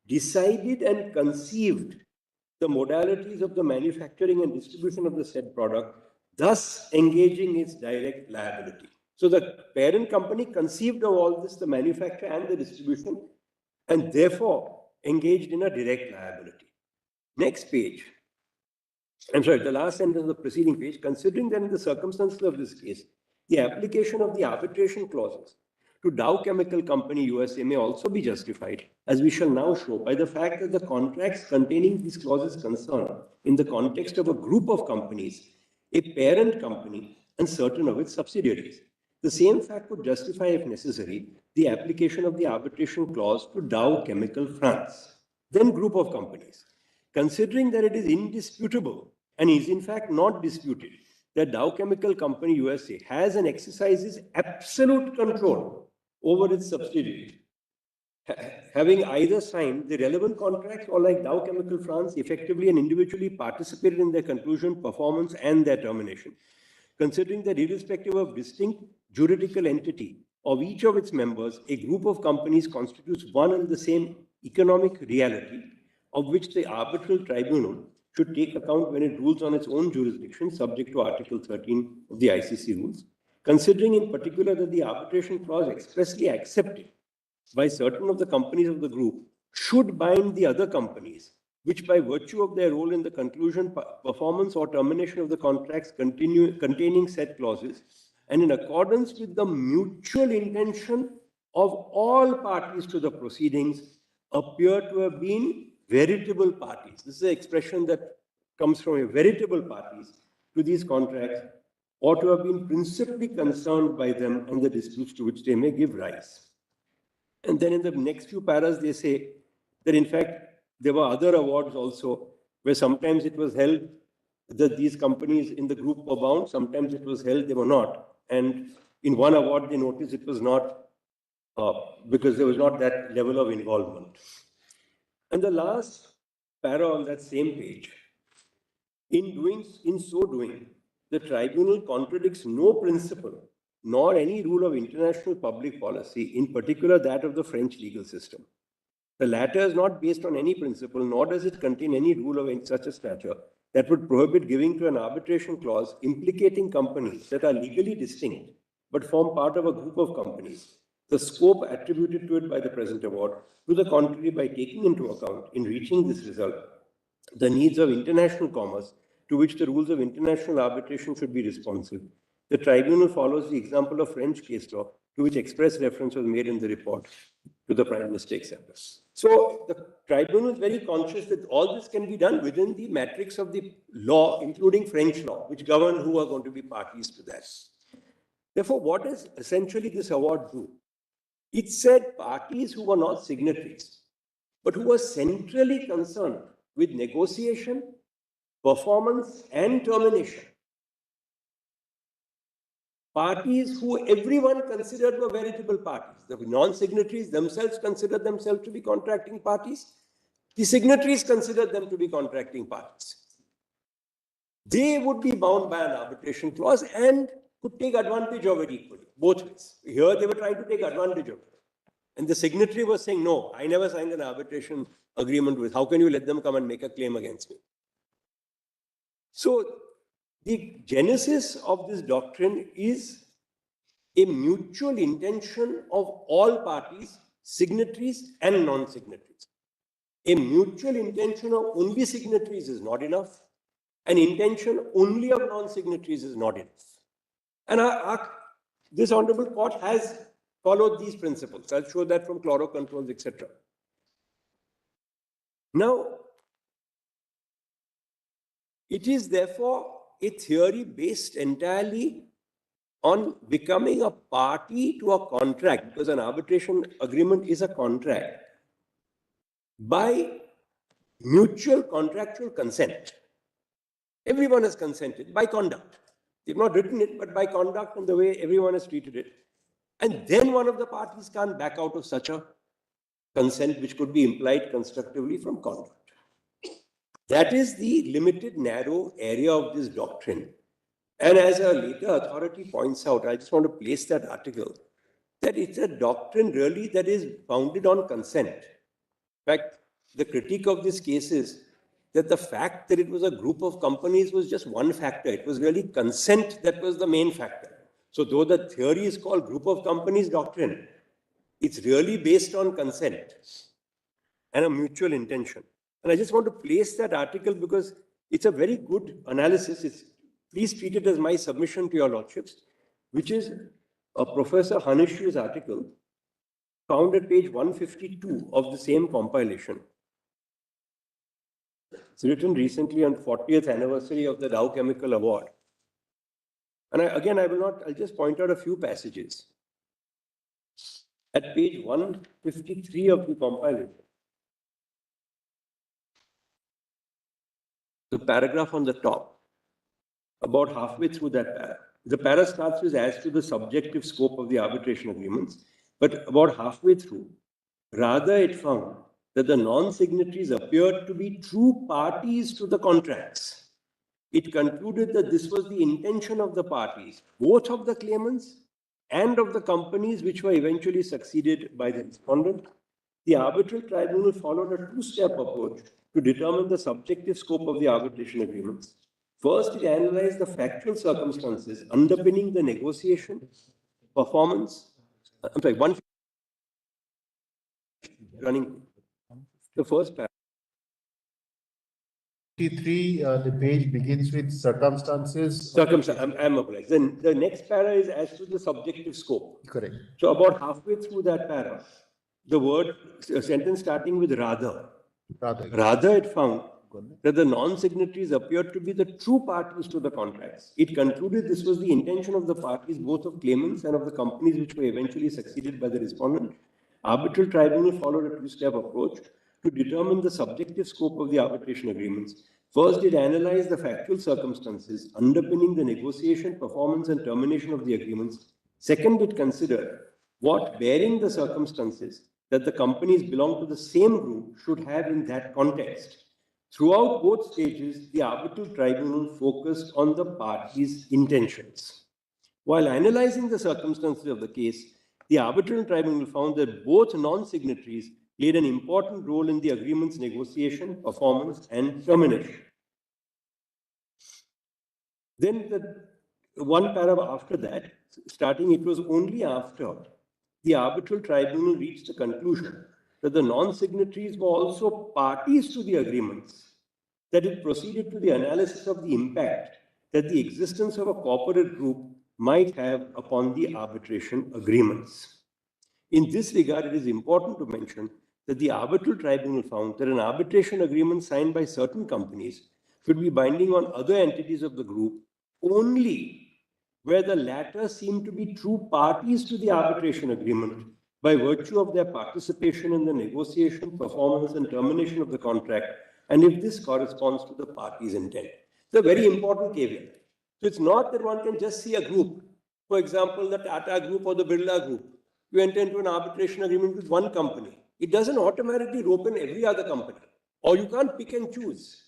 decided and conceived the modalities of the manufacturing and distribution of the said product, thus engaging its direct liability. So the parent company conceived of all this, the manufacture and the distribution, and therefore engaged in a direct liability. Next page. I'm sorry, the last sentence of the preceding page. Considering that in the circumstances of this case, the application of the arbitration clauses to Dow Chemical Company USA may also be justified, as we shall now show, by the fact that the contracts containing these clauses concern, in the context of a group of companies, a parent company and certain of its subsidiaries. The same fact would justify, if necessary, the application of the arbitration clause to Dow Chemical France, then group of companies. Considering that it is indisputable and is in fact not disputed that Dow Chemical Company USA has and exercises absolute control over its subsidiaries, having either signed the relevant contracts or, like Dow Chemical France, effectively and individually participated in their conclusion, performance and their termination. Considering that irrespective of distinct juridical entity of each of its members, a group of companies constitutes one and the same economic reality, of which the arbitral tribunal should take account when it rules on its own jurisdiction, subject to Article 13 of the ICC rules. Considering in particular that the arbitration clause expressly accepted by certain of the companies of the group should bind the other companies, which by virtue of their role in the conclusion, performance or termination of the contracts containing said clauses, and in accordance with the mutual intention of all parties to the proceedings, appear to have been veritable parties. This is an expression that comes from a veritable parties to these contracts, or to have been principally concerned by them and the disputes to which they may give rise. And then in the next few paras, they say that in fact, there were other awards also, where sometimes it was held that these companies in the group were bound, sometimes it was held they were not. And in one award, they noticed it was not, because there was not that level of involvement. And the last para on that same page, in so doing, the tribunal contradicts no principle nor any rule of international public policy, in particular that of the French legal system. The latter is not based on any principle, nor does it contain any rule of such a stature that would prohibit giving to an arbitration clause implicating companies that are legally distinct but form part of a group of companies the scope attributed to it by the present award. To the contrary, by taking into account, in reaching this result, the needs of international commerce to which the rules of international arbitration should be responsive, the tribunal follows the example of French case law, to which express reference was made in the report to the Prime Minister, etc. So the tribunal is very conscious that all this can be done within the matrix of the law, including French law, which govern who are going to be parties to that. Therefore, what does essentially this award do? It said parties who were not signatories, but who were centrally concerned with negotiation, performance, and termination. Parties who everyone considered were veritable parties. The non-signatories themselves considered themselves to be contracting parties. The signatories considered them to be contracting parties. They would be bound by an arbitration clause and could take advantage of it equally, both ways. Here they were trying to take advantage of it. And the signatory was saying, no, I never signed an arbitration agreement with. How can you let them come and make a claim against me? So the genesis of this doctrine is a mutual intention of all parties, signatories and non-signatories. A mutual intention of only signatories is not enough. An intention only of non-signatories is not enough. And this Honorable Court has followed these principles. I'll show that from chloro controls, etc. Now, it is therefore a theory based entirely on becoming a party to a contract, because an arbitration agreement is a contract, by mutual contractual consent. Everyone has consented by conduct. They've not written it, but by conduct and the way everyone has treated it. And then one of the parties can't back out of such a consent, which could be implied constructively from conduct. That is the limited, narrow area of this doctrine. And as a later authority points out, I just want to place that article, that it's a doctrine really that is founded on consent. In fact, the critique of this case is that the fact that it was a group of companies was just one factor. It was really consent that was the main factor. So though the theory is called group of companies doctrine, it's really based on consent and a mutual intention. And I just want to place that article because it's a very good analysis. Please treat it as my submission to your lordships, which is a Professor Hanish's article found at page 152 of the same compilation. It's written recently on 40th anniversary of the Dow Chemical Award. And I'll just point out a few passages. At page 153 of the compilation, the paragraph on the top, about halfway through that paragraph. The para starts with as to the subjective scope of the arbitration agreements, but about halfway through, rather it found that the non-signatories appeared to be true parties to the contracts. It concluded that this was the intention of the parties, both of the claimants and of the companies which were eventually succeeded by the respondent. The arbitral tribunal followed a two-step approach to determine the subjective scope of the arbitration agreements. First, it analyzed the factual circumstances underpinning the negotiation, performance, running. The first paragraph. 53, the page begins with circumstances. I'm obliged. Then the next para is as to the subjective scope. Correct. So about halfway through that para, the word, a sentence starting with rather. Rather, it found that the non-signatories appeared to be the true parties to the contracts. It concluded this was the intention of the parties, both of claimants and of the companies which were eventually succeeded by the respondent. Arbitral tribunal followed a two-step approach to determine the subjective scope of the arbitration agreements. First, it analyzed the factual circumstances underpinning the negotiation, performance, and termination of the agreements. Second, it considered what bearing the circumstances that the companies belong to the same group should have in that context. Throughout both stages, the arbitral tribunal focused on the parties' intentions. While analyzing the circumstances of the case, the arbitral tribunal found that both non-signatories played an important role in the agreement's negotiation, performance, and termination. Then the one paragraph after that, starting, it was only after the arbitral tribunal reached the conclusion that the non-signatories were also parties to the agreements that it proceeded to the analysis of the impact that the existence of a corporate group might have upon the arbitration agreements. In this regard, it is important to mention that the arbitral tribunal found that an arbitration agreement signed by certain companies should be binding on other entities of the group only where the latter seem to be true parties to the arbitration agreement by virtue of their participation in the negotiation, performance, and termination of the contract, and if this corresponds to the party's intent. It's a very important caveat. So it's not that one can just see a group, for example, the Tata Group or the Birla Group. You enter into an arbitration agreement with one company. It doesn't automatically rope in every other company, or you can't pick and choose.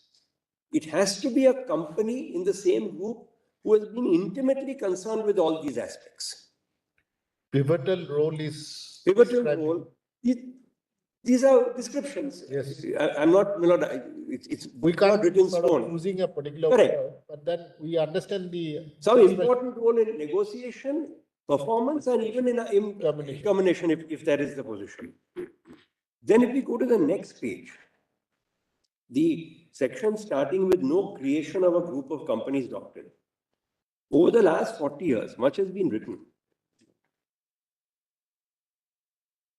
It has to be a company in the same group who has been intimately concerned with all these aspects. Pivotal role is... Pivotal role, these are descriptions. Yes. I'm not, it's we can't not written sort of stone. choosing a particular Correct. word, but then we understand the... Some important role in negotiation, performance, and even in termination if that is the position. Then if we go to the next page, the section starting with no creation of a group of companies doctrine. Over the last 40 years, much has been written.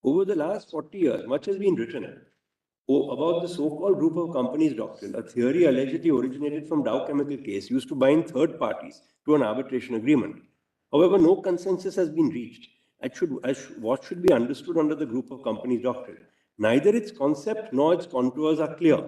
Over the last 40 years, much has been written about the so-called group of companies doctrine, a theory allegedly originated from Dow Chemical case used to bind third parties to an arbitration agreement. However, no consensus has been reached as what should be understood under the group of companies doctrine. Neither its concept nor its contours are clear.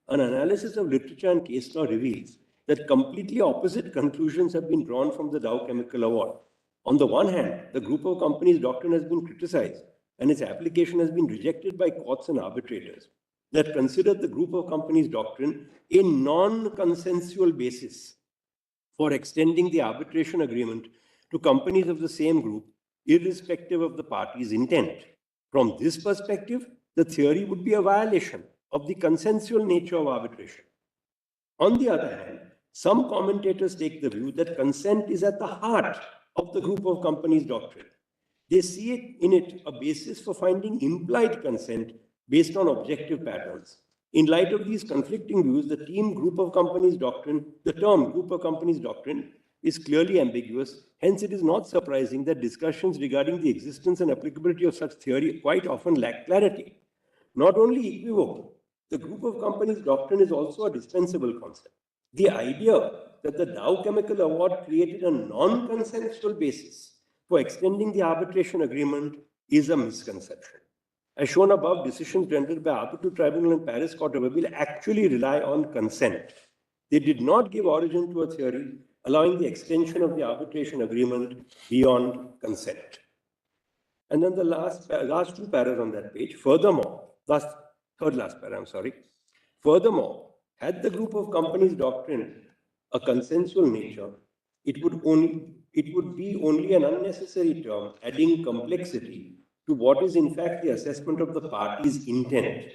An analysis of literature and case law reveals that completely opposite conclusions have been drawn from the Dow Chemical Award. On the one hand, the group of companies doctrine has been criticized and its application has been rejected by courts and arbitrators that considered the group of companies doctrine a non-consensual basis for extending the arbitration agreement to companies of the same group, irrespective of the party's intent. From this perspective, the theory would be a violation of the consensual nature of arbitration. On the other hand, some commentators take the view that consent is at the heart of the group of companies doctrine. They see in it a basis for finding implied consent based on objective patterns. In light of these conflicting views, the term group of companies doctrine is clearly ambiguous. Hence, it is not surprising that discussions regarding the existence and applicability of such theory quite often lack clarity. Not only equivocal, the group of companies doctrine is also a dispensable concept. The idea that the Dow Chemical Award created a non-consensual basis for extending the arbitration agreement is a misconception. As shown above, decisions rendered by Arbitral Tribunal and Paris Court of Appeal actually rely on consent. They did not give origin to a theory allowing the extension of the arbitration agreement beyond consent. And then the last two paras on that page. Furthermore, third last para, I'm sorry. Furthermore, had the group of companies doctrine a consensual nature, it would be only an unnecessary term, adding complexity to what is in fact the assessment of the party's intent.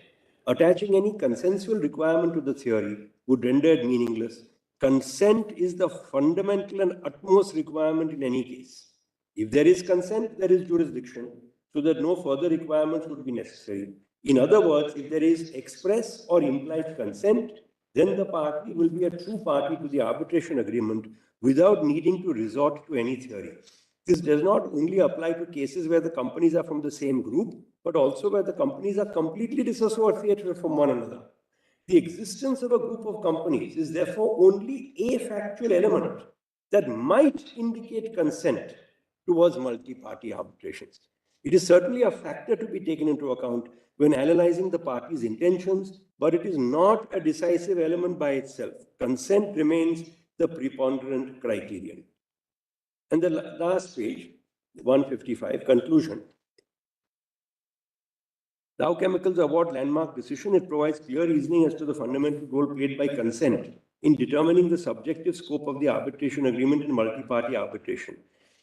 Attaching any consensual requirement to the theory would render it meaningless. Consent is the fundamental and utmost requirement in any case. If there is consent, there is jurisdiction, so that no further requirements would be necessary. In other words, if there is express or implied consent, then the party will be a true party to the arbitration agreement without needing to resort to any theory. This does not only apply to cases where the companies are from the same group, but also where the companies are completely dissociated from one another. The existence of a group of companies is therefore only a factual element that might indicate consent towards multi-party arbitrations. It is certainly a factor to be taken into account when analyzing the parties' intentions, but it is not a decisive element by itself. Consent remains the preponderant criterion. And the last page, 155, conclusion. Dow Chemicals award landmark decision. It provides clear reasoning as to the fundamental role played by consent in determining the subjective scope of the arbitration agreement in multi-party arbitration.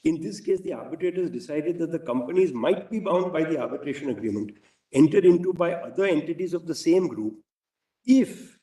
In this case, the arbitrators decided that the companies might be bound by the arbitration agreement entered into by other entities of the same group if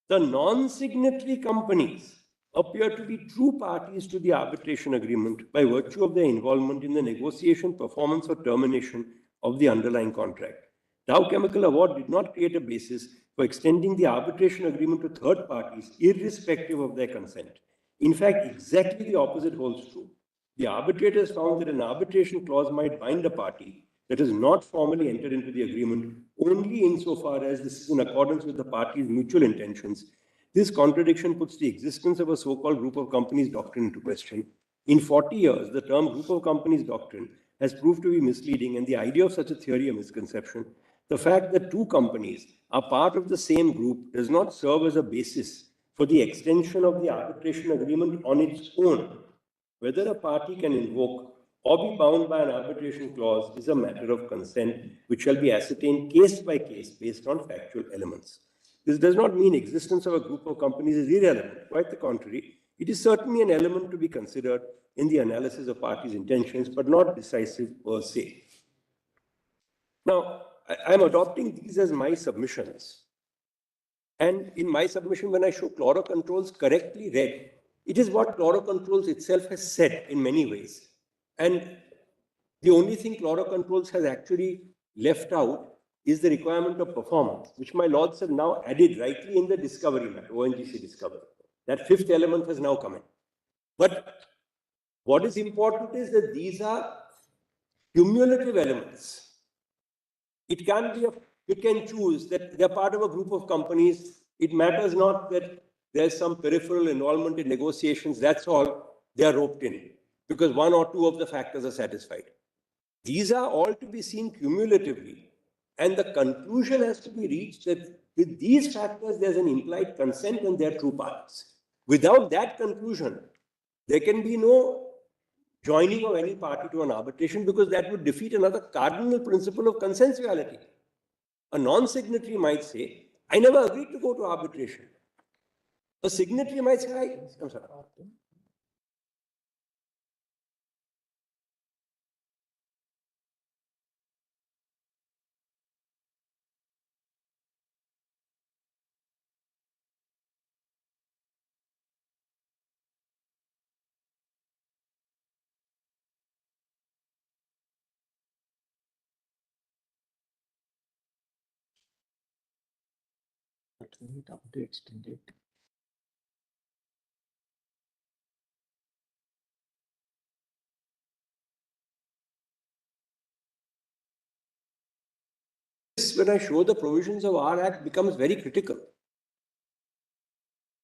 the non-signatory companies appear to be true parties to the arbitration agreement by virtue of their involvement in the negotiation, performance, or termination of the underlying contract. Dow Chemical Award did not create a basis for extending the arbitration agreement to third parties, irrespective of their consent. In fact, exactly the opposite holds true. The arbitrators found that an arbitration clause might bind a party that has not formally entered into the agreement only insofar as this is in accordance with the parties' mutual intentions. This contradiction puts the existence of a so-called group of companies doctrine into question. In 40 years, the term group of companies doctrine has proved to be misleading, and the idea of such a theory a misconception. The fact that two companies are part of the same group does not serve as a basis for the extension of the arbitration agreement on its own. Whether a party can invoke or be bound by an arbitration clause is a matter of consent, which shall be ascertained case by case based on factual elements. This does not mean existence of a group of companies is irrelevant. Quite the contrary. It is certainly an element to be considered in the analysis of parties' intentions, but not decisive per se. Now, I'm adopting these as my submissions. And in my submission, when I show chlorocontrols correctly read, it is what chlorocontrols itself has said in many ways. And the only thing chlorocontrols has actually left out is the requirement of performance, which my lords have now added rightly in the discovery matter, ONGC discovery. That fifth element has now come in. But what is important is that these are cumulative elements. It can't be a pick and choose that they're part of a group of companies. It matters not that there's some peripheral involvement in negotiations. That's all. They're roped in because one or two of the factors are satisfied. These are all to be seen cumulatively. And the conclusion has to be reached that with these factors, there's an implied consent and they're true parties. Without that conclusion, there can be no joining of any party to an arbitration because that would defeat another cardinal principle of consensuality. A non-signatory might say, I never agreed to go to arbitration. A signatory might say, I'm sorry. When I show the provisions of our Act becomes very critical.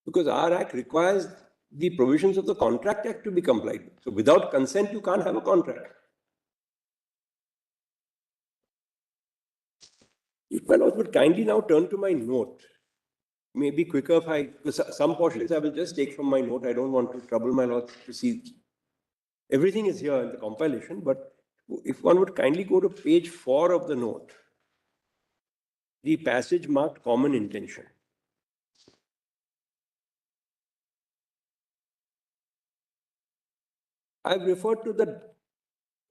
Because our Act requires the provisions of the Contract Act to be complied with. So without consent, you can't have a contract. If my lords would kindly now turn to my note, maybe quicker if I, some portions I will just take from my note. I don't want to trouble my lords to see. Everything is here in the compilation, but if one would kindly go to page 4 of the note, the passage marked common intention. I've referred to the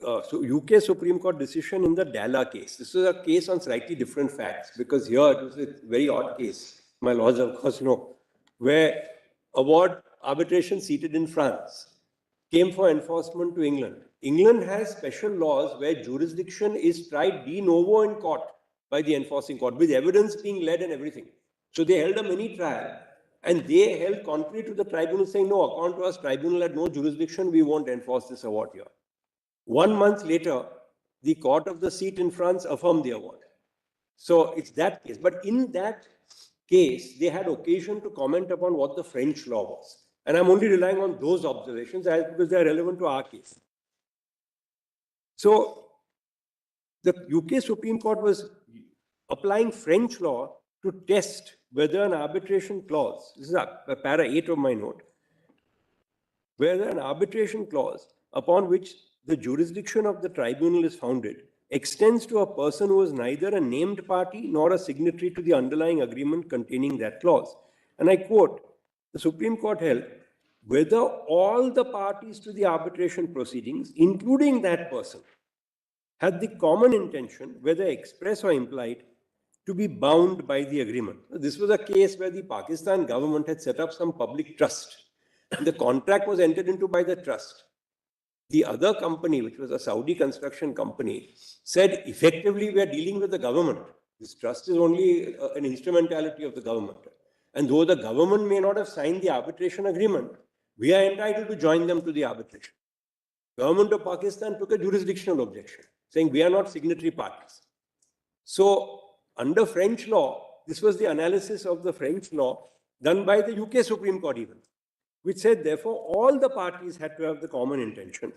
UK Supreme Court decision in the Dalla case. This is a case on slightly different facts because here it was a very odd case, my lords of course know, where award arbitration seated in France came for enforcement to England. England has special laws where jurisdiction is tried de novo in court by the enforcing court, with evidence being led and everything. So they held a mini trial, and they held contrary to the tribunal, saying, no, according to us, tribunal had no jurisdiction, we won't enforce this award here. 1 month later, the court of the seat in France affirmed the award. So it's that case. But in that case, they had occasion to comment upon what the French law was. And I'm only relying on those observations because they are relevant to our case. So the UK Supreme Court was applying French law to test whether an arbitration clause, this is para 8 of my note, whether an arbitration clause upon which the jurisdiction of the tribunal is founded extends to a person who is neither a named party nor a signatory to the underlying agreement containing that clause. And I quote, the Supreme Court held, whether all the parties to the arbitration proceedings, including that person, had the common intention, whether express or implied, to be bound by the agreement. This was a case where the Pakistan government had set up some public trust. And the contract was entered into by the trust. The other company, which was a Saudi construction company, said, effectively, we are dealing with the government. This trust is only an instrumentality of the government. And though the government may not have signed the arbitration agreement, we are entitled to join them to the arbitration. Government of Pakistan took a jurisdictional objection, saying we are not signatory parties. So under French law, this was the analysis of the French law done by the UK Supreme Court even, which said, therefore, all the parties had to have the common intention.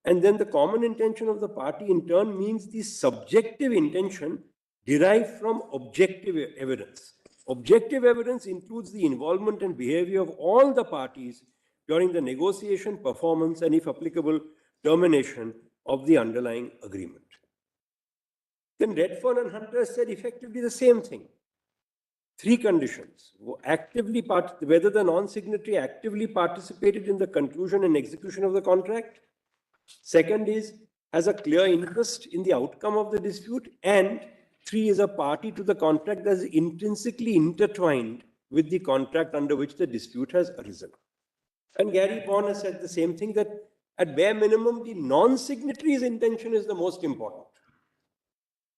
And then the common intention of the party in turn means the subjective intention derived from objective evidence. Objective evidence includes the involvement and behavior of all the parties during the negotiation, performance, and if applicable, termination of the underlying agreement. Then Redfern and Hunter said effectively the same thing. 3 conditions: whether the non-signatory actively participated in the conclusion and execution of the contract. Second is, has a clear interest in the outcome of the dispute. And 3 is a party to the contract that is intrinsically intertwined with the contract under which the dispute has arisen. And Gary Bourne has said the same thing, that at bare minimum, the non-signatory's intention is the most important.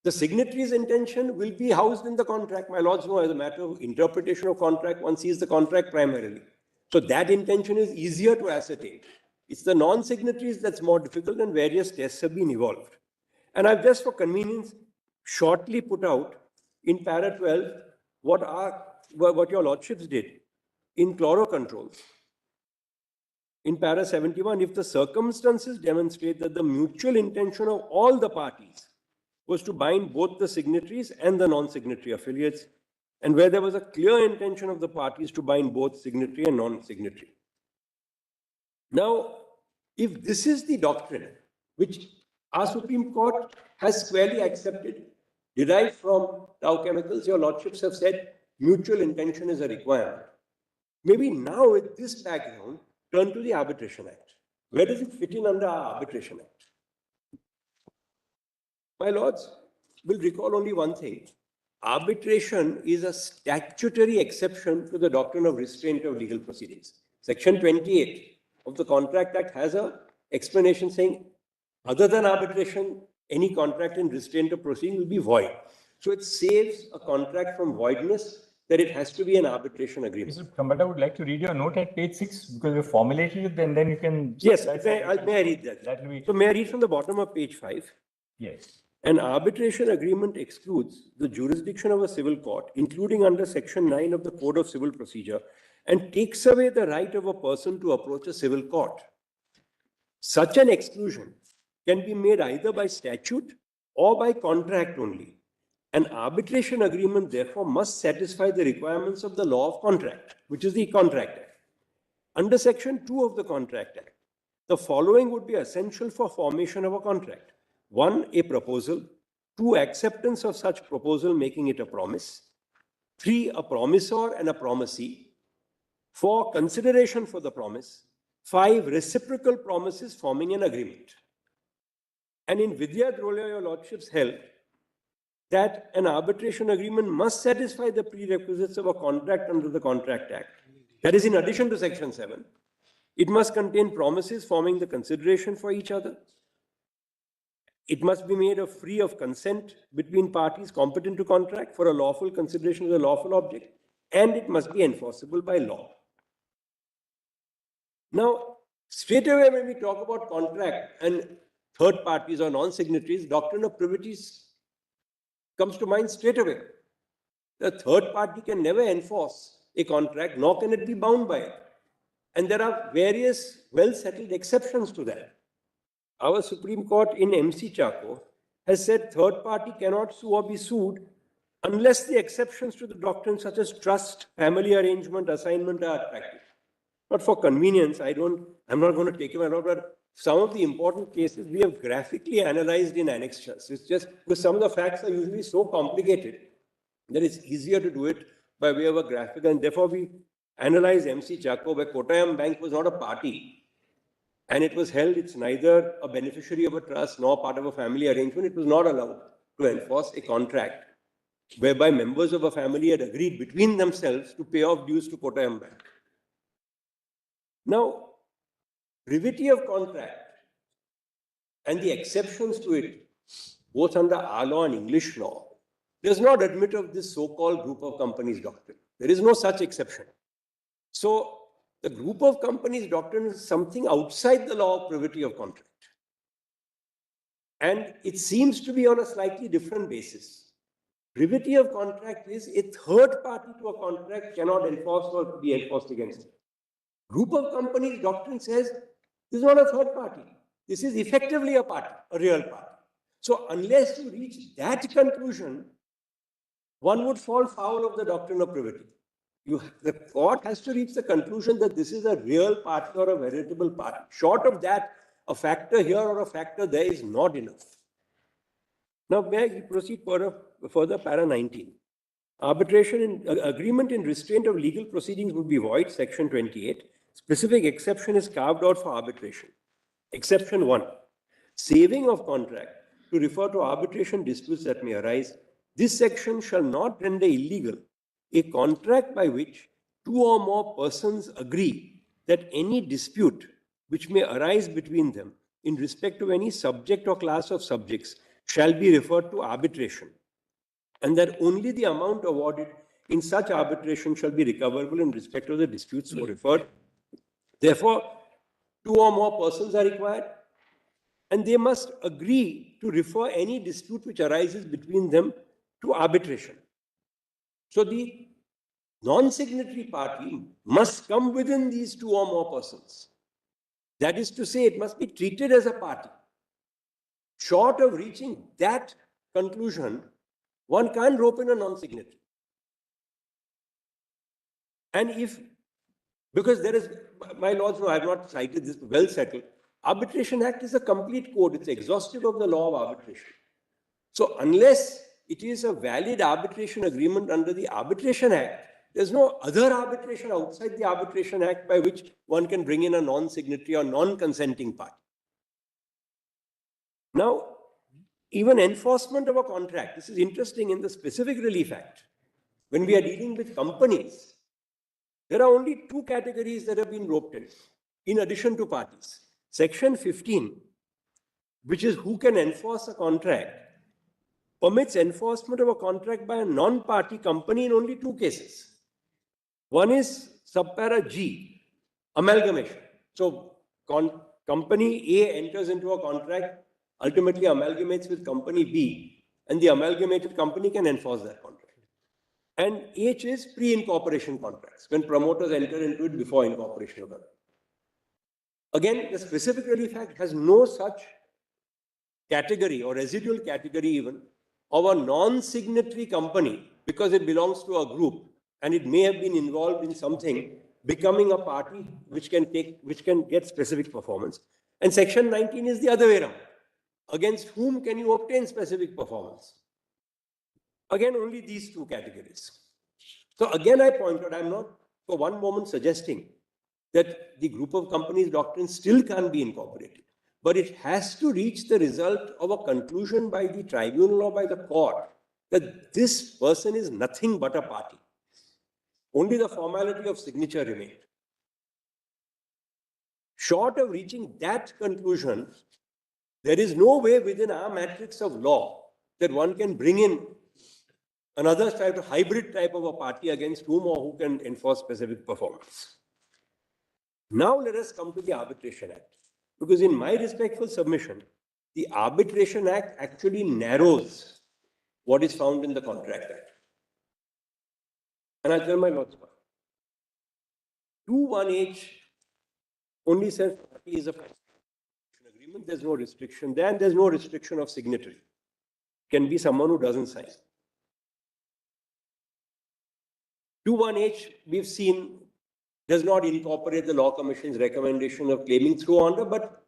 The signatory's intention will be housed in the contract. My lords know, as a matter of interpretation of contract, one sees the contract primarily. So that intention is easier to ascertain. It's the non-signatories that's more difficult, and various tests have been evolved. And I've just for convenience shortly put out in para 12 what your lordships did in chloro controls. In para 71, if the circumstances demonstrate that the mutual intention of all the parties was to bind both the signatories and the non-signatory affiliates, and where there was a clear intention of the parties to bind both signatory and non-signatory. Now, if this is the doctrine which our Supreme Court has squarely accepted, derived from Dow Chemicals, your lordships have said mutual intention is a requirement. Maybe now with this background, turn to the Arbitration Act. Where does it fit in under our Arbitration Act? My lords will recall only one thing. Arbitration is a statutory exception to the doctrine of restraint of legal proceedings. Section 28 of the Contract Act has an explanation saying, other than arbitration, any contract in restraint of proceeding will be void. So it saves a contract from voidness, that it has to be an arbitration agreement. Mr. Kambata, I would like to read your note at page 6 because you formulated it, and then you can... Yes, may I read that? So may I read from the bottom of page 5? Yes. An arbitration agreement excludes the jurisdiction of a civil court, including under Section 9 of the Code of Civil Procedure, and takes away the right of a person to approach a civil court. Such an exclusion can be made either by statute or by contract only. An arbitration agreement, therefore, must satisfy the requirements of the law of contract, which is the Contract Act. Under Section 2 of the Contract Act, the following would be essential for formation of a contract. 1, a proposal. 2, acceptance of such proposal, making it a promise. 3, a promissor and a promisee. 4, consideration for the promise. 5, reciprocal promises forming an agreement. And in Vidya Drolia, your lordships held that an arbitration agreement must satisfy the prerequisites of a contract under the Contract Act. That is, in addition to Section 7, it must contain promises forming the consideration for each other. it must be made free of consent between parties competent to contract for a lawful consideration of the lawful object, and it must be enforceable by law. Now, straight away when we talk about contract and third parties or non-signatories, doctrine of privity comes to mind straight away. The third party can never enforce a contract, nor can it be bound by it. And there are various well-settled exceptions to that. Our Supreme Court in MC Chaco has said third party cannot sue or be sued unless the exceptions to the doctrine such as trust, family arrangement, assignment are attractive. But for convenience, I'm not going to take it out, but some of the important cases we have graphically analyzed in annexures. It's just because some of the facts are usually so complicated that it's easier to do it by way of a graphic. And therefore, we analyze MC Chaco, where Kottayam Bank was not a party. And it was held, it's neither a beneficiary of a trust nor part of a family arrangement. It was not allowed to enforce a contract whereby members of a family had agreed between themselves to pay off dues to Kottayam Bank. Now, privity of contract and the exceptions to it, both under our law and English law, does not admit of this so-called group of companies doctrine. There is no such exception. So, the group of companies doctrine is something outside the law of privity of contract. And it seems to be on a slightly different basis. Privity of contract is a third party to a contract cannot enforce or be enforced against it. Group of companies doctrine says this is not a third party. This is effectively a party, a real party. So unless you reach that conclusion, one would fall foul of the doctrine of privity. The court has to reach the conclusion that this is a real party or a veritable party. Short of that, a factor here or a factor there is not enough. Now, may I proceed further, para 19. Arbitration in agreement in restraint of legal proceedings would be void, section 28. Specific exception is carved out for arbitration. Exception 1, saving of contract to refer to arbitration disputes that may arise. This section shall not render illegal a contract by which two or more persons agree that any dispute which may arise between them in respect of any subject or class of subjects shall be referred to arbitration, and that only the amount awarded in such arbitration shall be recoverable in respect of the disputes so referred. Therefore, two or more persons are required, and they must agree to refer any dispute which arises between them to arbitration. So the non-signatory party must come within these two or more persons. That is to say, it must be treated as a party. Short of reaching that conclusion, one can't rope in a non-signatory. And because there is, my lords, no, I have not cited this, well settled. Arbitration Act is a complete code. It's exhaustive of the law of arbitration. So unless it is a valid arbitration agreement under the Arbitration Act, there's no other arbitration outside the Arbitration Act by which one can bring in a non-signatory or non-consenting party. Now, even enforcement of a contract, this is interesting in the Specific Relief Act. When we are dealing with companies, there are only two categories that have been roped in addition to parties. Section 15, which is who can enforce a contract, permits enforcement of a contract by a non-party company in only two cases. One is subpara G, amalgamation. So company A enters into a contract, ultimately amalgamates with company B, and the amalgamated company can enforce that contract. And H is pre-incorporation contracts, when promoters enter into it before incorporation of them. Again, the Specific Relief Act has no such category or residual category even of a non-signatory company because it belongs to a group and it may have been involved in something becoming a party which can get specific performance. And section 19 is the other way around. Against whom can you obtain specific performance? Again, only these two categories. So again, I point out, I'm not for one moment suggesting that the group of companies doctrine still can't be incorporated, but it has to reach the result of a conclusion by the tribunal or by the court that this person is nothing but a party. Only the formality of signature remained. Short of reaching that conclusion, There is no way within our matrix of law that one can bring in another type of hybrid type of a party against whom or who can enforce specific performance. Now let us come to the Arbitration Act. Because in my respectful submission, the Arbitration Act actually narrows what is found in the Contract Act. And I'll tell my lords why. 2(1)H only says party is a agreement. There's no restriction there, and there's no restriction of signatory. Can be someone who doesn't sign. 2(1)H, we've seen, does not incorporate the Law Commission's recommendation of claiming through order, but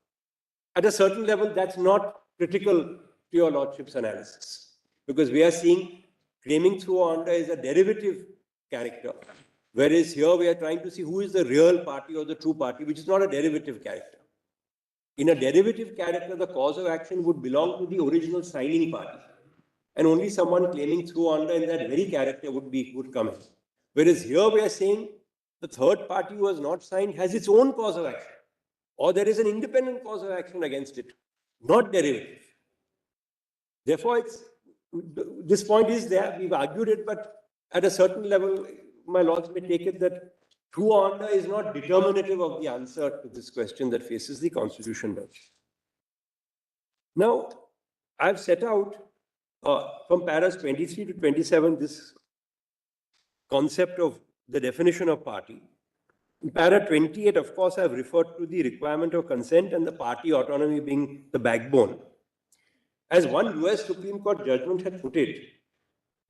at a certain level, that's not critical to your lordship's analysis. Because we are seeing claiming through order is a derivative character, whereas here we are trying to see who is the real party or the true party, which is not a derivative character. In a derivative character, the cause of action would belong to the original signing party, and only someone claiming through order in that very character would come in. Whereas here we are saying the third party who has not signed has its own cause of action, or there is an independent cause of action against it, not derivative. Therefore, this point is there. We've argued it, but at a certain level, my lords may take it that true order is not determinative of the answer to this question that faces the Constitution bench. Now, I've set out from paras 23 to 27 this concept of the definition of party. In para 28, of course, I've referred to the requirement of consent and the party autonomy being the backbone. As one US Supreme Court judgment had put it,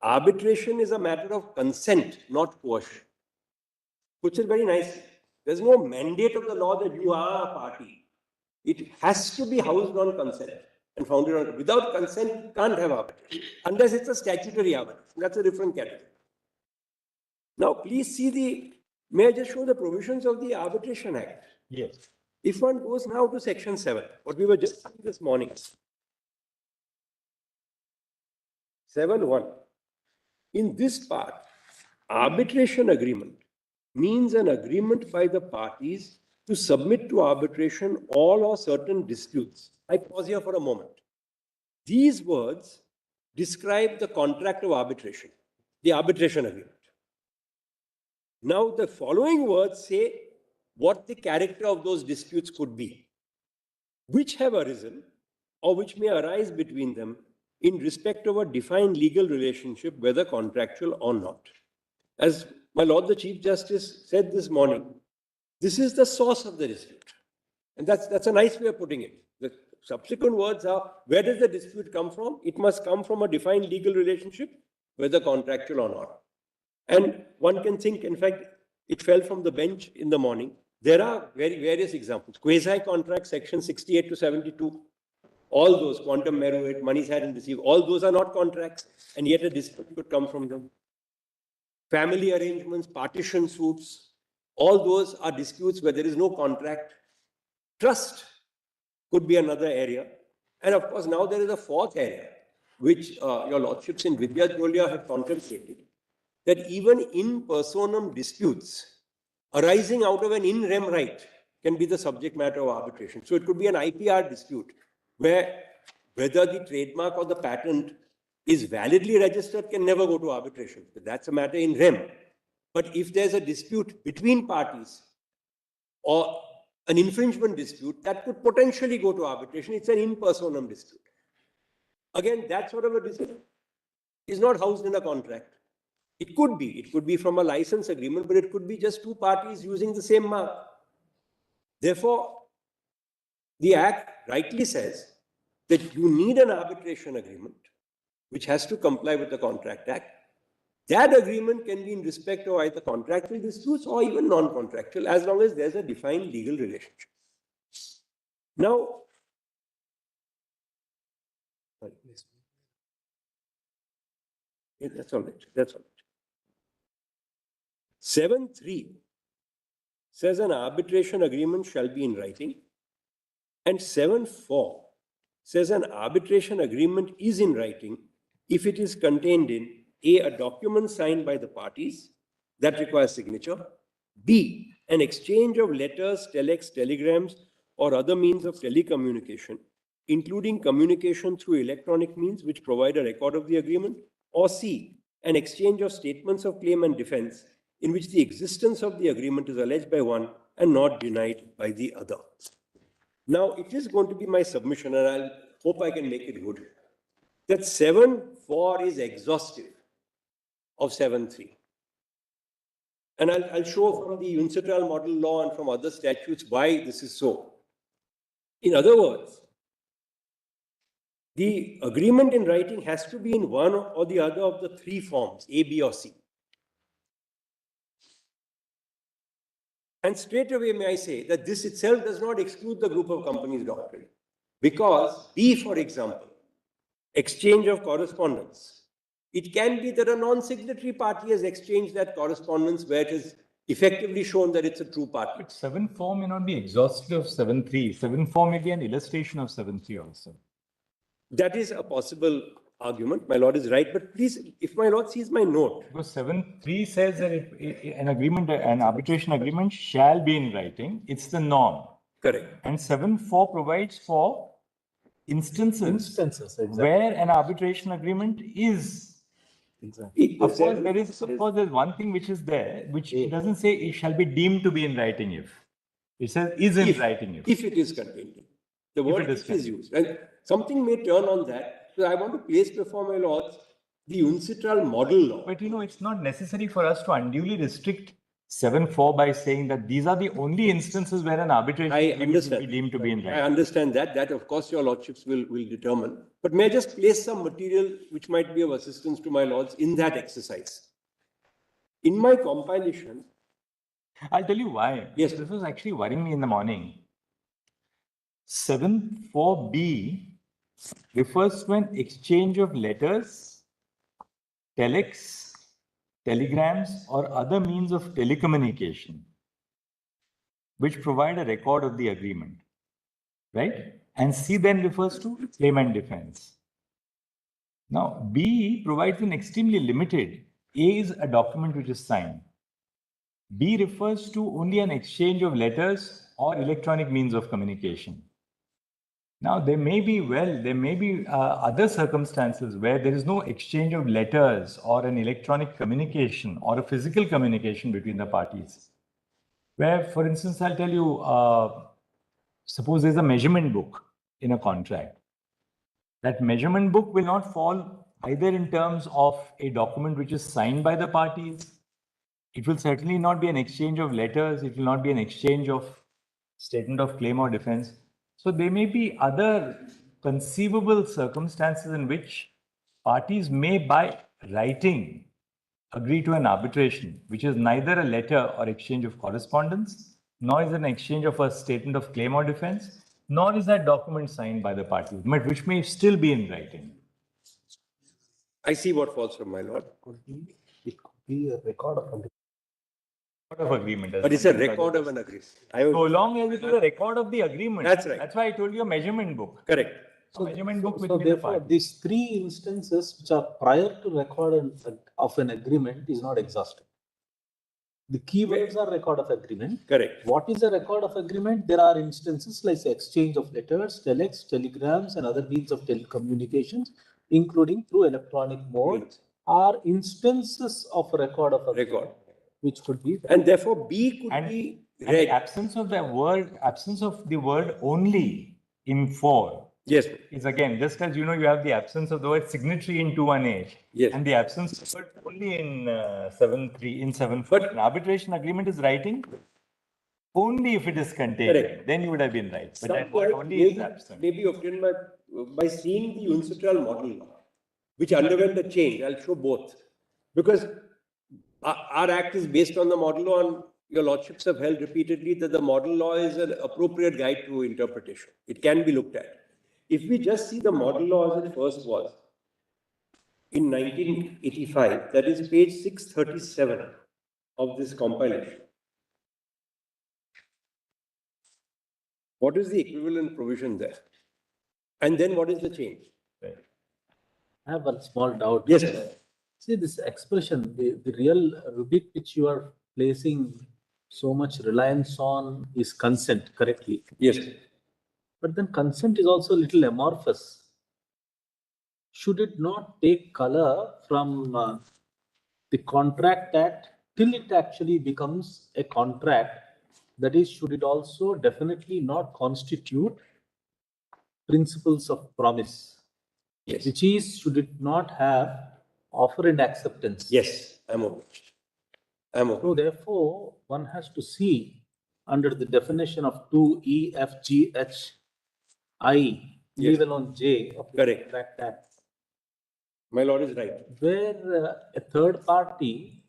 arbitration is a matter of consent, not coercion. Puts it very nicely. There's no mandate of the law that you are a party. It has to be housed on consent and founded on. Without consent, you can't have arbitration, unless it's a statutory arbitration. That's a different category. Now, please see may I just show the provisions of the Arbitration Act? Yes. If one goes now to section 7, what we were just saying this morning, 7(1). In this part, arbitration agreement means an agreement by the parties to submit to arbitration all or certain disputes. I pause here for a moment. These words describe the contract of arbitration, the arbitration agreement. Now, the following words say what the character of those disputes could be, which have arisen or which may arise between them in respect of a defined legal relationship, whether contractual or not. As my Lord the Chief Justice said this morning, this is the source of the dispute. And that's a nice way of putting it. The subsequent words are, where does the dispute come from? It must come from a defined legal relationship, whether contractual or not. And one can think, in fact, it fell from the bench in the morning. There are various examples. Quasi-contract, section 68 to 72, all those, quantum meruit, monies had and received, all those are not contracts, and yet a dispute could come from them. Family arrangements, partition suits, all those are disputes where there is no contract. Trust could be another area. And of course, now there is a fourth area, which your lordships in Vidya Jolia have contemplated, that even in personam disputes arising out of an in rem right can be the subject matter of arbitration. So it could be an IPR dispute where whether the trademark or the patent is validly registered can never go to arbitration. That's a matter in rem. But if there's a dispute between parties or an infringement dispute, that could potentially go to arbitration. It's an in personam dispute. Again, that sort of a dispute is not housed in a contract. It could be from a license agreement, but it could be just two parties using the same mark. Therefore, the Act rightly says that you need an arbitration agreement, which has to comply with the Contract Act. That agreement can be in respect of either contractual disputes or even non-contractual, as long as there's a defined legal relationship. Now, that's all right. That's all right. 7(3) says an arbitration agreement shall be in writing, and 7(4) says an arbitration agreement is in writing if it is contained in A, document signed by the parties that requires signature, B, an exchange of letters, telex, telegrams, or other means of telecommunication including communication through electronic means which provide a record of the agreement, or C, an exchange of statements of claim and defense in which the existence of the agreement is alleged by one and not denied by the other. Now, it is going to be my submission, and I hope I can make it good, that 7.4 is exhaustive of 7.3. And I'll show from the UNCITRAL model law and from other statutes why this is so. In other words, the agreement in writing has to be in one or the other of the three forms, A, B, or C. And straight away, may I say that this itself does not exclude the group of companies doctrine. Because B, for example, exchange of correspondence, it can be that a non-signatory party has exchanged that correspondence where it is effectively shown that it's a true party. But 7.4 may not be exhaustive of 7.3. 7.4 may be an illustration of 7.3 also. That is a possible argument. My lord is right. But please, if my lord sees my note. Because 7.3 says that an arbitration agreement shall be in writing. It's the norm. Correct. And 7.4 provides for instances exactly. where an arbitration agreement is. Exactly. Of course, there's one thing which is there, which it doesn't say it shall be deemed to be in writing if. It says is in writing if. If it is contained. The word if is used. And something may turn on that. So I want to place before my lords the UNCITRAL model law. But it's not necessary for us to unduly restrict 7.4 by saying that these are the only instances where an arbitration agreement will be deemed to be in writing. I understand that. That, of course, your lordships will determine. But may I just place some material which might be of assistance to my lords in that exercise? In my compilation... I'll tell you why. Yes. This was actually worrying me in the morning. 7.4b refers to an exchange of letters, telex, telegrams, or other means of telecommunication, which provide a record of the agreement, right? And C then refers to claim and defense. Now, B provides an extremely limited. A is a document which is signed. B refers to only an exchange of letters or electronic means of communication. Now, there may be other circumstances where there is no exchange of letters or an electronic communication or a physical communication between the parties. Where, for instance, I'll tell you, suppose there's a measurement book in a contract. That measurement book will not fall either in terms of a document which is signed by the parties. It will certainly not be an exchange of letters. It will not be an exchange of statement of claim or defense. So there may be other conceivable circumstances in which parties may, by writing, agree to an arbitration, which is neither a letter or exchange of correspondence, nor is an exchange of a statement of claim or defense, nor is that document signed by the parties, but which may still be in writing. I see what falls from my lord. It could be a record of agreement. But it's a record of an agreement. So long as it is a record of the agreement. That's right. That's why I told you a measurement book. Correct. So, measurement book so therefore, these three instances which are prior to record of an agreement is not exhaustive. The keywords are record of agreement. Correct. What is a record of agreement? There are instances like exchange of letters, telex, telegrams, and other means of telecommunications, including through electronic mode, are instances of record of agreement, which could be. And therefore, B could be read. The absence of the word only in 4. Yes. Is again, just as you have the absence of the word signatory in 2.1a. Yes. And the absence of the word only in 7.3, in 7.4. But an arbitration agreement is writing only if it is contained. Correct. Then you would have been right. But Some that word only is absent. Maybe obtained by seeing the UNCITRAL model, which underwent a change. I'll show both. Because our act is based on the model law, and your lordships have held repeatedly that the model law is an appropriate guide to interpretation. It can be looked at. If we just see the model law as it first was in 1985, that is page 637 of this compilation. What is the equivalent provision there? And then what is the change? I have a small doubt. Yes, sir. See this expression, the real rubric which you are placing so much reliance on is consent, correctly? Yes. But then consent is also a little amorphous. Should it not take color from the Contract Act till it actually becomes a contract? That is, should it also definitely not constitute principles of promise? Yes. Which is, should it not have offer and acceptance? Yes, I'm obliged. I'm So therefore, one has to see under the definition of 2E, F, G, H, I, Yes. leave alone J of the Correct. Contract Act, My lord is right. where a third party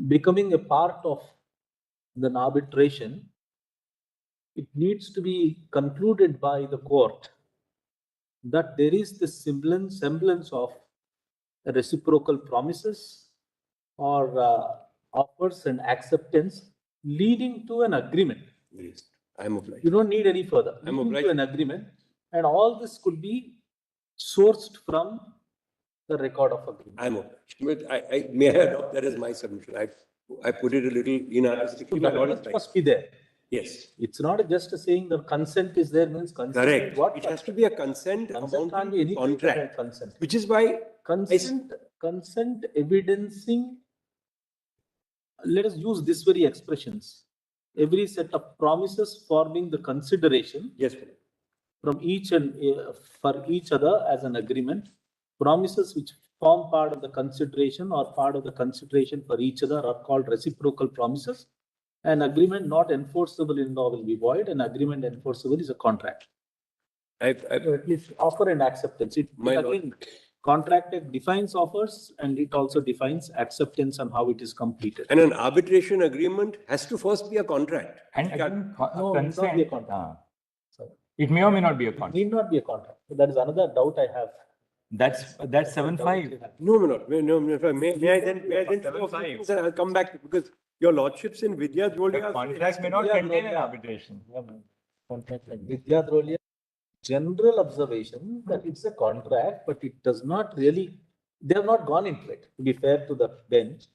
becoming a part of an arbitration, it needs to be concluded by the court that there is the semblance of reciprocal promises or offers and acceptance leading to an agreement. Yes, I'm obliged. You don't need any further. I'm Leading obliged. to an agreement, and all this could be sourced from the record of agreement. I'm obliged. But may I adopt that as my submission? I put it a little inartistically. My lord is right. Must be there. Yes. It's not just saying that consent is there means consent. Correct. What It has to be a consent consent can't amounting be to any contract. consent. Which is why Consent evidencing. Let us use this very expressions. Every set of promises forming the consideration. Yes. From each and for each other as an agreement. Promises which form part of the consideration or part of the consideration for each other are called reciprocal promises. An agreement not enforceable in law will be void. An agreement enforceable is a contract. At least offer and acceptance. Contract Act defines offers and it also defines acceptance and how it is completed. And an arbitration agreement has to first be a contract. And again, No, it consent. not be a contract. It may or may not be a contract. It need not be a contract. So that is another doubt I have. That's 7.5. No, may I then Seven go five. and I'll come back because your lordships in Vidya The Dhroli contract may not contain an arbitration. Contract like Vidya Dhroli, general observation that it's a contract, but it does not really, they have not gone into it, to be fair to the bench.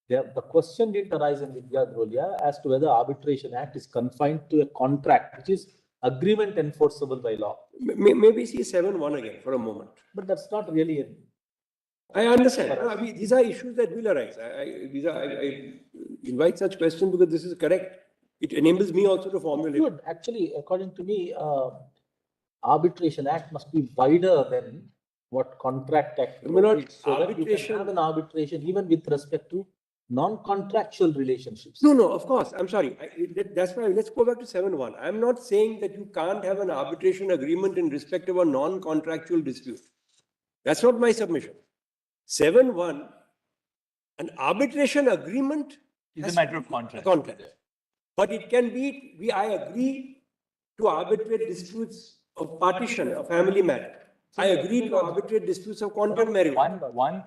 The question didn't arise in Vidya Dhroli as to whether Arbitration Act is confined to a contract, which is agreement enforceable by law. Maybe see 7.1 again for a moment. But that's not really a. I understand. No, I mean, these are issues that will arise. I invite such questions because this is correct. It enables me also to formulate. Good. Actually, according to me, Arbitration Act must be wider than what Contract Act. So that you can have an arbitration even with respect to non-contractual relationships. No, of course. I'm sorry. That's why let's go back to 7.1. I'm not saying that you can't have an arbitration agreement in respect of a non-contractual dispute. That's not my submission. 7.1, an arbitration agreement is a matter of contract. But it can be, I agree to arbitrate disputes of partition, a family matter. I agree to arbitrate disputes of quantum merit. One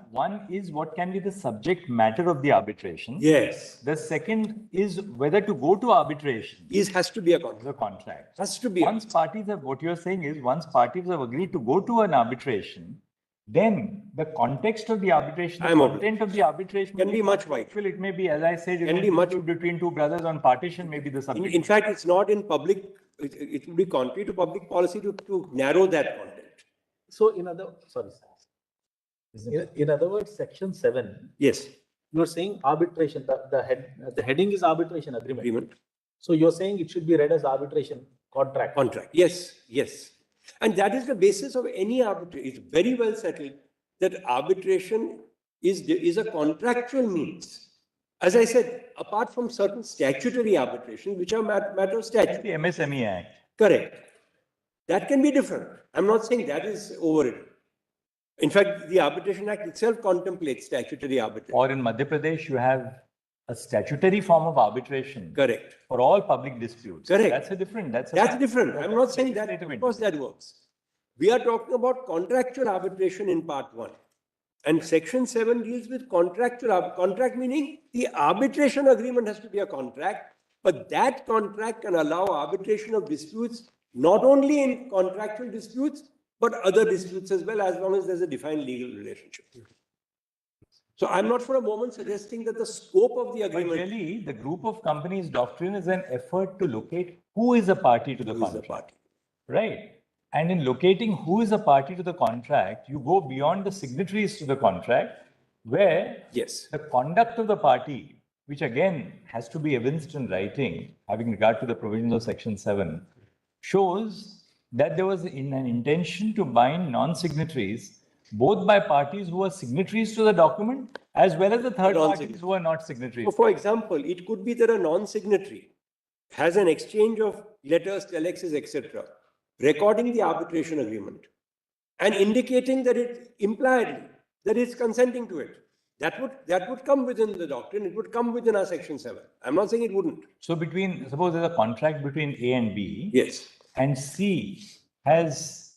is what can be the subject matter of the arbitration. Yes. The second is whether to go to arbitration. Has to be a contract. The contract. Has to be. What you're saying is once parties have agreed to go to an arbitration, then the context of the arbitration, the content of the arbitration can be much wider. It may be, as I said, can be much between two brothers on partition, may be the subject. In fact, it's not in public. It will be contrary to public policy to narrow that content. So, in other words, Section 7. Yes. You are saying arbitration. The heading is arbitration agreement. So you're saying it should be read as arbitration contract. Contract. Yes. And that is the basis of any arbitration. It's very well settled that arbitration is a contractual means. As I said, apart from certain statutory arbitrations, which are matter of statute. The MSME Act. Correct. That can be different. I'm not saying that is overridden. In fact, the Arbitration Act itself contemplates statutory arbitration. Or in Madhya Pradesh, you have a statutory form of arbitration. Correct. For all public disputes. Correct. That's different. That's different. I'm not saying that. Of course, that works. We are talking about contractual arbitration in Part 1. And Section 7 deals with contractual contract, meaning the arbitration agreement has to be a contract, but that contract can allow arbitration of disputes not only in contractual disputes, but other disputes as well, as long as there's a defined legal relationship. So I'm not for a moment suggesting that the scope of the But agreement really, the group of companies doctrine is an effort to locate who is a party to the is the contract. party. Right. And in locating who is a party to the contract, you go beyond the signatories to the contract, where Yes. the conduct of the party, which again has to be evinced in writing, having regard to the provisions of Section 7, shows that there was an intention to bind non-signatories, both by parties who are signatories to the document, as well as the third parties who are not signatories. So for example, it could be that a non-signatory has an exchange of letters, telexes, etc., recording the arbitration agreement and indicating that it impliedly that it's consenting to it. That would come within the doctrine. It would come within our Section 7. I'm not saying it wouldn't. So suppose there's a contract between A and B. Yes. And C has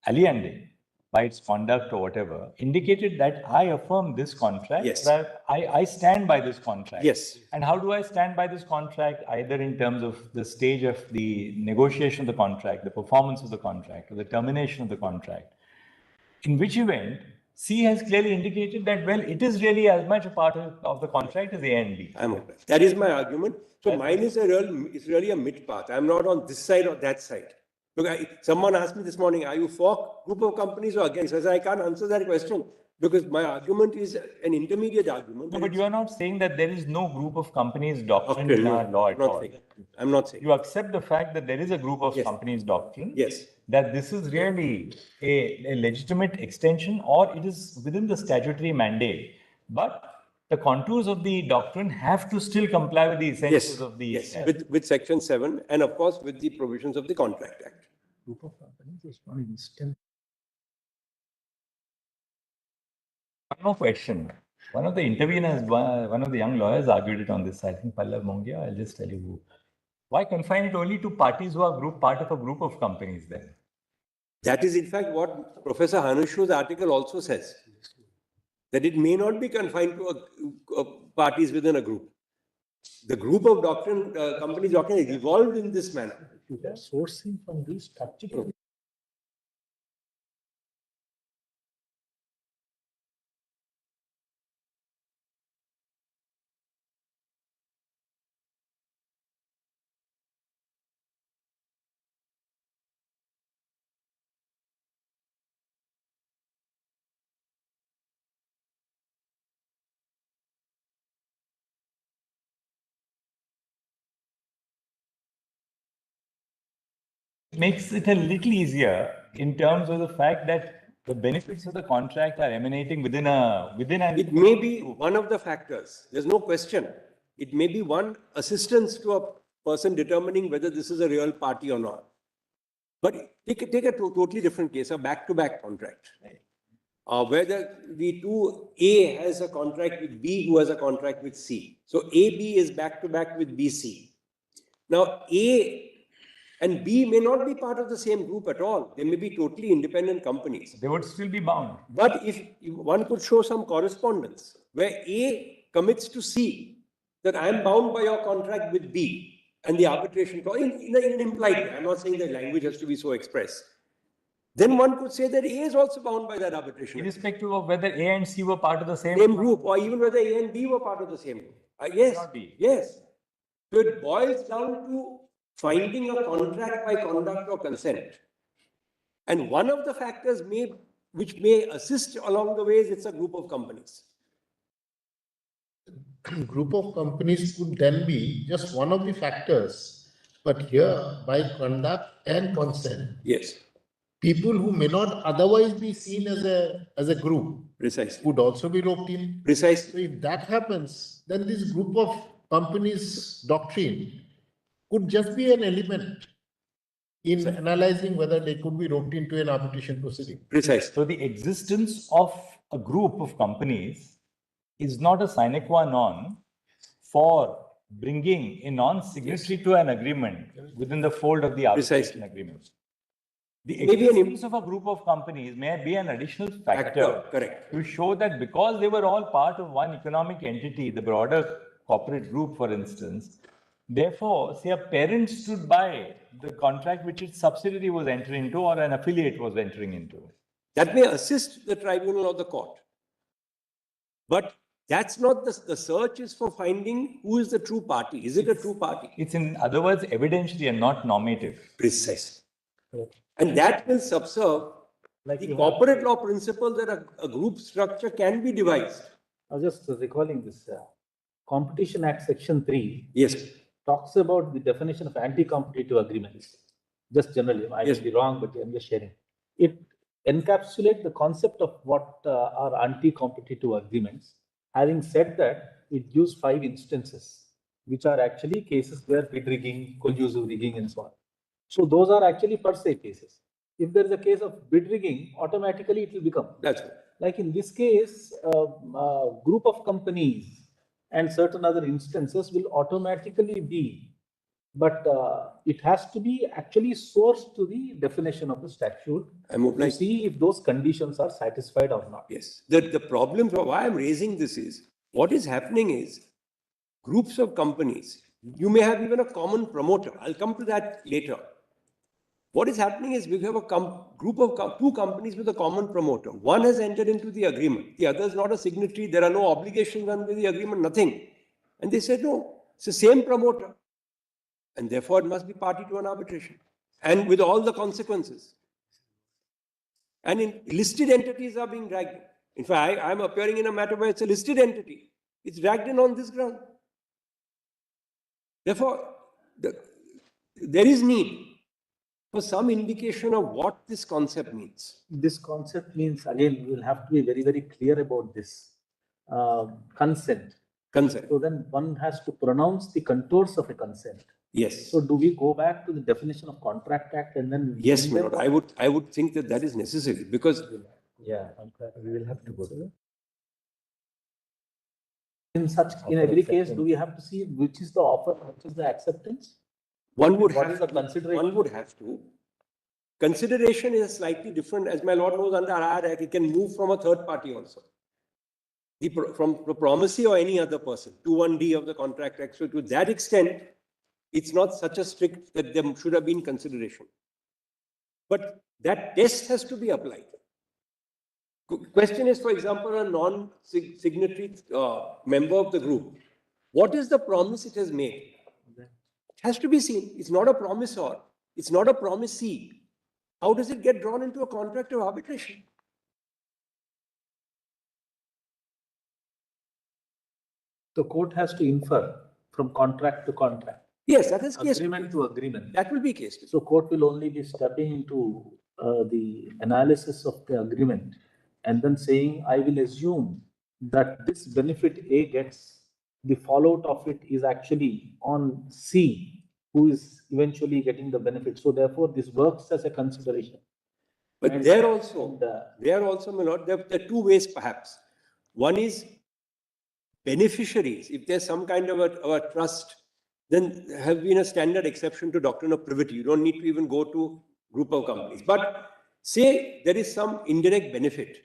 aliened by its conduct or whatever, indicated that I affirm this contract. Yes. I stand by this contract. Yes. And how do I stand by this contract? Either in terms of the stage of the negotiation of the contract, the performance of the contract, or the termination of the contract. In which event, C has clearly indicated that, well, it is really as much a part of the contract as A and B. I'm okay. That is my argument. So mine is it's really a mid path. I'm not on this side or that side. Look, someone asked me this morning, are you for group of companies or against? I said, I can't answer that question because my argument is an intermediate argument. No, but you are not saying that there is no group of companies doctrine in our law at all. I'm not saying. You accept the fact that there is a group of companies doctrine. Yes. That this is really a legitimate extension, or it is within the statutory mandate. But the contours of the doctrine have to still comply with the essentials of the... Yes, with Section 7 and of course with the provisions of the Contract Act. Group of companies is one instant. One more question. One of the interveners, one of the young lawyers argued it on this, I think Pallav Mongia, I'll just tell you who. Why confine it only to parties who are part of a group of companies then? That is in fact what Professor Hanushu's article also says. That it may not be confined to parties within a group. The group of companies doctrine is evolved in this manner. Sourcing from these statutory. Makes it a little easier in terms of the fact that the benefits of the contract are emanating within an... It may be one of the factors. There's no question. It may be one assistance to a person determining whether this is a real party or not. But take a totally different case, a back-to-back contract. Where the two A has a contract with B who has a contract with C. So AB is back-to-back with BC. Now A and B may not be part of the same group at all. They may be totally independent companies. They would still be bound. But if one could show some correspondence where A commits to C that I am bound by your contract with B and the arbitration clause in an implied way. I'm not saying the language has to be so express. Then one could say that A is also bound by that arbitration. Irrespective of whether A and C were part of the same group, or even whether A and B were part of the same group. Yes. Yes. So it boils down to finding a contract by conduct or consent. And one of the factors which may assist along the way is it's a group of companies. Group of companies could then be just one of the factors, but here by conduct and consent. Yes. People who may not otherwise be seen as a group Precisely. would also be roped in. Precisely. So if that happens, then this group of companies doctrine could just be an element in analyzing whether they could be roped into an arbitration proceeding. Precisely. So the existence of a group of companies is not a sine qua non for bringing a non-signatory to an agreement within the fold of the arbitration agreement. The existence of a group of companies may be an additional factor to show that because they were all part of one economic entity, the broader corporate group, for instance, therefore, say a parent stood by the contract which its subsidiary was entering into or an affiliate was entering into. That may assist the tribunal or the court. But That's not the search is for finding who is the true party. Is it a true party? It's in other words evidentiary and not normative. Precise. And that will subserve the corporate law principle that a group structure can be devised. I was just recalling this Competition Act Section 3. Yes. Talks about the definition of anti-competitive agreements. Just generally, I may be wrong, but I'm just sharing. It encapsulates the concept of what are anti-competitive agreements. Having said that, it gives 5 instances, which are actually cases where bid rigging, collusive rigging, and so on. So those are actually per se cases. If there is a case of bid rigging, automatically it will become. That's right. Like in this case, a group of companies and certain other instances will automatically be, but it has to be actually sourced to the definition of the statute to see if those conditions are satisfied or not. Yes. The problem for why I'm raising this is, what is happening is groups of companies, you may have even a common promoter. I'll come to that later. What is happening is we have a group of 2 companies with a common promoter. One has entered into the agreement. The other is not a signatory. There are no obligations under the agreement, nothing. And they said, no, it's the same promoter. And therefore, it must be party to an arbitration. And with all the consequences. And in listed entities are being dragged in. In fact, I'm appearing in a matter where it's a listed entity. It's dragged in on this ground. Therefore, there is need for some indication of what this concept means. This concept means, again, we will have to be very, very clear about this. Consent. Consent. So then one has to pronounce the contours of a consent. Yes. So do we go back to the definition of Contract Act and then? Yes, my lord. I would think that is necessary because. Yeah, we will have to go to that. In every case, do we have to see which is the offer, which is the acceptance? One would What have is the consideration? One would have to. Consideration is slightly different. As my lord knows, under our act, it can move from a third party also. From the promisee or any other person, 2(1)(d) of the Contract Act. So to that extent, it's not such a strict that there should have been consideration. But that test has to be applied. Question is, for example, a non-signatory member of the group. What is the promise it has made? It has to be seen. It's not a promisor. It's not a promisee. How does it get drawn into a contract of arbitration? The court has to infer from contract to contract. Yes, that is case. Agreement to agreement. That will be case. So court will only be stepping into the analysis of the agreement and then saying, I will assume that this benefit A gets, the fallout of it is actually on C, who is eventually getting the benefit. So therefore, this works as a consideration. But And there also, my lord, there are 2 ways perhaps. One is beneficiaries. If there's some kind of a trust, then have been a standard exception to doctrine of privity. You don't need to even go to group of companies. But say there is some indirect benefit.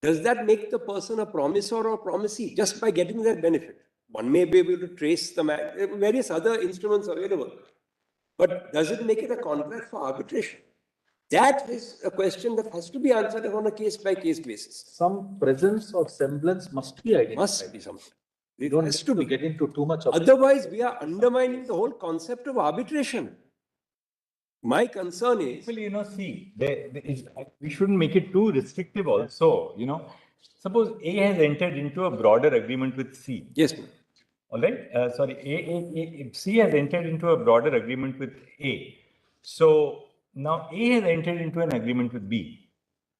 Does that make the person a promisor or a promisee just by getting that benefit? One may be able to trace the various other instruments available. But does it make it a contract for arbitration? That is a question that has to be answered on a case-by-case basis. Some presence or semblance must be identified. Must be something. We don't have to get into too much of Otherwise, we are undermining the whole concept of arbitration. My concern is... Well, see, we shouldn't make it too restrictive also, Suppose A has entered into a broader agreement with C. Yes, ma'am. All right. C has entered into a broader agreement with A. So now A has entered into an agreement with B.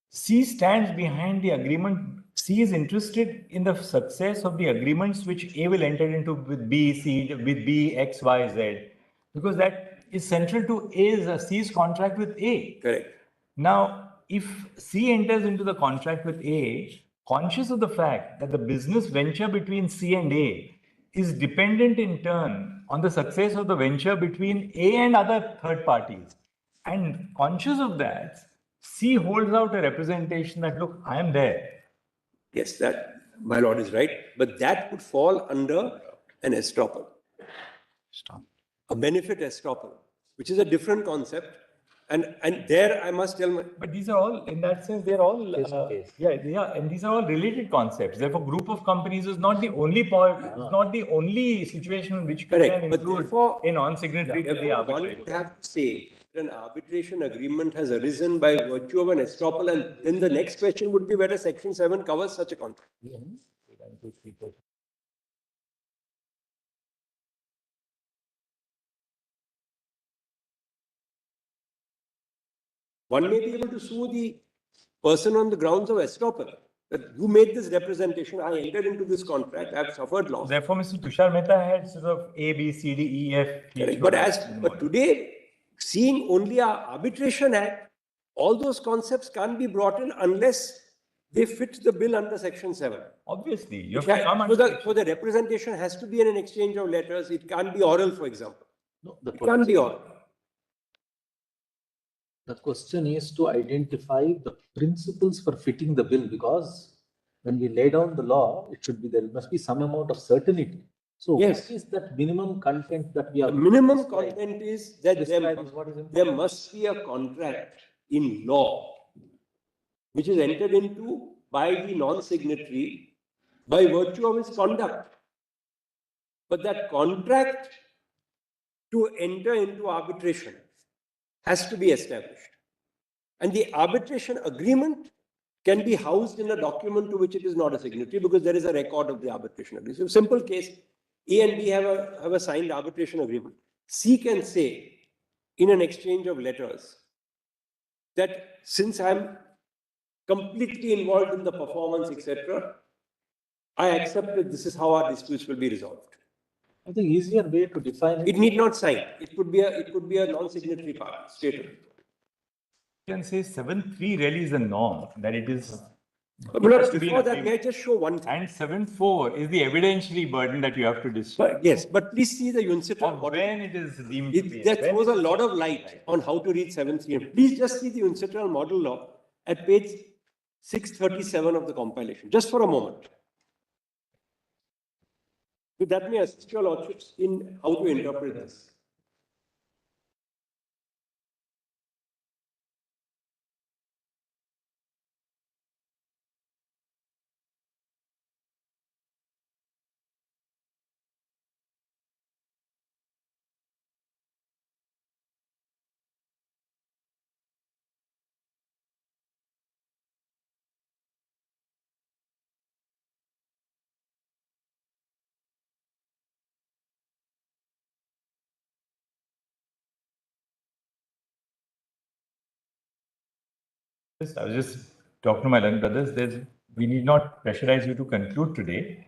C stands behind the agreement. C is interested in the success of the agreements which A will enter into with B, X, Y, Z, because that is central to C's contract with A. Correct. Now, if C enters into the contract with A, conscious of the fact that the business venture between C and A is dependent in turn on the success of the venture between A and other third parties, and conscious of that, C holds out a representation that, look, I am there. Yes, that, my lord, is right. But that would fall under an estoppel. A benefit estoppel, which is a different concept. And there I must tell my, But these are all, in that sense, they're all, Case to case. and these are all related concepts. Therefore, group of companies is not the only point, is not the only situation in which you correct, can but include therefore, a non-signatory to the therefore one arbitrator. would have to say that an arbitration agreement has arisen by virtue of an estoppel, and then the next question would be whether Section 7 covers such a contract. One may be able to sue the person on the grounds of estoppel. That you made this representation, I entered into this contract, I have suffered loss. Therefore, Mr. Tushar Mehta had sort of A, B, C, D, E, F. Correct. But today, seeing only our arbitration act, all those concepts can't be brought in unless they fit the bill under Section 7. Obviously, you It have to come so under the representation has to be in an exchange of letters. It can't be oral, for example. No, the It can't be oral. The question is to identify the principles for fitting the bill, because when we lay down the law, it should be, there must be some amount of certainty. So Yes. what is that minimum content that we The have? minimum content is that Describe is what is important. there must be a contract in law which is entered into by the non-signatory by virtue of his conduct. But that contract to enter into arbitration has to be established. And the arbitration agreement can be housed in a document to which it is not a signatory, because there is a record of the arbitration agreement. So, simple case, A and B have a signed arbitration agreement. C can say in an exchange of letters that since I'm completely involved in the performance, etc., I accept that this is how our disputes will be resolved. I think easier way to define it. It need not sign. It could be a non-signatory party stated. You can say 7.3 really is the norm, that it is. But to be before an that, agreement. may I just show one thing? And 7.4 is the evidentiary burden that you have to describe. But yes, but please see the UNCITRAL model. When it is deemed to be. That when throws it a is- lot of light on how to read 7.3. Please just see the UNCITRAL model law at page 637 of the compilation, just for a moment. So that may assist your lordships in how to interpret this. I was just talking to my learned brothers. We need not pressurize you to conclude today.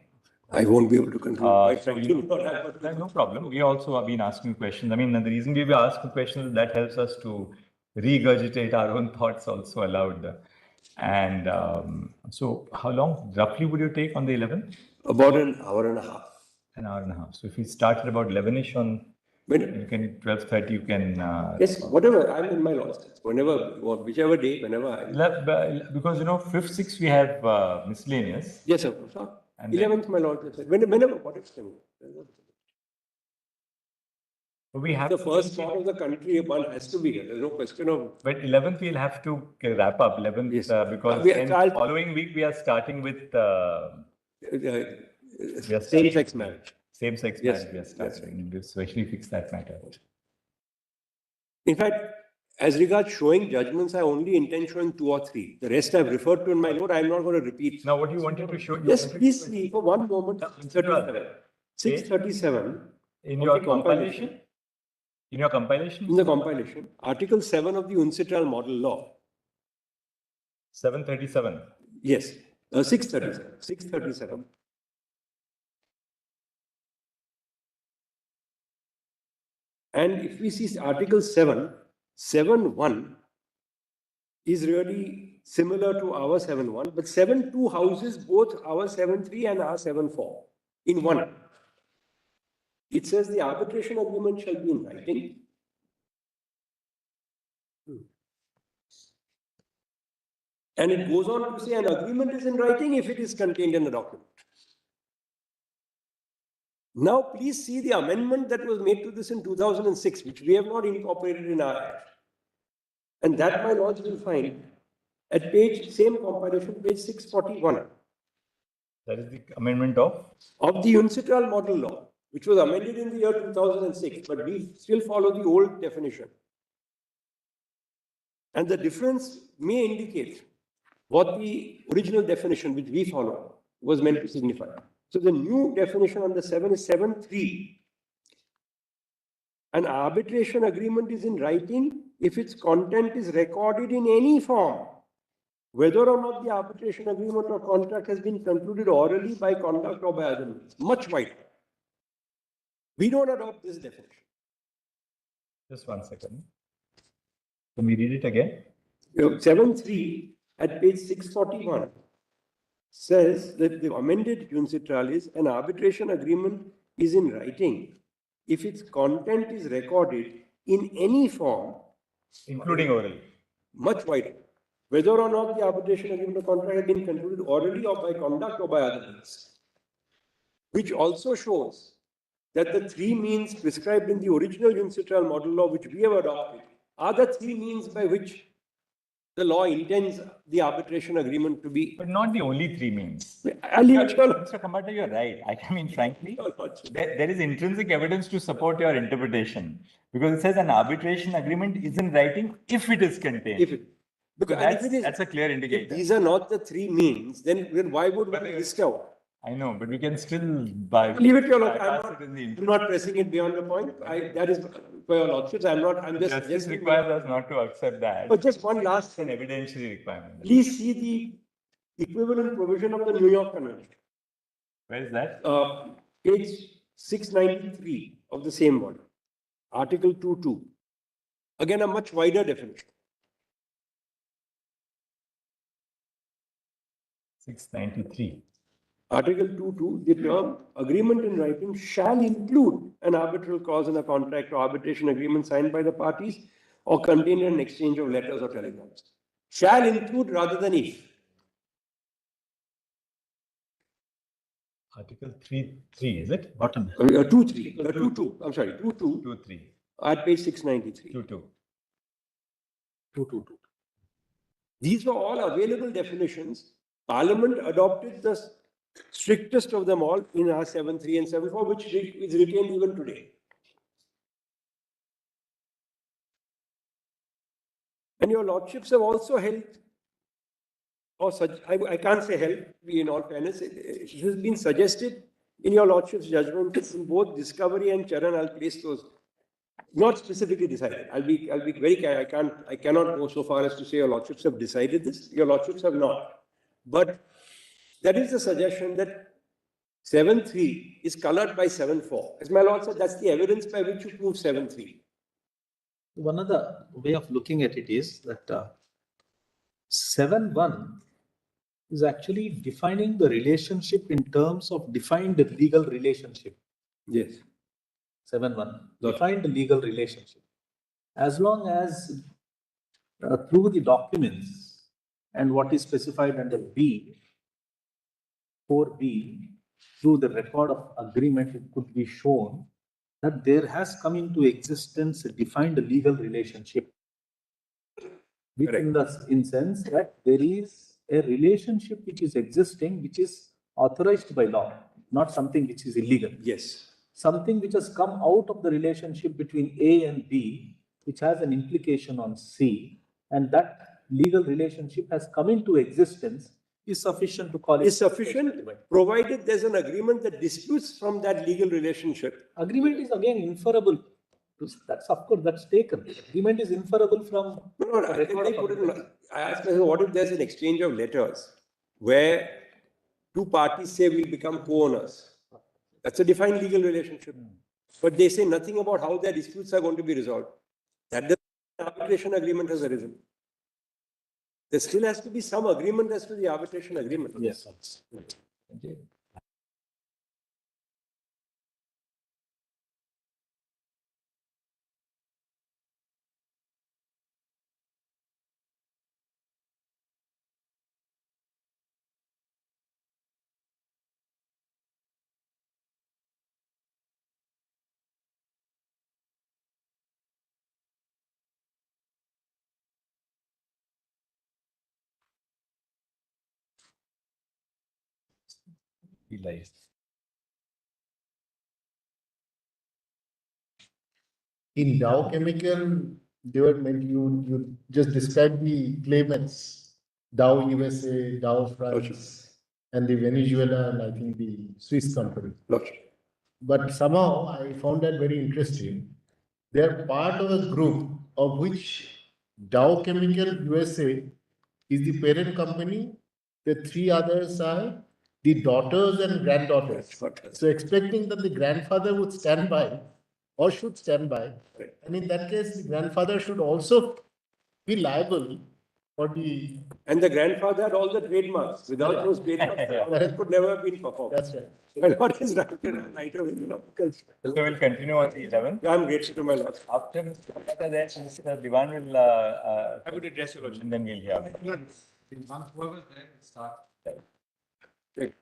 I won't be able to conclude. Quite So frankly. no problem. We also have been asking questions. I mean, the reason we were asking questions, that helps us to regurgitate our own thoughts also aloud. And so how long roughly would you take on the 11th? About an hour and a half. An hour and a half. So if we start at about 11ish on, you can 12:30, you can. Yes, whatever. I'm in my lordships. Whenever, or whichever day, whenever I. Because 5th, 6th we have miscellaneous. Yes, sir. And 11th, my lord. Whenever, what is coming? We have the first part of the country, one has to be here. There's no question of. But 11th, we'll have to wrap up. 11th, Yes. because then following week we are starting with Same-sex marriage. Same-sex Yes. marriage we are starting. We'll especially fix that matter. In fact, as regards showing judgments, I only intend showing 2 or 3. The rest I've referred to in my note. I'm not going to repeat. Now, what you wanted to show? Yes, please see for one moment. 637. In your compilation? In your compilation? In the compilation, Article 7 of the UNCITRAL model law. 737. Yes, 637. 637. And if we see Article 7, 7.1 is really similar to our 7.1, but 7.2 houses both our 7.3 and our 7.4 in one. It says the arbitration agreement shall be in writing. And it goes on to say an agreement is in writing if it is contained in a document. Now, please see the amendment that was made to this in 2006, which we have not incorporated in our act. And that, my lords, will find at page, same compilation, page 641 That is the amendment of? of the UNCITRAL model law, which was amended in the year 2006, but we still follow the old definition. And the difference may indicate what the original definition, which we follow, was meant to signify. So the new definition on the 7 is 7.3. An arbitration agreement is in writing if its content is recorded in any form, whether or not the arbitration agreement or contract has been concluded orally by conduct or by other means. Much wider. We don't adopt this definition. Just 1 second. Can we read it again? 7.3 at page 641 says that the amended UNCITRAL is an arbitration agreement is in writing if its content is recorded in any form, including oral. Much wider. Whether or not the arbitration agreement or contract has been concluded orally or by conduct or by other means. Which also shows that the three means prescribed in the original UNCITRAL model law, which we have adopted, are the three means by which the law intends the arbitration agreement to be. But not the only three means. Mr. Kambata, you're right. I mean, frankly, there is intrinsic evidence to support your interpretation. Because it says an arbitration agreement is in writing if it is contained. That's a clear indicator. If these are not the three means, then why would one list out? I know, but we can still leave it to your lordship. I'm not pressing it beyond the point. That is for your lordships. I'm just. Justice requires us not to accept that. But just one last thing. An evidentiary requirement. Please see the equivalent provision of the New York Convention. Where is that? Page 693 of the same body. Article 2.2. Again, a much wider definition. 693. Article 2.2, the term agreement in writing shall include an arbitral clause in a contract or arbitration agreement signed by the parties or contained in an exchange of letters or telegrams. Shall include rather than if. Article 3.3, is it? Bottom. 2.3. 2.2. I'm sorry, 2.2. 2.3. At page 693. 2.2. 2.2. These were all available definitions. Parliament adopted the strictest of them all in our 7.3 and 7.4, which is retained even today. And your lordships have also held, or such, I can't say held, in all fairness, it has been suggested in your lordships' judgment in both Discovery and Charan. I'll place those. Not specifically decided. I'll be very careful. I cannot go so far as to say your lordships have decided this. Your lordships have not. But that is the suggestion that 7.3 is colored by 7.4. As my lord said, that's the evidence by which you prove 7.3. One other way of looking at it is that 7.1 is actually defining the relationship in terms of defined legal relationship. Yes. 7.1, defined legal relationship. As long as through the documents and what is specified under B, 4B, through the record of agreement, it could be shown that there has come into existence a defined legal relationship. In sense that there is a relationship which is existing, which is authorized by law, not something which is illegal. Yes. Something which has come out of the relationship between A and B, which has an implication on C, and that legal relationship has come into existence, is sufficient to call it. Is sufficient, provided there's an agreement that disputes from that legal relationship. Agreement is again inferable. That's of course that's taken. Agreement is inferable from. I asked myself, what if there's an exchange of letters where two parties say we'll become co-owners? That's a defined legal relationship. But they say nothing about how their disputes are going to be resolved. That the arbitration agreement has arisen. There still has to be some agreement as to the arbitration agreement. Yes. Okay. realized. In Dow Chemical, they were meant, you just described the claimants, Dow USA, Dow France, and the Venezuela, and I think the Swiss company. But somehow I found that very interesting. They are part of a group of which Dow Chemical USA is the parent company. The three others are the daughters and granddaughters. So expecting that the grandfather would stand by or should stand by. And in that case, the grandfather should also be liable for the. And the grandfather had all the trademarks. Without those trademarks, it could never have been performed. That's right. And what is right away, because So we'll continue on the 11th. I'm grateful to my lord. After Mr. Kambata, then Mr. Diwan will. I would address your lordship. And then we'll hear. Whoever's there, start. Right.